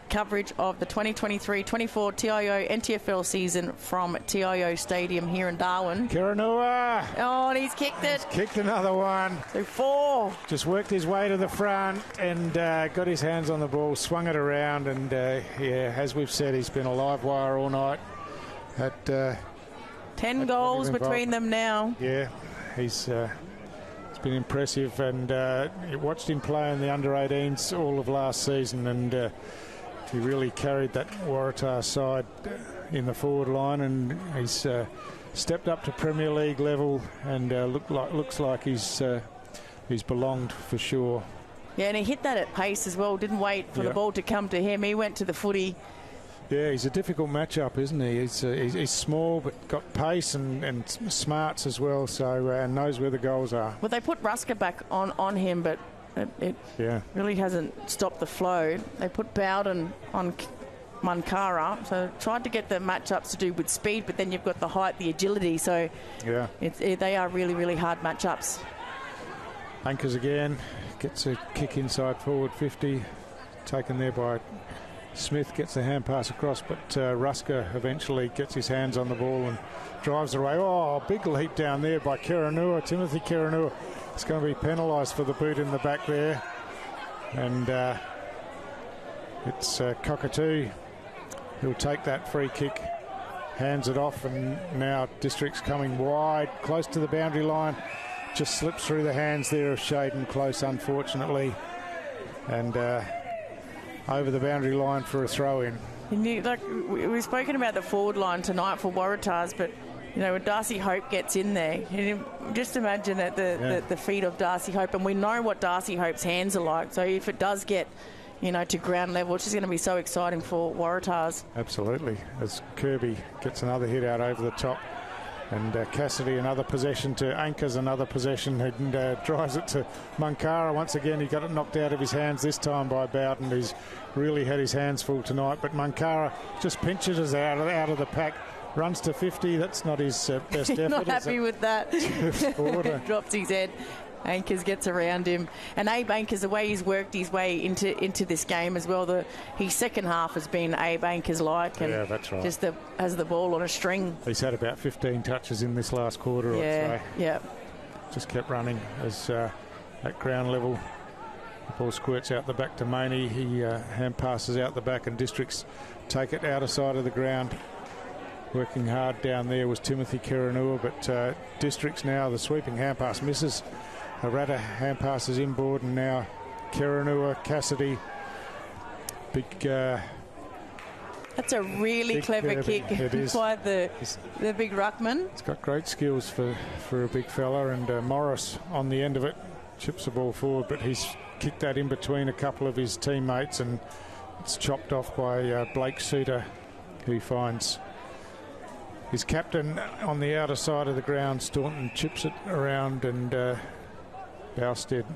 coverage of the 2023-24 TIO NTFL season from TIO Stadium here in Darwin.
Kiranua!
Oh, and he's kicked it.
He's kicked another one.
So 4.
Just worked his way to the front and got his hands on the ball, swung it around, and yeah, as we've said, he's been a live wire all night.
10 goals between them now.
Yeah, it's been impressive, and watched him play in the under-18s all of last season, and he really carried that Waratah side in the forward line, and he's stepped up to Premier League level, and looks like he's belonged for sure.
Yeah, and he hit that at pace as well. Didn't wait for the ball to come to him. He went to the footy.
Yeah, he's a difficult matchup, isn't he? He's small but got pace and smarts as well, so and knows where the goals are.
Well, they put Rusker back on him, but it really hasn't stopped the flow. They put Bowden on Munkara, so tried to get the matchups to do with speed, but then you've got the height, the agility, so they are really, really hard matchups.
Anchors again, gets a kick inside forward 50, taken there by Smith, gets the hand pass across, but Rusker eventually gets his hands on the ball and drives away. Oh, big leap down there by Kiranua, Timothy Kiranua. It's going to be penalised for the boot in the back there. And it's Cockatoo who'll take that free kick, hands it off, and now District's coming wide, close to the boundary line. Just slips through the hands there of Shaden Close, unfortunately. And over the boundary line for a throw-in.
We've spoken about the forward line tonight for Waratahs, but you know, when Darcy Hope gets in there, just imagine at the feet of Darcy Hope, and we know what Darcy Hope's hands are like. So if it does get, to ground level, it's just going to be so exciting for Waratahs.
Absolutely. As Kirby gets another hit out over the top And Cassidy another possession to Anchors, another possession, and drives it to Munkara. Once again, he got it knocked out of his hands, this time by Bowden, who's really had his hands full tonight. But Munkara just pinches us out of the pack, runs to 50. That's not his best effort.
Not happy with that. Drops his head. Anchors gets around him, and Abe Anchors, the way he's worked his way into this game as well, his second half has been Abe Anchors like, and
yeah, that's right.
Just has the ball on a string.
He's had about 15 touches in this last quarter, I'd say.
Yeah.
Just kept running as at ground level. The ball squirts out the back to Maney. He hand passes out the back, and Districts take it outer side of the ground. Working hard down there was Timothy Kiranua, but Districts now, the sweeping hand pass misses. Waratah hand passes inboard, and now Kiranua, Cassidy. Big.
That's a really clever kick by the big ruckman.
It's got great skills for a big fella, and Morris on the end of it chips the ball forward, but he's kicked that in between a couple of his teammates, and it's chopped off by Blake Suter, who he finds his captain on the outer side of the ground. Staunton chips it around, and Bowstead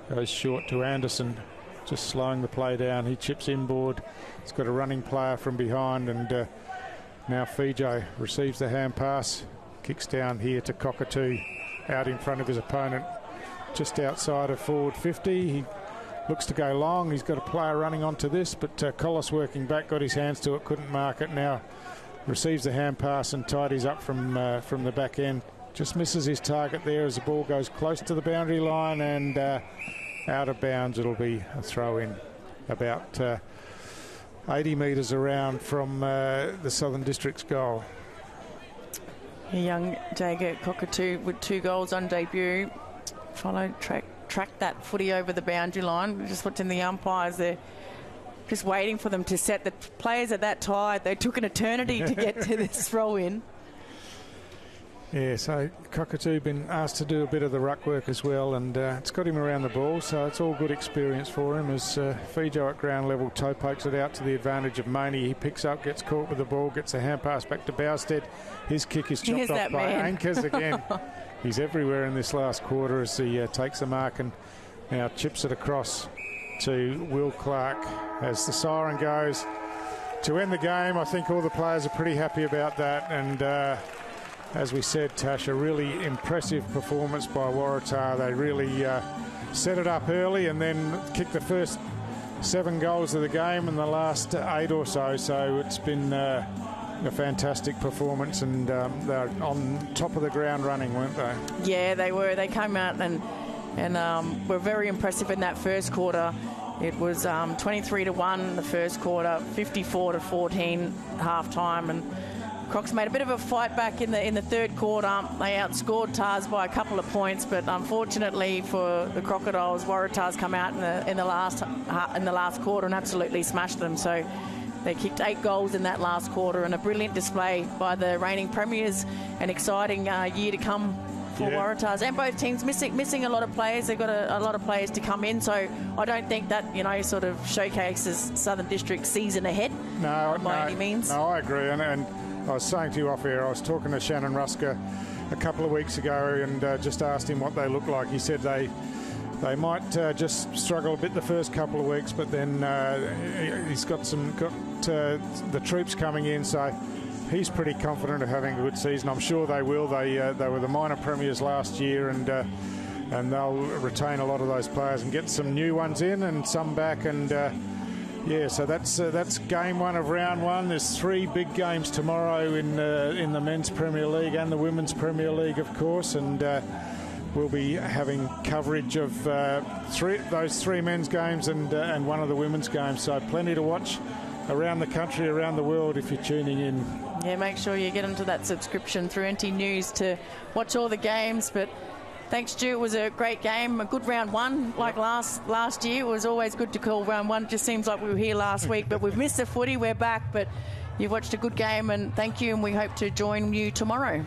goes short to Anderson, just slowing the play down. He chips inboard. He's got a running player from behind, and now Fijo receives the hand pass, kicks down here to Cockatoo, out in front of his opponent, just outside of forward 50. He looks to go long. He's got a player running onto this, but Collis working back, got his hands to it, couldn't mark it. Now receives the hand pass and tidies up from the back end. Just misses his target there as the ball goes close to the boundary line, and out of bounds. It'll be a throw in about 80 metres around from the Southern District's goal.
A young Jager Cockatoo with 2 goals on debut. Tracked that footy over the boundary line. Just watching the umpires there, just waiting for them to set. The players are that tired. They took an eternity to get to this throw in.
Yeah, so Cockatoo been asked to do a bit of the ruck work as well, and it's got him around the ball, so it's all good experience for him as Fijo at ground level toe pokes it out to the advantage of Maney. He picks up, gets caught with the ball, gets a hand pass back to Bowstead. His kick is chopped off by Anchors again. He's everywhere in this last quarter as he takes the mark and now chips it across to Will Clark as the siren goes to end the game. I think all the players are pretty happy about that, and as we said, Tash, a really impressive performance by Waratah. They really set it up early and then kicked the first 7 goals of the game in the last 8 or so. So it's been a fantastic performance, and they're on top of the ground running, weren't they?
Yeah, they were. They came out and were very impressive in that first quarter. It was 23-1 the first quarter, 54-14 half time, and Crocs made a bit of a fight back in the third quarter. They outscored Tars by a couple of points, but unfortunately for the Crocodiles, Waratah's come out in the last quarter and absolutely smashed them. So they kicked 8 goals in that last quarter, and a brilliant display by the reigning premiers. An exciting year to come for Waratahs, and both teams missing a lot of players. They've got a lot of players to come in, so I don't think that sort of showcases Southern District's season ahead. By any means. No,
I agree, and I was saying to you off air, I was talking to Shannon Rusker a couple of weeks ago and just asked him what they look like. He said they might just struggle a bit the first couple of weeks, but then he's got the troops coming in, so he's pretty confident of having a good season. I'm sure they will. They were the minor premiers last year, and they'll retain a lot of those players and get some new ones in and some back, and so that's game 1 of round 1. There's 3 big games tomorrow in the Men's Premier League and the Women's Premier League, of course, and we'll be having coverage of those 3 men's games and 1 of the women's games. So plenty to watch around the country, around the world if you're tuning in.
Yeah, make sure you get into that subscription through NT News to watch all the games. But thanks, Stu. It was a great game, a good round 1 like last year. It was always good to call round 1. It just seems like we were here last week, but we've missed the footy. We're back, but you've watched a good game, and thank you, and we hope to join you tomorrow.